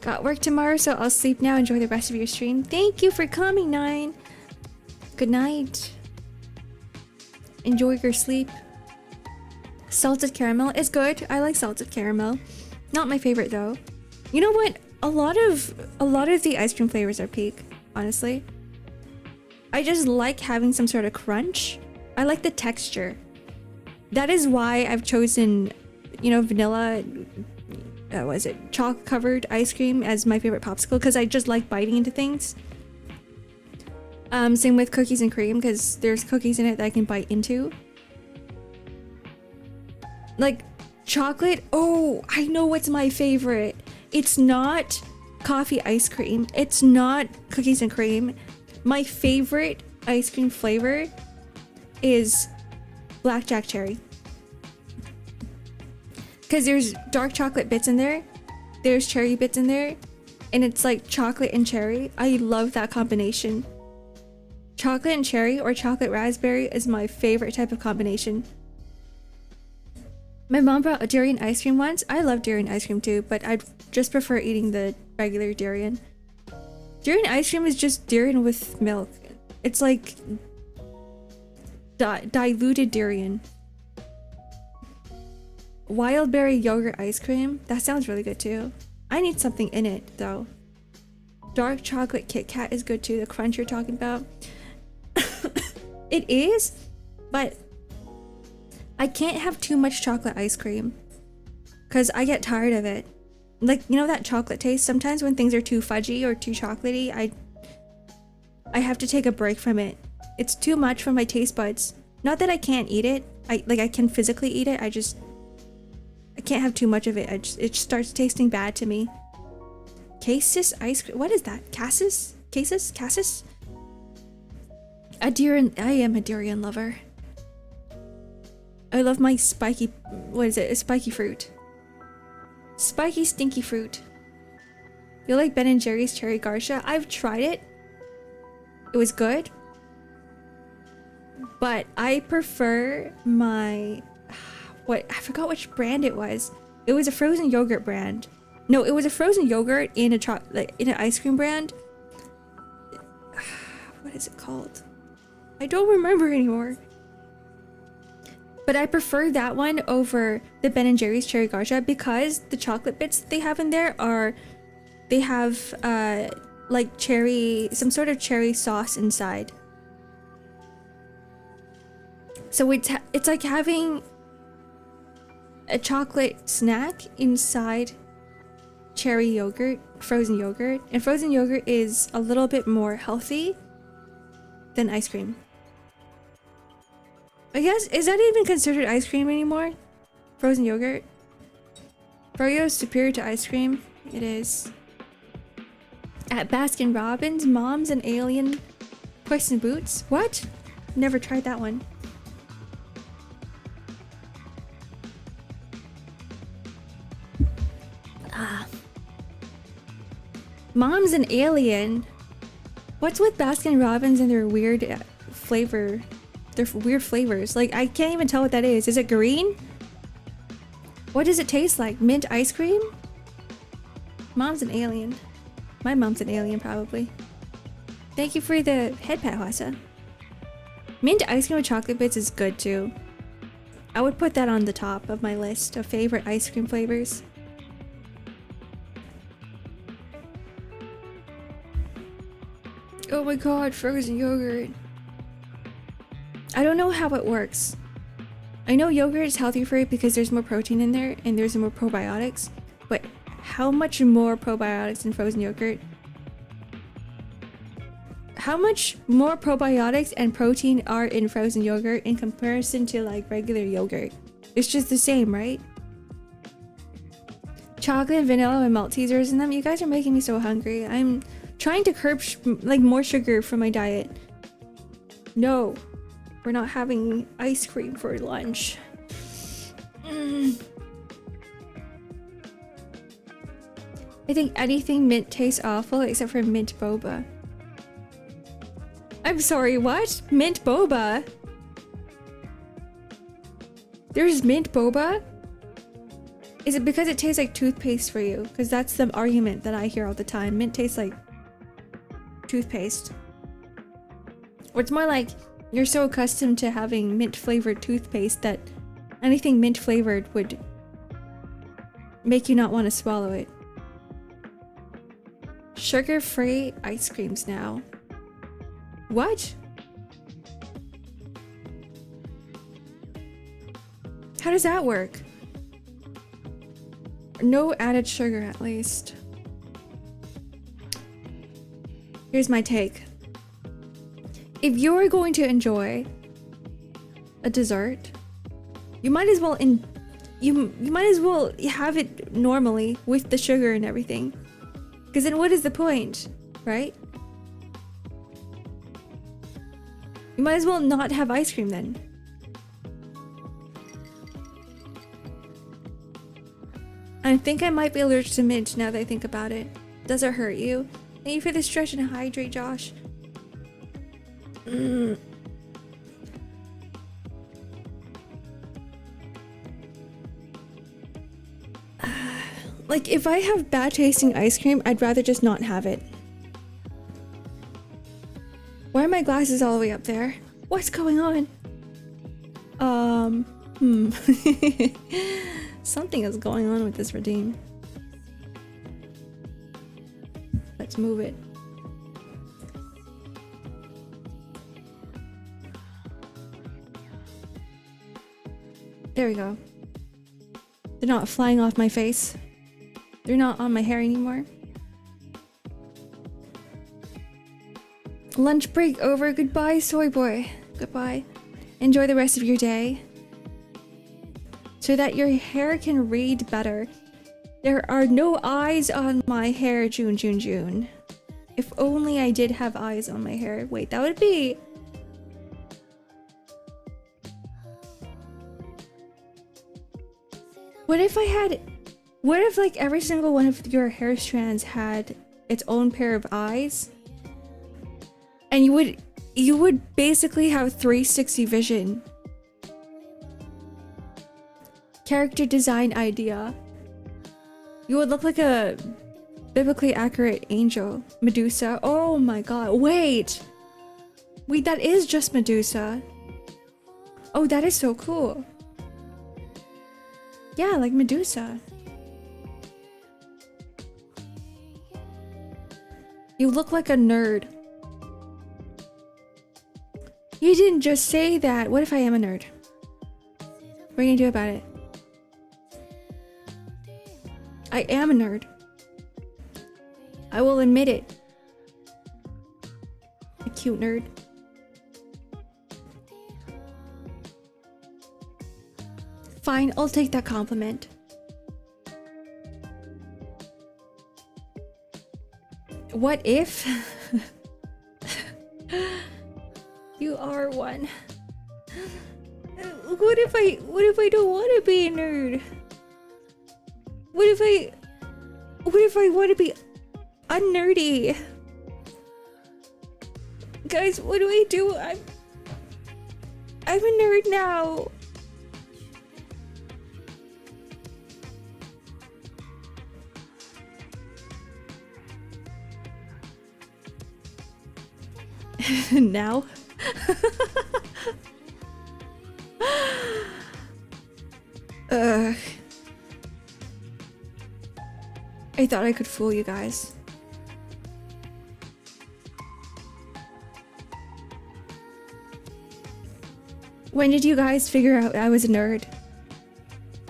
Got work tomorrow, so I'll sleep now. Enjoy the rest of your stream. Thank you for coming, Nine. Good night. Enjoy your sleep. Salted caramel is good. I like salted caramel. Not my favorite though. You know what? A lot of the ice cream flavors are peak, honestly. I just like having some sort of crunch. I like the texture. That is why I've chosen, you know, vanilla, what is it, chalk covered ice cream as my favorite popsicle, because I just like biting into things. Same with cookies and cream, because there's cookies in it that I can bite into. Like chocolate, oh, I know what's my favorite. It's not coffee ice cream. It's not cookies and cream. My favorite ice cream flavor is blackjack cherry. Because there's dark chocolate bits in there, there's cherry bits in there, and it's like chocolate and cherry. I love that combination. Chocolate and cherry or chocolate raspberry is my favorite type of combination. My mom brought a durian ice cream once. I love durian ice cream too, but I'd just prefer eating the regular durian. Durian ice cream is just durian with milk. It's like diluted durian. Wild berry yogurt ice cream. That sounds really good too. I need something in it though. Dark chocolate Kit Kat is good too. The crunch you're talking about. It is, but I can't have too much chocolate ice cream because I get tired of it. Like, you know that chocolate taste? Sometimes when things are too fudgy or too chocolatey, I have to take a break from it. It's too much for my taste buds. Not that I can't eat it. I can physically eat it. I can't have too much of it. It just starts tasting bad to me. Cassis ice cream. What is that? Cassis? Cassis? Cassis? I am a durian lover. I love my spiky, what is it? A spiky fruit. Spiky stinky fruit. You like Ben & Jerry's Cherry Garcia? I've tried it. It was good. But I prefer my, I forgot which brand it was. It was a frozen yogurt brand. No, it was a frozen yogurt in in an ice cream brand. What is it called? I don't remember anymore. But I prefer that one over the Ben & Jerry's Cherry Garcia because the chocolate bits they have in there they have like cherry, some sort of cherry sauce inside. So it's like having a chocolate snack inside cherry yogurt, frozen yogurt. And frozen yogurt is a little bit more healthy than ice cream. I guess, is that even considered ice cream anymore? Frozen yogurt? Froyo is superior to ice cream. It is. At Baskin Robbins, Moms and Alien Puss in Boots. What? Never tried that one. Moms and Alien. What's with Baskin Robbins and their weird flavor? They're weird flavors. Like, I can't even tell what that is. Is it green? What does it taste like? Mint ice cream? Mom's an alien. My mom's an alien, probably. Thank you for the head pat, Hwasa. Mint ice cream with chocolate bits is good, too. I would put that on the top of my list of favorite ice cream flavors. Oh my god, frozen yogurt. I don't know how it works. I know yogurt is healthy for you because there's more protein in there and there's more probiotics, but how much more probiotics in frozen yogurt? How much more probiotics and protein are in frozen yogurt in comparison to like regular yogurt? It's just the same, right? Chocolate, vanilla, and Maltesers in them. You guys are making me so hungry. I'm trying to curb like more sugar from my diet. No, we're not having ice cream for lunch. I think anything mint tastes awful except for mint boba. I'm sorry, what? Mint boba? There's mint boba? Is it because it tastes like toothpaste for you? Because that's the argument that I hear all the time. Mint tastes like toothpaste. Or it's more like you're so accustomed to having mint flavored toothpaste that anything mint flavored would make you not want to swallow it. Sugar-free ice creams now. What? How does that work? No added sugar, at least. Here's my take. If you're going to enjoy a dessert, you might as well you might as well have it normally with the sugar and everything. Because then what is the point, right? You might as well not have ice cream then. I think I might be allergic to mint now that I think about it. Does it hurt you? Thank you for the stretch and hydrate, Josh. Like, if I have bad tasting ice cream, I'd rather just not have it. Why are my glasses all the way up there? What's going on? Something is going on with this redeem. Let's move it. There we go. They're not flying off my face. They're not on my hair anymore. Lunch break over. Goodbye, soy boy. Goodbye. Enjoy the rest of your day. So that your hair can read better. There are no eyes on my hair, June. If only I did have eyes on my hair. Wait, that would be... What if I had... What if like every single one of your hair strands had its own pair of eyes? And you would basically have 360 vision. Character design idea. You would look like a biblically accurate angel. Medusa. Oh my god. Wait, that is just Medusa. Oh, that is so cool. Yeah, like Medusa. You look like a nerd. You didn't just say that. What if I am a nerd? What are you gonna do about it? I am a nerd. I will admit it. A cute nerd. Fine, I'll take that compliment. What if you are one? What if I don't want to be a nerd? What if I want to be unnerdy? Guys, what do I do? I'm a nerd now. Now? Ugh. I thought I could fool you guys. When did you guys figure out I was a nerd?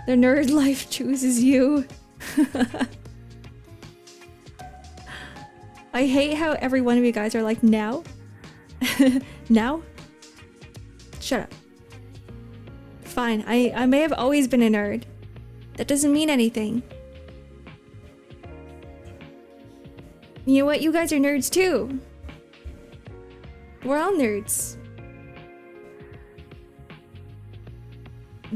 The nerd life chooses you. I hate how every one of you guys are like, now? Now? Shut up. Fine, I may have always been a nerd. That doesn't mean anything. You know what? You guys are nerds too. We're all nerds.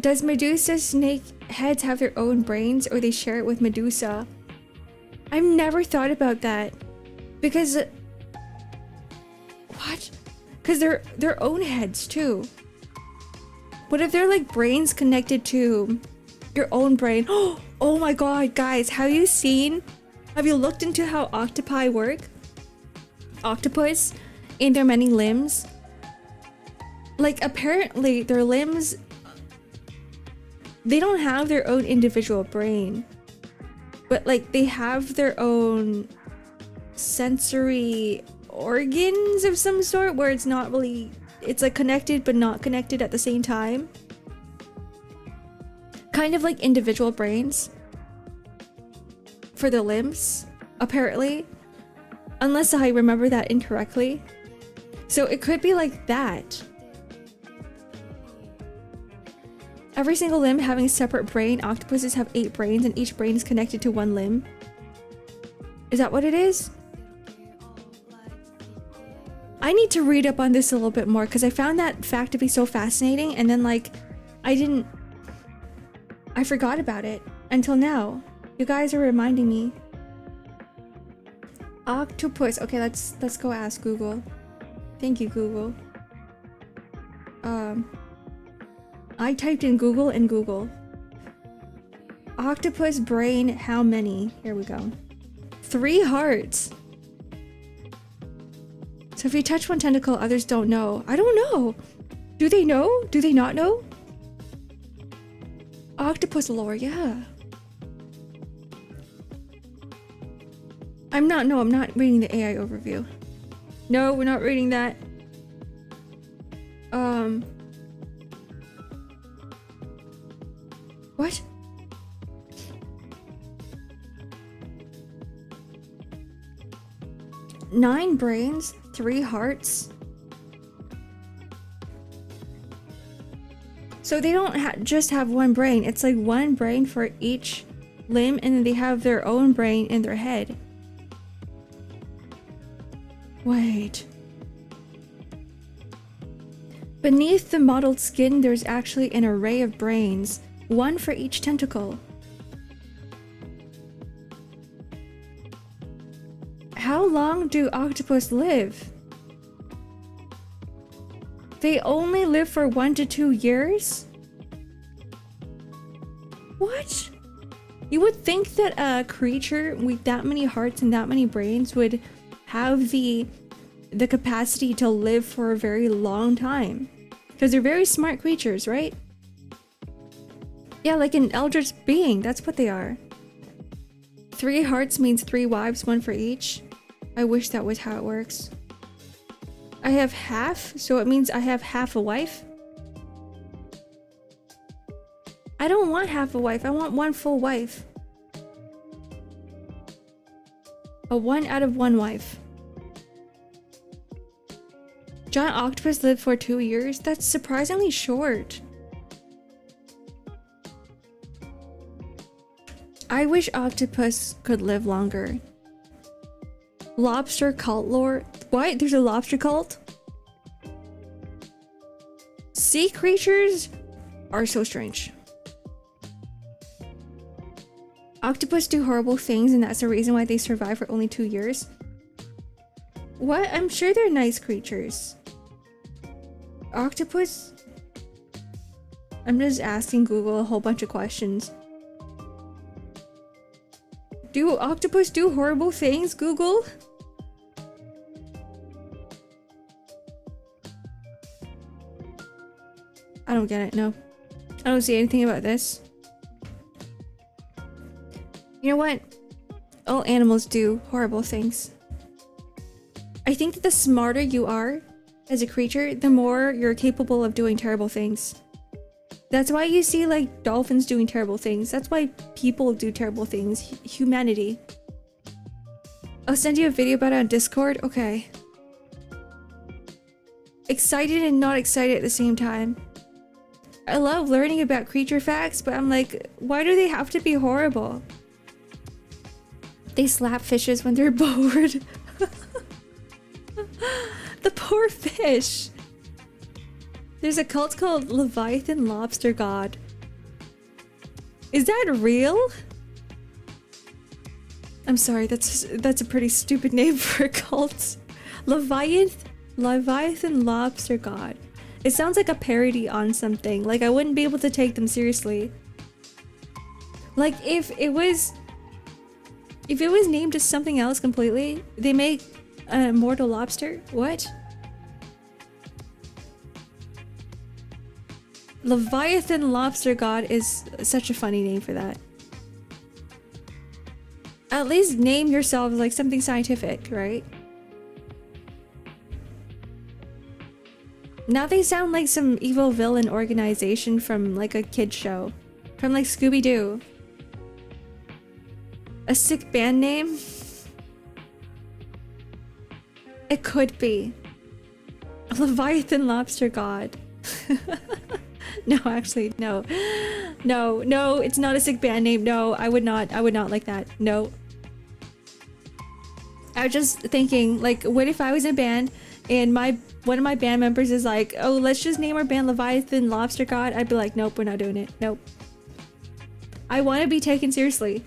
Does Medusa snake heads have their own brains, or they share it with Medusa? I've never thought about that. Because... What? Because they're their own heads too. What if they're like brains connected to your own brain? Oh my god, guys, have you looked into how octopi work? Octopus and their many limbs? Like, apparently their limbs, they don't have their own individual brain, but like they have their own sensory organs of some sort where it's not really, it's like connected but not connected at the same time. Kind of like individual brains for the limbs, apparently. Unless I remember that incorrectly. So it could be like that. Every single limb having a separate brain. Octopuses have 8 brains and each brain is connected to one limb. Is that what it is? I need to read up on this a little bit more because I found that fact to be so fascinating, and then like I forgot about it until now. You guys are reminding me. Octopus. Okay, let's go ask Google. Thank you, Google. I typed in Google and Google. Octopus brain, how many? Here we go. 3 hearts. So if you touch one tentacle, others don't know. I don't know. Do they know? Do they not know? Octopus lore, yeah. I'm not reading the AI overview. No, we're not reading that. What? Nine brains, 3 hearts. So they don't just have one brain. It's like one brain for each limb, and then they have their own brain in their head. Wait. Beneath the mottled skin, there's actually an array of brains, one for each tentacle. How long do octopus live? They only live for 1 to 2 years? What? You would think that a creature with that many hearts and that many brains would have the capacity to live for a very long time. Because they're very smart creatures, right? Yeah, like an eldritch being, that's what they are. 3 hearts means 3 wives, 1 for each. I wish that was how it works. I have half, so it means I have half a wife. I don't want half a wife, I want 1 full wife. A 1 out of 1 wife. Giant octopus lived for 2 years? That's surprisingly short. I wish octopus could live longer. Lobster cult lore? What? There's a lobster cult? Sea creatures are so strange. Octopus do horrible things, and that's the reason why they survive for only 2 years. What? I'm sure they're nice creatures. Octopus? I'm just asking Google a whole bunch of questions. Do octopus do horrible things, Google? I don't get it, no. I don't see anything about this. You know what? All animals do horrible things. I think that the smarter you are as a creature, the more you're capable of doing terrible things. That's why you see like dolphins doing terrible things. That's why people do terrible things. Humanity. I'll send you a video about it on Discord. Okay. Excited and not excited at the same time. I love learning about creature facts, but I'm like, why do they have to be horrible? They slap fishes when they're bored. The poor fish. There's a cult called Leviathan Lobster God. Is that real? I'm sorry, that's a pretty stupid name for a cult. Leviathan Lobster God. It sounds like a parody on something. Like I wouldn't be able to take them seriously. Like if it was named as something else completely, they make a mortal lobster? What? Leviathan Lobster God is such a funny name for that. At least name yourself like something scientific, right? Now they sound like some evil villain organization from like a kid show. From like Scooby-Doo. A sick band name? It could be. Leviathan Lobster God. No, actually, no. No, it's not a sick band name. No, I would not like that. No. I was just thinking, like, what if I was in a band and one of my band members is like, oh, let's just name our band Leviathan Lobster God? I'd be like, nope, we're not doing it. Nope. I want to be taken seriously.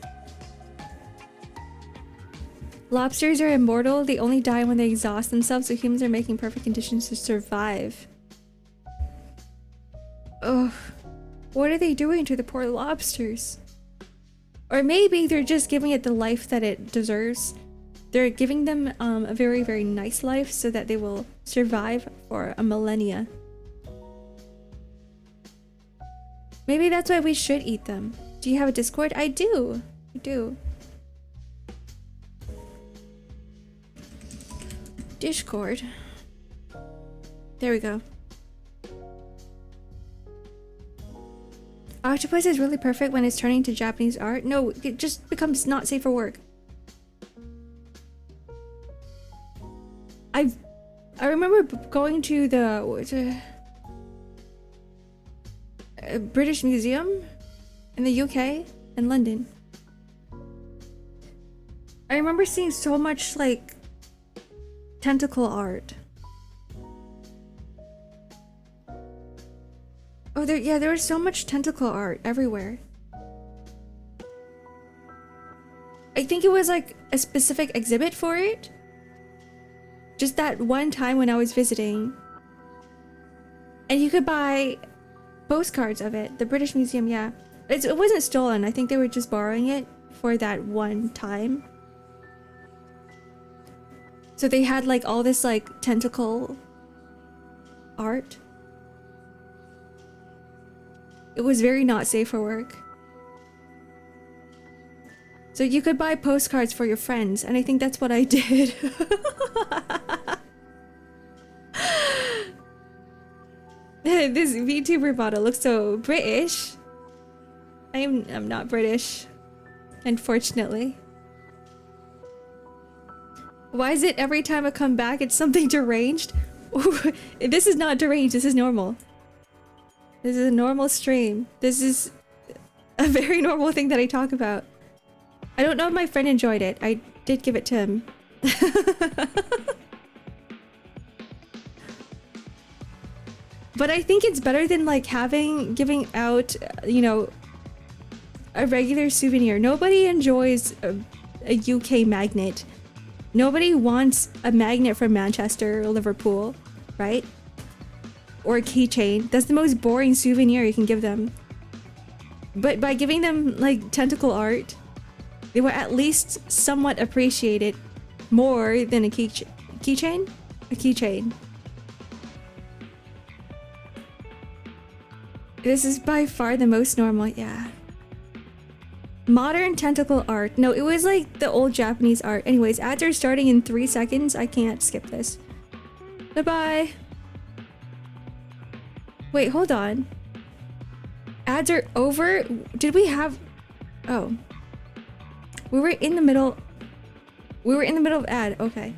Lobsters are immortal. They only die when they exhaust themselves, so humans are making perfect conditions to survive. Ugh. What are they doing to the poor lobsters? Or maybe they're just giving it the life that it deserves. They're giving them a very, very nice life so that they will survive for a millennia. Maybe that's why we should eat them. Do you have a Discord? I do. I do. Discord. There we go. Octopus is really perfect when it's turning to Japanese art. No, it just becomes not safe for work. I remember going to the British Museum in the UK and London. I remember seeing so much like tentacle art. Oh, there was so much tentacle art everywhere. I think it was like a specific exhibit for it. Just that one time when I was visiting. And you could buy postcards of it. The British Museum, yeah. It wasn't stolen. I think they were just borrowing it for that one time. So they had like all this like tentacle art. It was very not safe for work. So you could buy postcards for your friends, and I think that's what I did. This VTuber bottle looks so British. I'm not British, unfortunately. Why is it every time I come back it's something deranged? This is not deranged, this is normal. This is a normal stream. This is a very normal thing that I talk about. I don't know if my friend enjoyed it. I did give it to him. But I think it's better than like giving out, you know, a regular souvenir. Nobody enjoys a UK magnet. Nobody wants a magnet from Manchester or Liverpool, right? Or a keychain. That's the most boring souvenir you can give them. But by giving them like tentacle art, they will at least somewhat appreciate it more than a keychain? A keychain. This is by far the most normal, yeah. Modern tentacle art. No, it was like the old Japanese art. Anyways, ads are starting in 3 seconds. I can't skip this. Goodbye. Wait, hold on. Ads are over? Did we have... Oh. We were in the middle... We were in the middle of ad. Okay.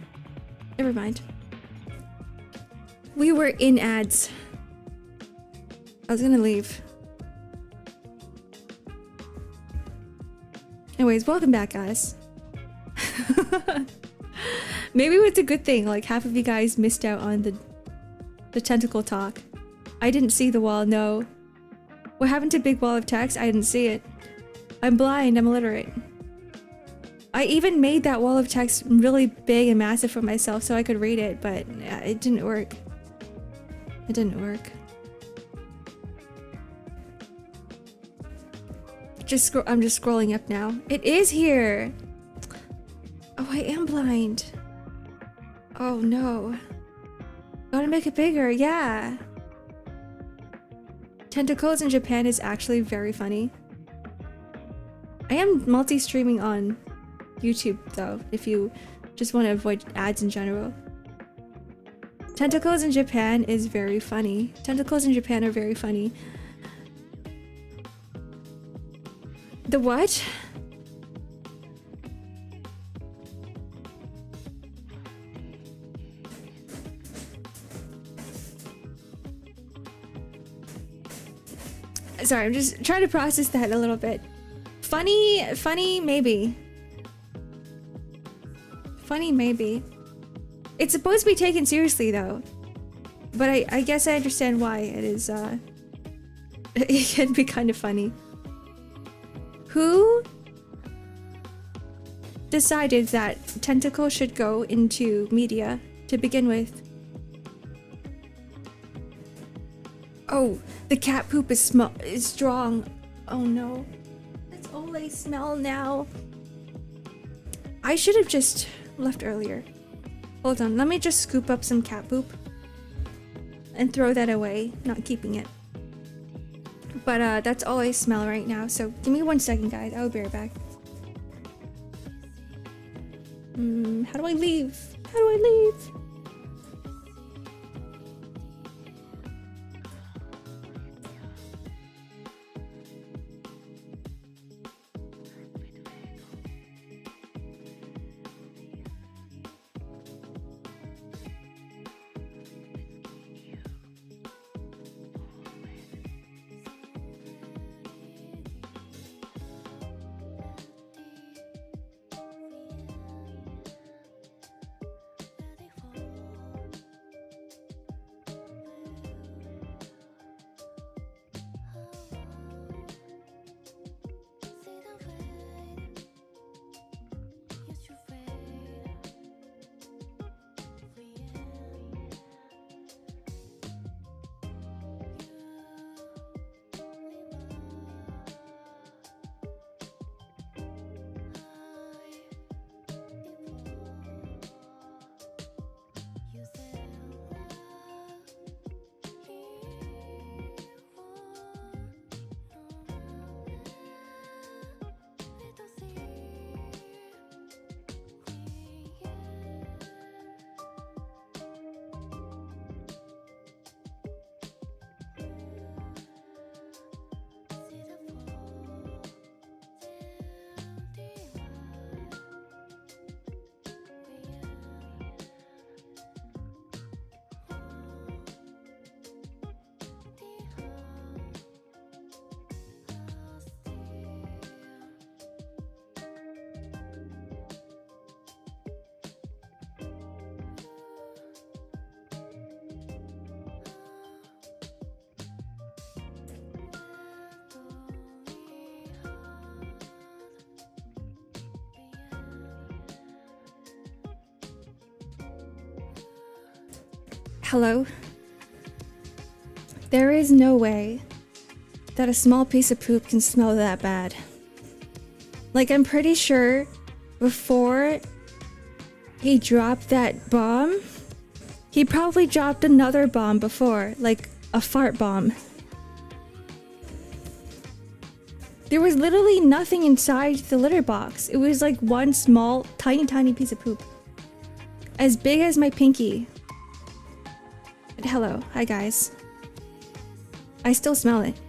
Never mind. We were in ads. I was gonna leave. Anyways, welcome back, guys. Maybe it's a good thing, like half of you guys missed out on the tentacle talk. I didn't see the wall, no. What happened to big wall of text? I didn't see it. I'm blind, I'm illiterate. I even made that wall of text really big and massive for myself so I could read it, but it didn't work. It didn't work. I'm just scrolling up now. It is here! Oh, I am blind. Oh no. Gotta make it bigger, yeah. Tentacles in Japan is actually very funny. I am multi-streaming on YouTube though, if you just want to avoid ads in general. Tentacles in Japan is very funny. Tentacles in Japan are very funny. The what? Sorry, I'm just trying to process that a little bit. Funny, maybe. Funny, maybe. It's supposed to be taken seriously, though. But I guess I understand why it is, it can be kind of funny. Who decided that tentacle should go into media to begin with? Oh, the cat poop is strong. Oh no. That's all I smell now. I should have just left earlier. Hold on, let me just scoop up some cat poop and throw that away, not keeping it. But that's all I smell right now, so give me 1 second, guys. I'll be right back. How do I leave? How do I leave? Hello? There is no way that a small piece of poop can smell that bad. Like, I'm pretty sure before he dropped that bomb, he probably dropped another bomb before, like a fart bomb. There was literally nothing inside the litter box. It was like one small, tiny piece of poop. As big as my pinky. But hello. Hi, guys. I still smell it.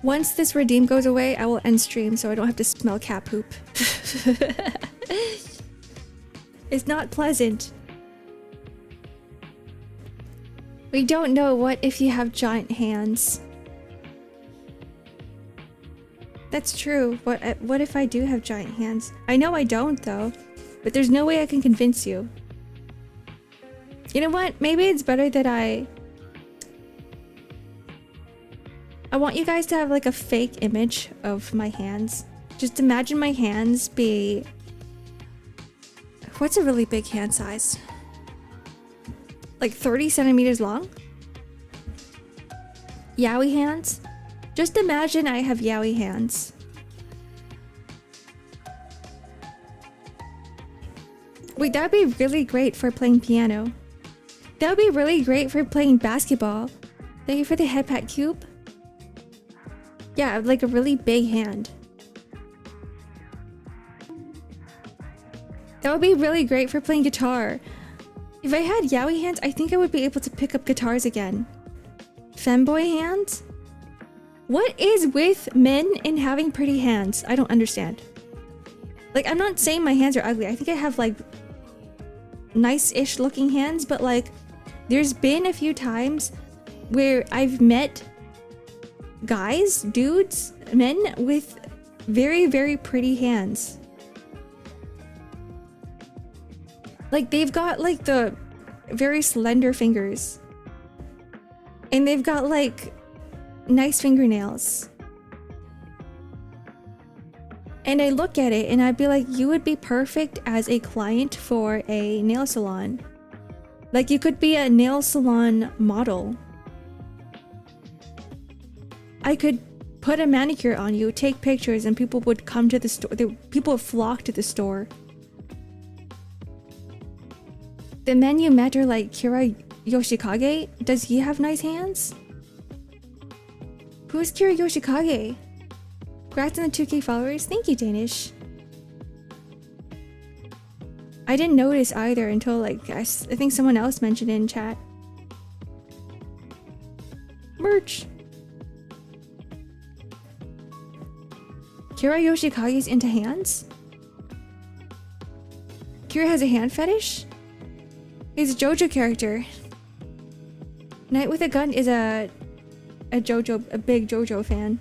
Once this redeem goes away, I will end stream so I don't have to smell cat poop. It's not pleasant. We don't know what if you have giant hands. That's true. What if I do have giant hands? I know I don't though, but there's no way I can convince you. You know what? Maybe it's better that I want you guys to have like a fake image of my hands. Just imagine my hands be... What's a really big hand size? Like 30 centimeters long? Yaoi hands? Just imagine I have yaoi hands. Wait, that'd be really great for playing piano. That would be really great for playing basketball. Thank you for the head pat cube. Yeah, like a really big hand. That would be really great for playing guitar. If I had yaoi hands, I think I would be able to pick up guitars again. Femboy hands? What is with men and having pretty hands? I don't understand. Like, I'm not saying my hands are ugly. I think I have like nice-ish looking hands, but like there's been a few times where I've met guys, dudes, men with very pretty hands. Like they've got like the very slender fingers. And they've got like nice fingernails. And I look at it and I'd be like, you would be perfect as a client for a nail salon. Like you could be a nail salon model. I could put a manicure on you, take pictures, and people would come to the store. People would flock to the store. The men you met are like Kira Yoshikage. Does he have nice hands? Who is Kira Yoshikage? Congrats on the 2K followers. Thank you, Danish. I didn't notice either until like I think someone else mentioned it in chat. Merch. Kira Yoshikage's into hands? Kira has a hand fetish? He's a JoJo character. Knight with a Gun is a big JoJo fan.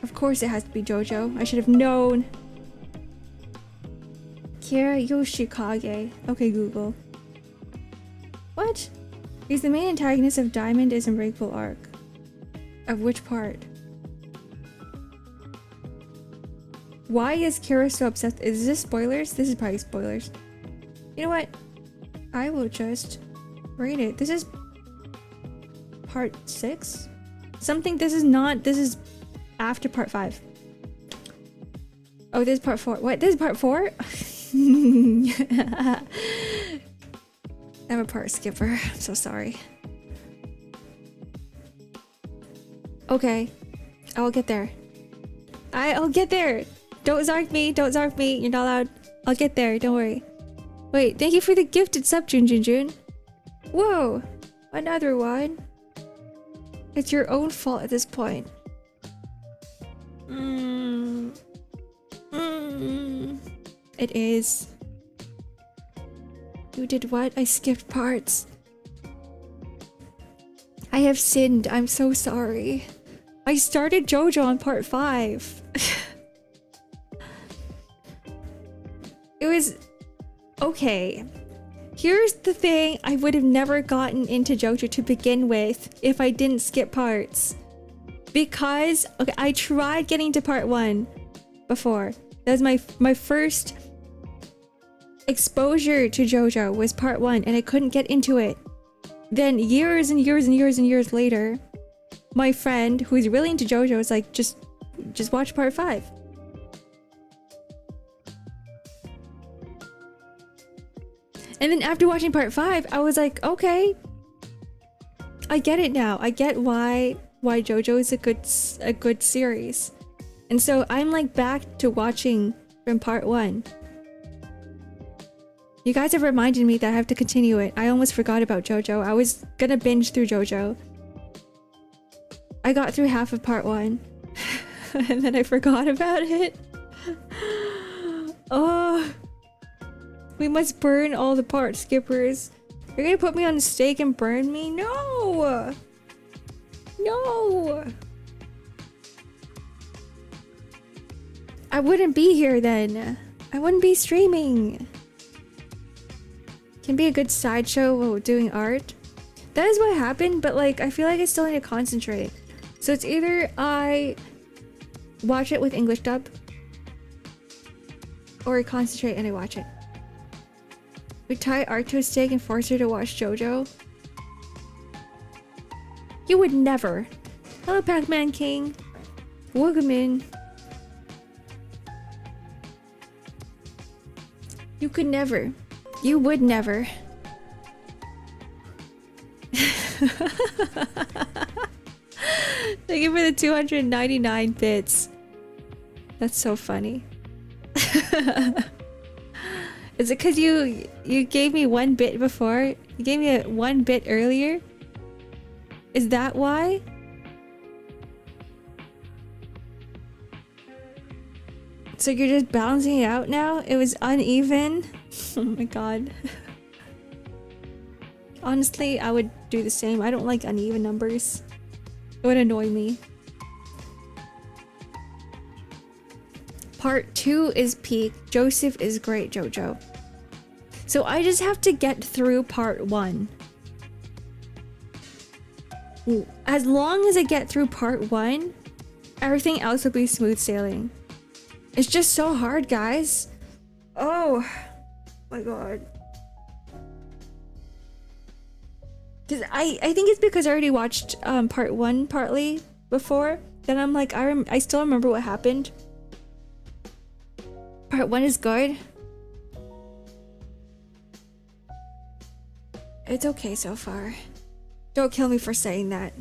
Of course it has to be JoJo. I should have known. Kira Yoshikage. Okay, Google. What? He's the main antagonist of Diamond is Unbreakable Arc. Of which part? Why is Kira so obsessed? Is this spoilers? This is probably spoilers. You know what? I will just rate it. This is part 6? Something, this is after part 5. Oh, this is part 4. What? This is part 4? I'm a part skipper. I'm so sorry. Okay. I'll get there. I'll get there. Don't zark me. Don't zark me. You're not allowed. I'll get there. Don't worry. Wait, thank you for the gifted sub, Jun. Whoa. Another one. It's your own fault at this point. It is. You did what? I skipped parts. I have sinned. I'm so sorry. I started JoJo on part 5. It was... Okay. Here's the thing. I would have never gotten into JoJo to begin with if I didn't skip parts. Because... Okay, I tried getting to part 1 before. That was my first exposure to JoJo was part 1 and I couldn't get into it. Then years and years later, my friend who is really into JoJo was like, just watch part 5. And then after watching part 5, I was like, okay, I get it now. I get why JoJo is a good series. And so I'm like back to watching from part 1. You guys have reminded me that I have to continue it. I almost forgot about JoJo. I was gonna binge through JoJo. I got through half of part 1 and then I forgot about it. Oh, we must burn all the part skippers. You're gonna put me on a stake and burn me? No! No! I wouldn't be here then. I wouldn't be streaming. Can be a good sideshow while doing art. That is what happened, but like I feel like I still need to concentrate. So it's either I watch it with English dub or I concentrate and I watch it. We tie art to a stake and force her to watch JoJo. You would never. Hello, Pac-Man King. Welcome in. You could never. You would never. Thank you for the 299 bits. That's so funny. Is it because you gave me 1 bit before? You gave me 1 bit earlier? Is that why? So you're just balancing it out now? It was uneven? Oh my god. Honestly, I would do the same. I don't like uneven numbers. It would annoy me. Part 2 is peak. Joseph is great, JoJo. So I just have to get through part 1. As long as I get through part 1, everything else will be smooth sailing. It's just so hard, guys. Oh my god. Cause I think it's because I already watched part 1 partly before. Then I'm like, I still remember what happened. Part 1 is good. It's okay so far. Don't kill me for saying that.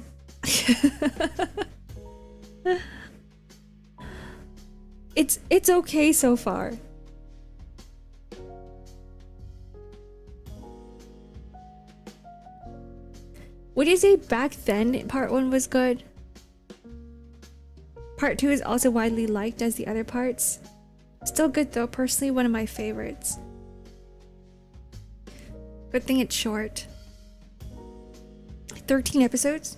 It's okay so far. Would you say back then part 1 was good? Part 2 is also widely liked as the other parts. Still good though, personally one of my favorites. Good thing it's short. 13 episodes.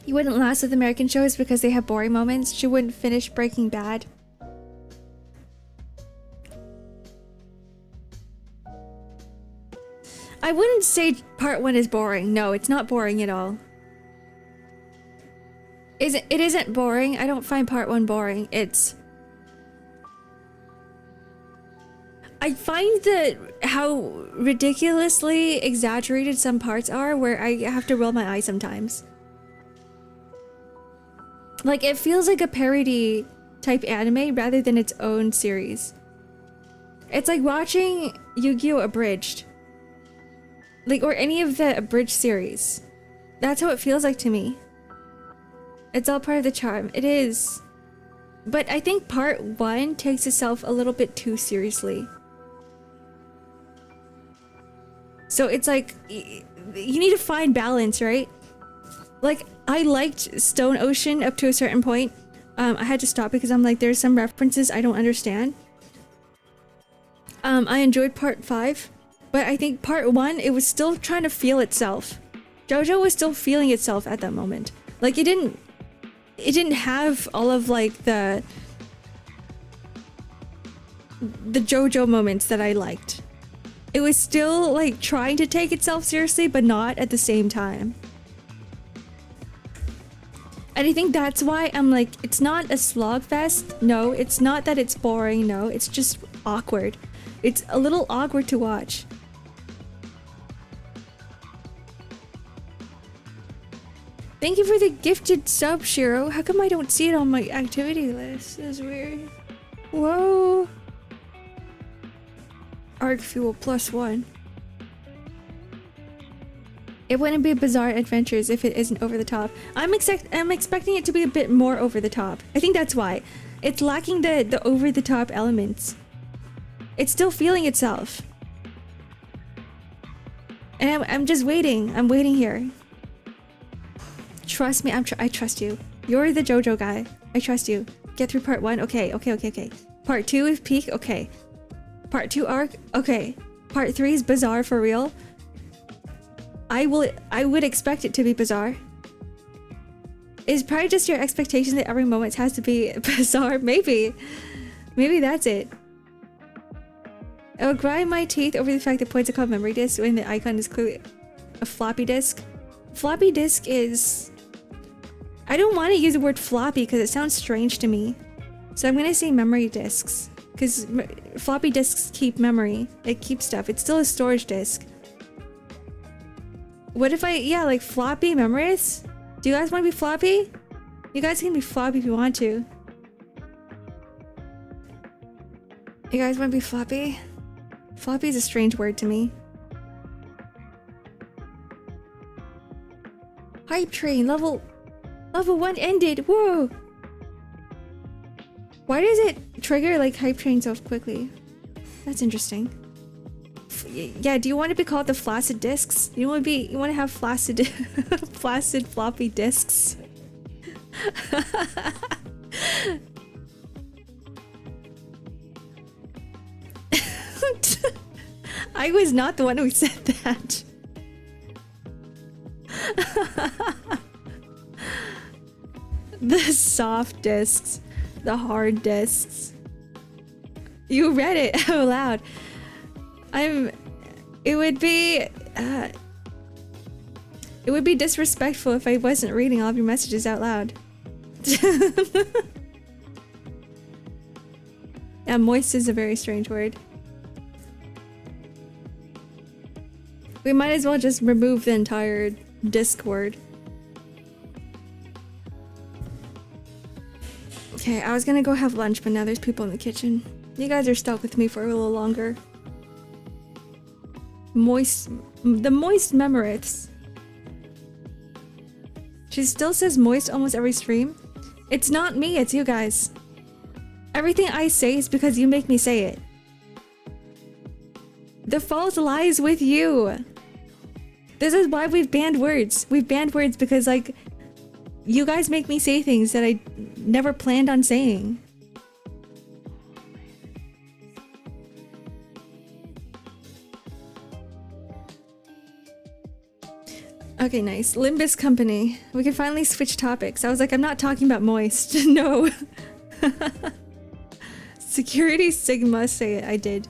You wouldn't last with American shows because they have boring moments. She wouldn't finish Breaking Bad. I wouldn't say part 1 is boring. No, it's not boring at all. It isn't boring. I don't find part 1 boring. I find that how ridiculously exaggerated some parts are where I have to roll my eyes sometimes. Like, it feels like a parody type anime rather than its own series. It's like watching Yu-Gi-Oh! Abridged. Like, or any of the abridged series. That's how it feels like to me. It's all part of the charm. It is. But I think part 1 takes itself a little bit too seriously. So it's like, you need to find balance, right? Like, I liked Stone Ocean up to a certain point. I had to stop because I'm like, there's some references I don't understand. I enjoyed part 5, but I think part 1, it was still trying to feel itself. JoJo was still feeling itself at that moment. Like, it didn't have all of like the JoJo moments that I liked. It was still like trying to take itself seriously, but not at the same time. And I think that's why I'm like, it's not a slogfest. No, it's not that it's boring. No, it's just awkward. It's a little awkward to watch. Thank you for the gifted sub, Shiro. How come I don't see it on my activity list? That's weird. Whoa. Arc fuel +1. It wouldn't be Bizarre Adventures if it isn't over the top. I'm expecting it to be a bit more over the top. I think that's why. It's lacking the over the top elements. It's still feeling itself. And I'm just waiting. I'm waiting here. Trust me, I trust you. You're the JoJo guy. I trust you. Get through part 1. Okay. Part 2 is peak. Okay. Part 2 arc. Okay. Part 3 is bizarre for real. I would expect it to be bizarre. It's probably just your expectation that every moment has to be bizarre. Maybe that's it. I will grind my teeth over the fact that points are called memory disk when the icon is clearly a floppy disk. Floppy disk is... I don't want to use the word floppy because it sounds strange to me. So I'm gonna say memory disks. Because floppy disks keep memory. It keeps stuff. It's still a storage disk. What if yeah, like floppy memories? Do you guys want to be floppy? You guys can be floppy if you want to. You guys want to be floppy? Floppy is a strange word to me. Hype train, level 1 ended, whoa! Why does it trigger like hype train so quickly? That's interesting. Yeah, do you want to be called the flaccid discs? You want to have flaccid flaccid floppy discs? I was not the one who said that. The soft discs, the hard discs. You read it out loud. It would be disrespectful if I wasn't reading all of your messages out loud. Yeah, moist is a very strange word. We might as well just remove the entire disc word. Okay, I was gonna go have lunch, but now there's people in the kitchen. You guys are stuck with me for a little longer. The moist memories. She still says moist almost every stream. It's not me, it's you guys. Everything I say is because you make me say it. The fault lies with you. This is why we've banned words. We've banned words because, like, you guys make me say things that I never planned on saying. Okay, nice. Limbus Company. We can finally switch topics. I was like, I'm not talking about moist. No. Security Sigma say it. I did.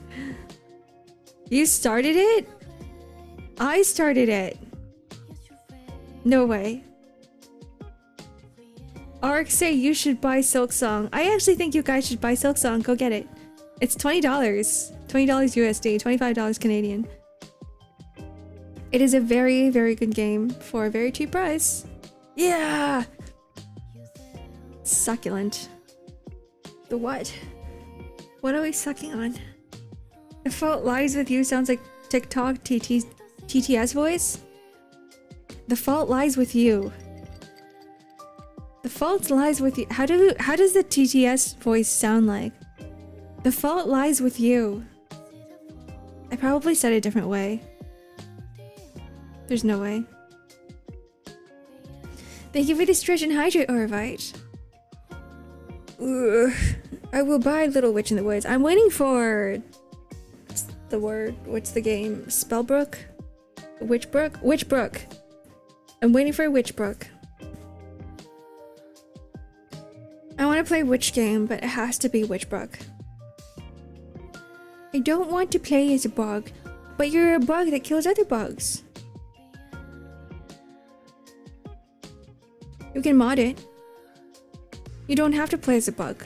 You started it? I started it. No way. Ark say you should buy Silksong. I actually think you guys should buy Silksong. Go get it. It's $20. $20 USD. $25 Canadian. It is a very, very good game for a very cheap price. Yeah! Succulent. The what? What are we sucking on? The fault lies with you sounds like TikTok TTS voice. The fault lies with you. The fault lies with you. How does the TTS voice sound like? The fault lies with you. I probably said it a different way. There's no way. Thank you for the stretch and hydrate, Orvite. I will buy Little Witch in the Woods. I'm waiting for... What's the word? What's the game? Spellbrook? Witchbrook? Witchbrook. I'm waiting for Witchbrook. I want to play Witch game, but it has to be Witchbrook. I don't want to play as a bug, but you're a bug that kills other bugs. You can mod it. You don't have to play as a bug,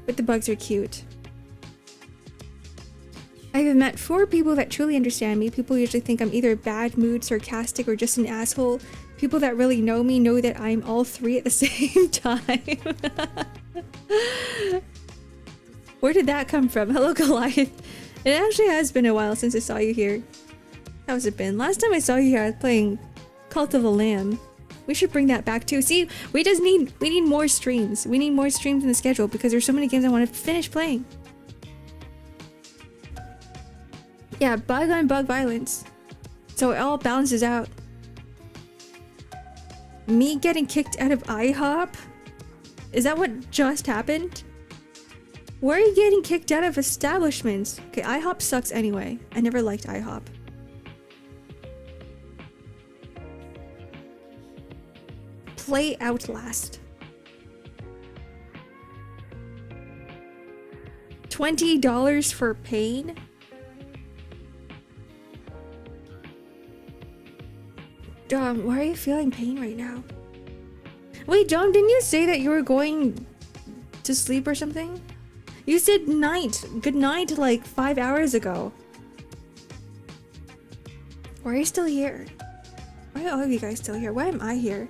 but the bugs are cute. I have met 4 people that truly understand me. People usually think I'm either bad mood, sarcastic, or just an asshole. People that really know me know that I'm all 3 at the same time. Where did that come from? Hello, Goliath. It actually has been a while since I saw you here. How's it been? Last time I saw you here, I was playing Cult of the Lamb. We should bring that back too. See, we need more streams. We need more streams in the schedule because there's so many games I want to finish playing. Yeah, bug on bug violence. So it all balances out. Me getting kicked out of IHOP? Is that what just happened? Where are you getting kicked out of establishments? Okay, IHOP sucks anyway. I never liked IHOP. Play Outlast. $20 for pain? Dom, why are you feeling pain right now? Wait, Dom, didn't you say that you were going to sleep or something? You said good night like 5 hours ago. Why are you still here? Why are all of you guys still here? Why am I here?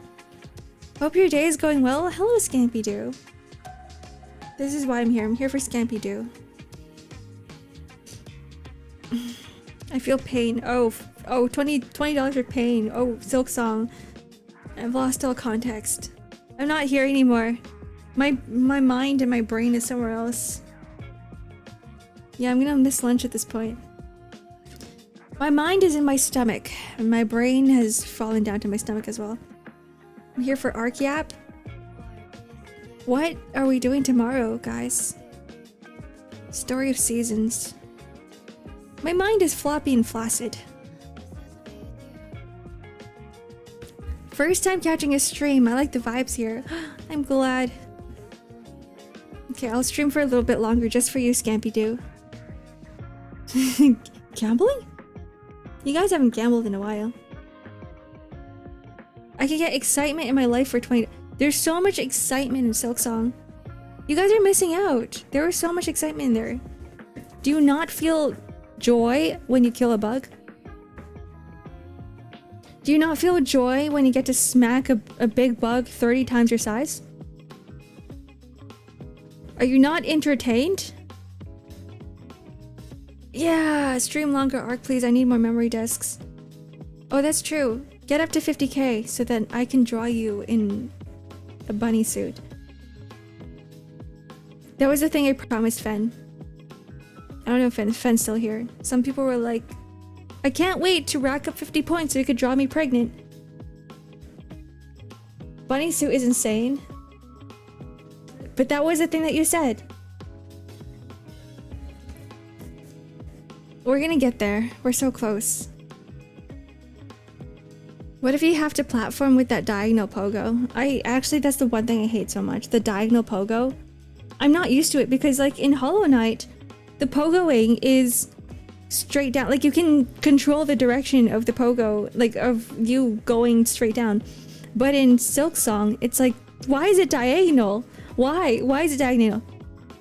Hope your day is going well. Hello, Scampy Doo. This is why I'm here. I'm here for Scampy Doo. I feel pain. Oh, $20 for pain. Oh, Silk Song. I've lost all context. I'm not here anymore. My mind and my brain is somewhere else. Yeah, I'm gonna miss lunch at this point. My mind is in my stomach, and my brain has fallen down to my stomach as well. I'm here for Ark Yap. What are we doing tomorrow, guys? Story of Seasons. My mind is floppy and flaccid. First time catching a stream. I like the vibes here. I'm glad. Okay, I'll stream for a little bit longer just for you, Scampy Doo. Gambling? You guys haven't gambled in a while. I can get excitement in my life for 20. There's so much excitement in Silk Song. You guys are missing out. There was so much excitement in there. Do you not feel joy when you kill a bug? Do you not feel joy when you get to smack a big bug 30 times your size? Are you not entertained? Yeah, stream longer Ark, please. I need more memory disks. Oh, that's true. Get up to 50k so that I can draw you in a bunny suit. That was the thing I promised Fen. I don't know if Fen's still here. Some people were like, I can't wait to rack up 50 points so you could draw me pregnant. Bunny suit is insane. But that was the thing that you said. We're gonna get there. We're so close. What if you have to platform with that diagonal pogo? Actually, that's the one thing I hate so much. The diagonal pogo. I'm not used to it because like in Hollow Knight, the pogoing is straight down. Like you can control the direction of the pogo, like of you going straight down. But in Silk Song, it's like, why is it diagonal? Why? Why is it diagonal?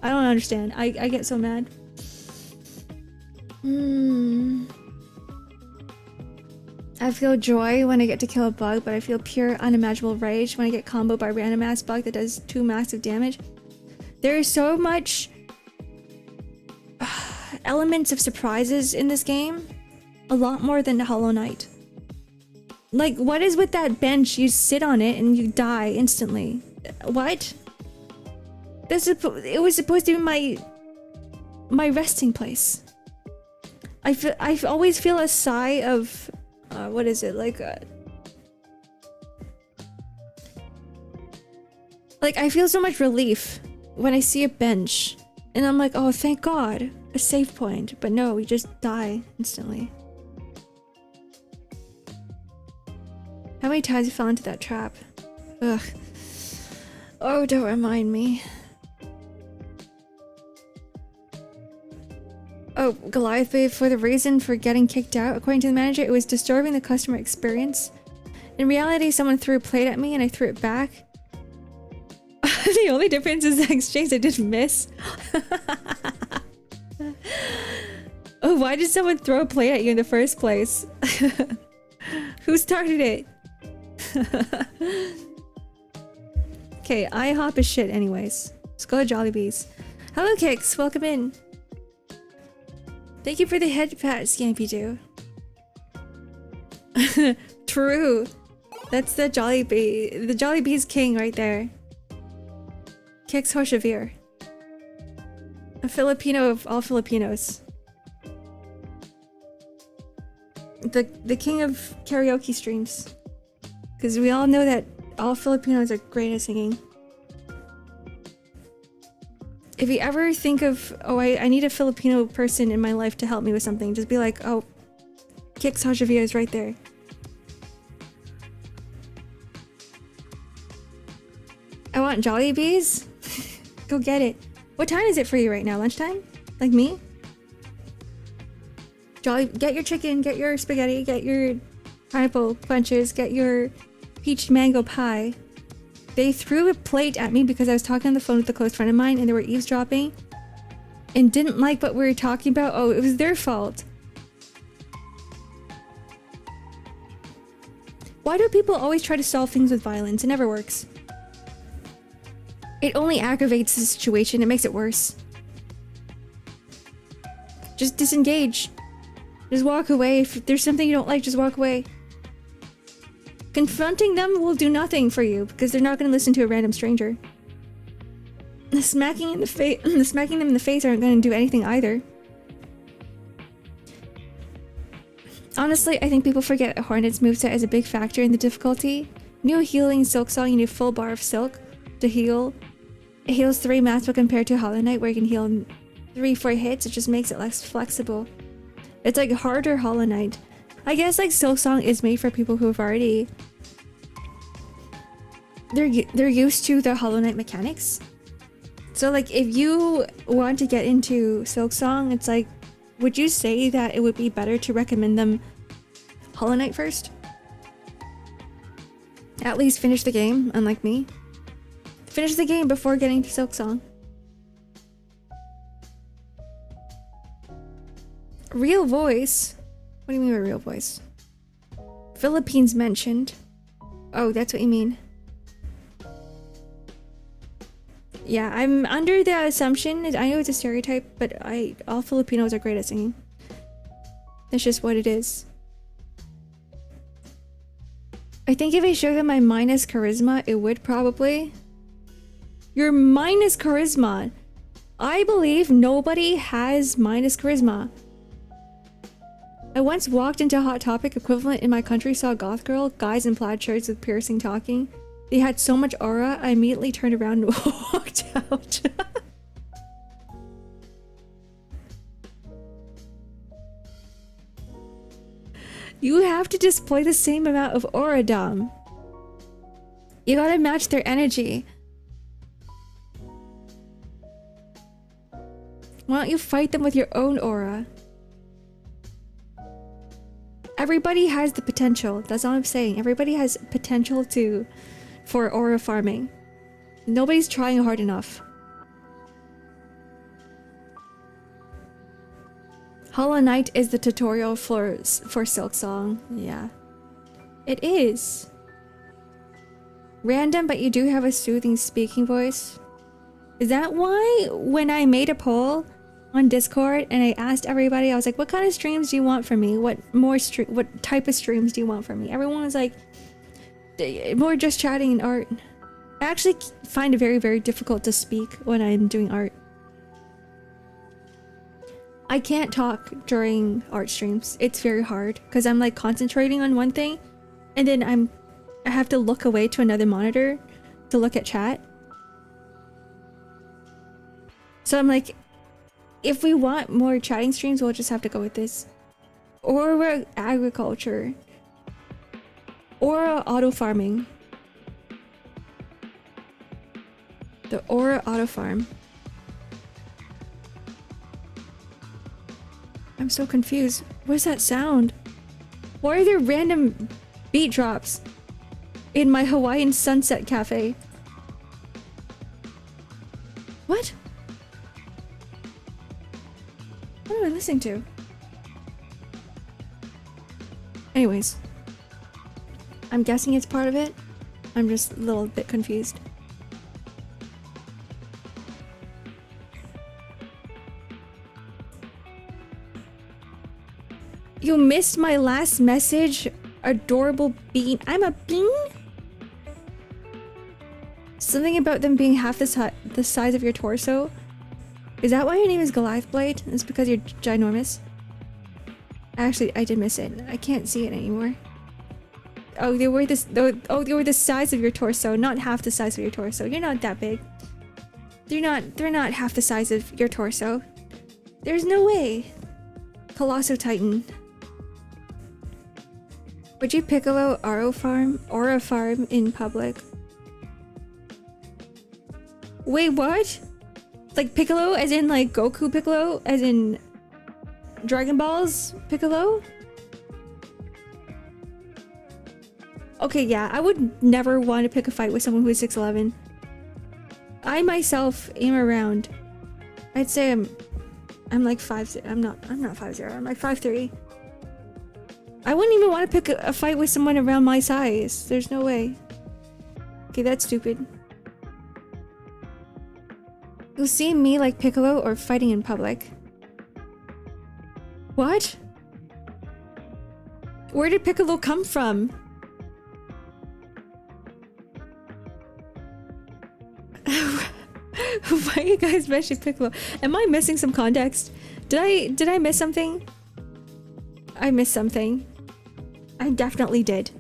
I don't understand. I get so mad. I feel joy when I get to kill a bug, but I feel pure unimaginable rage when I get comboed by a random ass bug that does 2 massive damage. There is so much elements of surprises in this game. A lot more than Hollow Knight. Like, what is with that bench? You sit on it and you die instantly. What? It was supposed to be my resting place. I always feel a sigh of what is it, like I feel so much relief when I see a bench and I'm like, oh thank God, a save point. But no, we just die instantly. How many times you fell into that trap? Ugh. Oh, don't remind me. Oh, Goliath Babe, for the reason for getting kicked out, according to the manager, it was disturbing the customer experience. In reality, someone threw a plate at me and I threw it back. The only difference is the exchange I didn't miss. Oh, why did someone throw a plate at you in the first place? Who started it? Okay, IHOP is shit anyways. Let's go to Jollibees. Hello Kix, welcome in. Thank you for the head pat, Scampy Doo. True. That's the Jollibee. The Jollibee's king right there. Kicks Hoshevere. A Filipino of all Filipinos. The king of karaoke streams. Because we all know that all Filipinos are great at singing. If you ever think of, oh, I need a Filipino person in my life to help me with something, just be like, oh, Kix Hajavia is right there. I want Jollibees? Go get it. What time is it for you right now? Lunchtime? Like me? Get your chicken, get your spaghetti, get your pineapple punches, get your peach mango pie. They threw a plate at me because I was talking on the phone with a close friend of mine and they were eavesdropping and didn't like what we were talking about. Oh, it was their fault. Why do people always try to solve things with violence? It never works. It only aggravates the situation. It makes it worse. Just disengage. Just walk away. If there's something you don't like, just walk away. Confronting them will do nothing for you because they're not going to listen to a random stranger. Smacking them in the face aren't going to do anything either. Honestly, I think people forget Hornet's moveset is a big factor in the difficulty. New healing Silk Song, you need a full bar of silk to heal. It heals 3 mats, but compared to Hollow Knight where you can heal 3-4 hits, it just makes it less flexible. It's like harder Hollow Knight. I guess like Silk Song is made for people who have already... They're used to the Hollow Knight mechanics. So like if you want to get into Silk Song, it's like, would you say that it would be better to recommend them Hollow Knight first? At least finish the game, unlike me. Finish the game before getting to Silk Song. Real voice? What do you mean by real voice? Philippines mentioned. Oh, that's what you mean. Yeah, I'm under the assumption, I know it's a stereotype, but all Filipinos are great at singing. That's just what it is. I think if I showed them my minus charisma, it would probably. Your minus charisma. I believe nobody has minus charisma. I once walked into Hot Topic equivalent in my country, saw a goth girl, guys in plaid shirts with piercing talking. They had so much aura, I immediately turned around and walked out. You have to display the same amount of aura, Dom. You gotta match their energy. Why don't you fight them with your own aura? Everybody has the potential. That's all I'm saying. Everybody has potential for aura farming. Nobody's trying hard enough. Hollow Knight is the tutorial for Silk Song. Yeah. It is. Random, but you do have a soothing speaking voice. Is that why when I made a poll on Discord and I asked everybody, I was like, what kind of streams do you want from me? What type of streams do you want from me? Everyone was like, more just chatting and art. I actually find it very, very difficult to speak when I'm doing art. I can't talk during art streams. It's very hard because I'm like concentrating on one thing and then I have to look away to another monitor to look at chat. So I'm like, if we want more chatting streams, we'll just have to go with this. Or agriculture. Aura auto farming. The Aura auto farm. I'm so confused. What's that sound? Why are there random beat drops in my Hawaiian sunset cafe? What? What am I listening to? Anyways. I'm guessing it's part of it. I'm just a little bit confused. You missed my last message, adorable bean. I'm a bean? Something about them being half the size of your torso. Is that why your name is Goliath Blade? It's because you're ginormous? Actually, I did miss it. I can't see it anymore. Oh, they were this. Oh, they were the size of your torso, not half the size of your torso. You're not that big. They're not half the size of your torso. There's no way. Colosso Titan. Would you Piccolo Aura farm in public? Wait, what? Like Piccolo as in like Goku Piccolo as in Dragon Ball's Piccolo? Okay, yeah, I would never want to pick a fight with someone who is 6'11". I myself am around. I'd say I'm like 5'0". I'm not 5'0". I'm like 5'3". I wouldn't even want to pick a fight with someone around my size. There's no way. Okay, that's stupid. You'll see me like Piccolo or fighting in public. What? Where did Piccolo come from? Why are you guys mentioning Piccolo? Am I missing some context? Did I miss something? I missed something. I definitely did.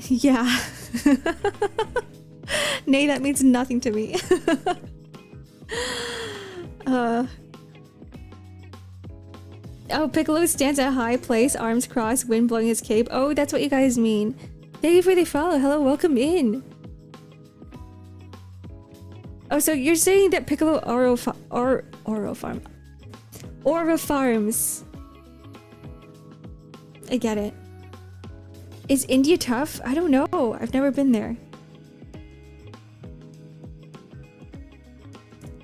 Yeah. Nay, that means nothing to me. Oh, Piccolo stands at a high place, arms crossed, wind blowing his cape. Oh, that's what you guys mean. Thank you for the follow. Hello, welcome in. Oh, so you're saying that Piccolo Aura farms. I get it. Is India tough? I don't know. I've never been there.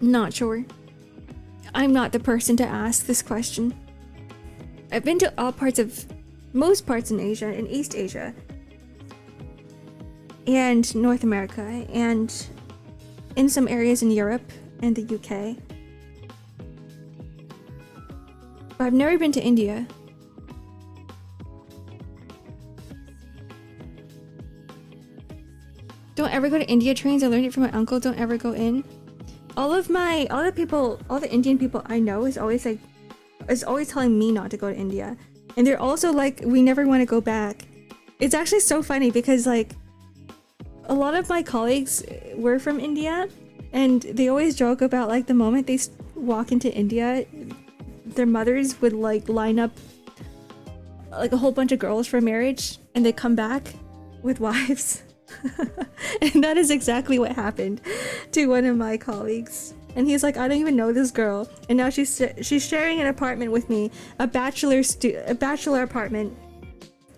Not sure. I'm not the person to ask this question. I've been to most parts in Asia, in East Asia, and North America, and in some areas in Europe and the UK. But I've never been to India. Don't ever go to India trains. I learned it from my uncle. Don't ever go in. All the Indian people I know is always telling me not to go to India. And they're also like, we never want to go back. It's actually so funny because like a lot of my colleagues were from India and they always joke about like the moment they walk into India, their mothers would like line up like a whole bunch of girls for marriage and they come back with wives. And that is exactly what happened to one of my colleagues. And he's like, I don't even know this girl, and now she's sharing an apartment with me, a bachelor apartment,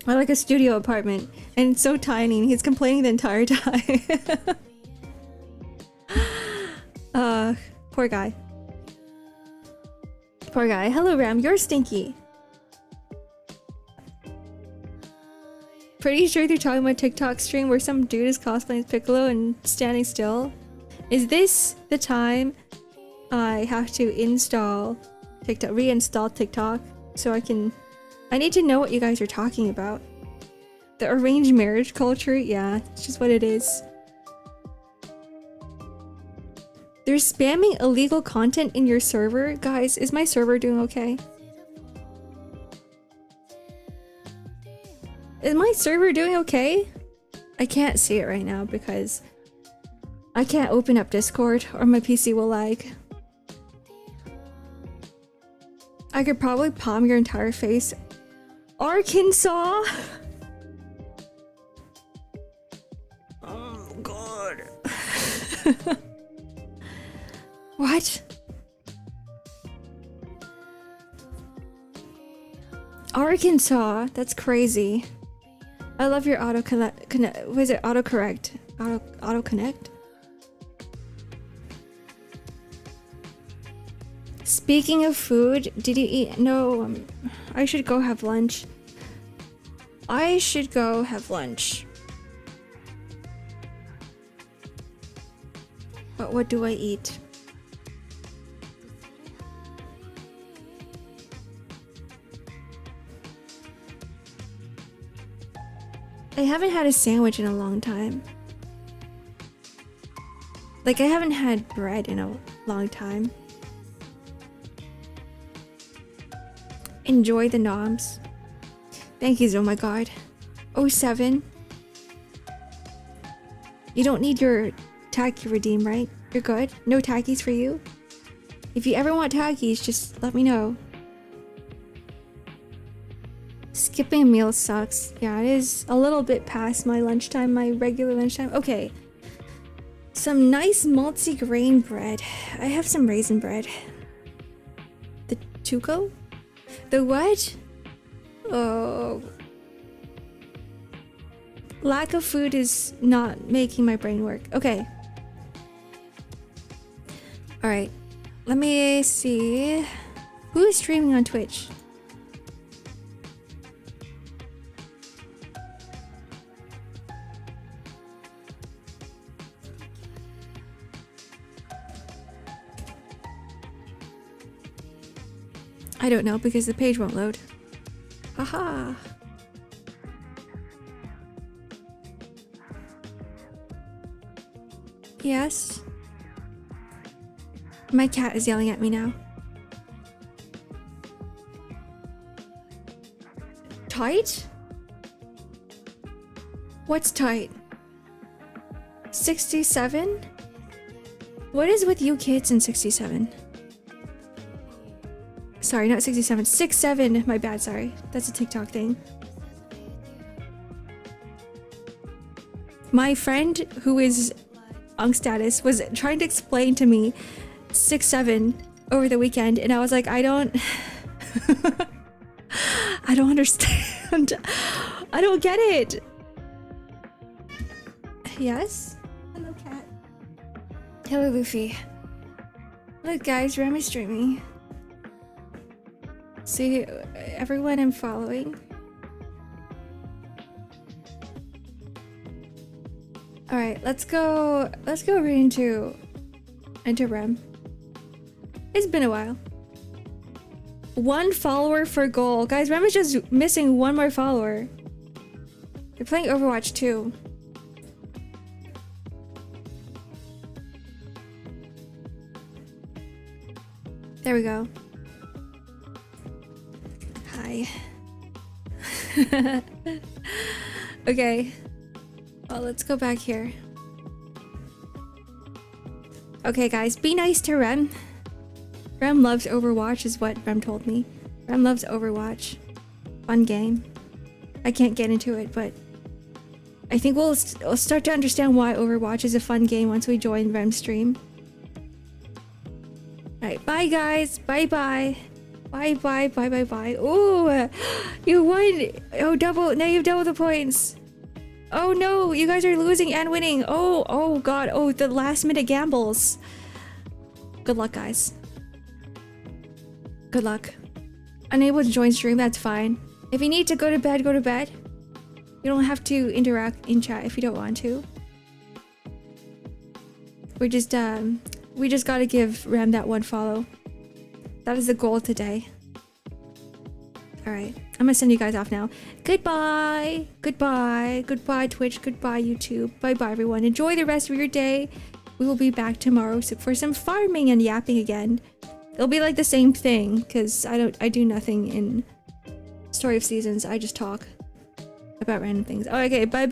or like a studio apartment, and it's so tiny. And he's complaining the entire time. Poor guy. Poor guy. Hello, Ram. You're stinky. Pretty sure they're talking about a TikTok stream where some dude is cosplaying as Piccolo and standing still. Is this the time I have to reinstall TikTok so I need to know what you guys are talking about. The arranged marriage culture? Yeah, it's just what it is. They're spamming illegal content in your server? Guys, is my server doing okay? Is my server doing okay? I can't see it right now because I can't open up Discord or my PC will lag. I could probably palm your entire face. Arkansas? Oh god. What? Arkansas? That's crazy. I love your was it autocorrect? Auto connect? Speaking of food, did you eat? No, I should go have lunch. But what do I eat? I haven't had a sandwich in a long time. Like, I haven't had bread in a long time. Enjoy the noms. Thank you, oh my god. 07. You don't need your tacky redeem, right? You're good? No tackies for you? If you ever want tackies, just let me know. Skipping a meal sucks. Yeah, it is a little bit past my lunchtime, my regular lunchtime. Okay. Some nice multi-grain bread. I have some raisin bread. The Tuco? The what? Oh. Lack of food is not making my brain work. Okay. Alright. Let me see. Who is streaming on Twitch? I don't know because the page won't load. Haha. Yes. My cat is yelling at me now. Tight? What's tight? 67? What is with you kids in 67? Sorry, not 67. 67. My bad, sorry. That's a TikTok thing. My friend who is on status was trying to explain to me 6'7" over the weekend, and I was like, I don't I don't understand. I don't get it. Yes? Hello, cat. Hello, Luffy. Look, guys, Remy streaming. See everyone I'm following. All right, let's go right into Rem. It's been a while. 1 follower for goal. Guys, Rem is just missing 1 more follower. You're playing Overwatch 2. There we go. Hi. Okay. Well, let's go back here. Okay, guys, be nice to Rem. Rem loves Overwatch is what Rem told me. Rem loves Overwatch. Fun game. I can't get into it, but I think we'll start to understand why Overwatch is a fun game once we join Rem's stream. Alright, bye guys. Bye-bye. Bye. Ooh, you won. Oh, double. Now you have double the points. Oh no, you guys are losing and winning. Oh god. Oh, the last minute gambles. Good luck, guys. Good luck. Unable to join stream, that's fine. If you need to go to bed, go to bed. You don't have to interact in chat if you don't want to. We just gotta give Rem that 1 follow. That is the goal today. Alright, I'm gonna send you guys off now. Goodbye! Goodbye Twitch, goodbye YouTube. Bye everyone. Enjoy the rest of your day. We will be back tomorrow for some farming and yapping again. It'll be like the same thing, because I do nothing in Story of Seasons. I just talk about random things. Okay, bye.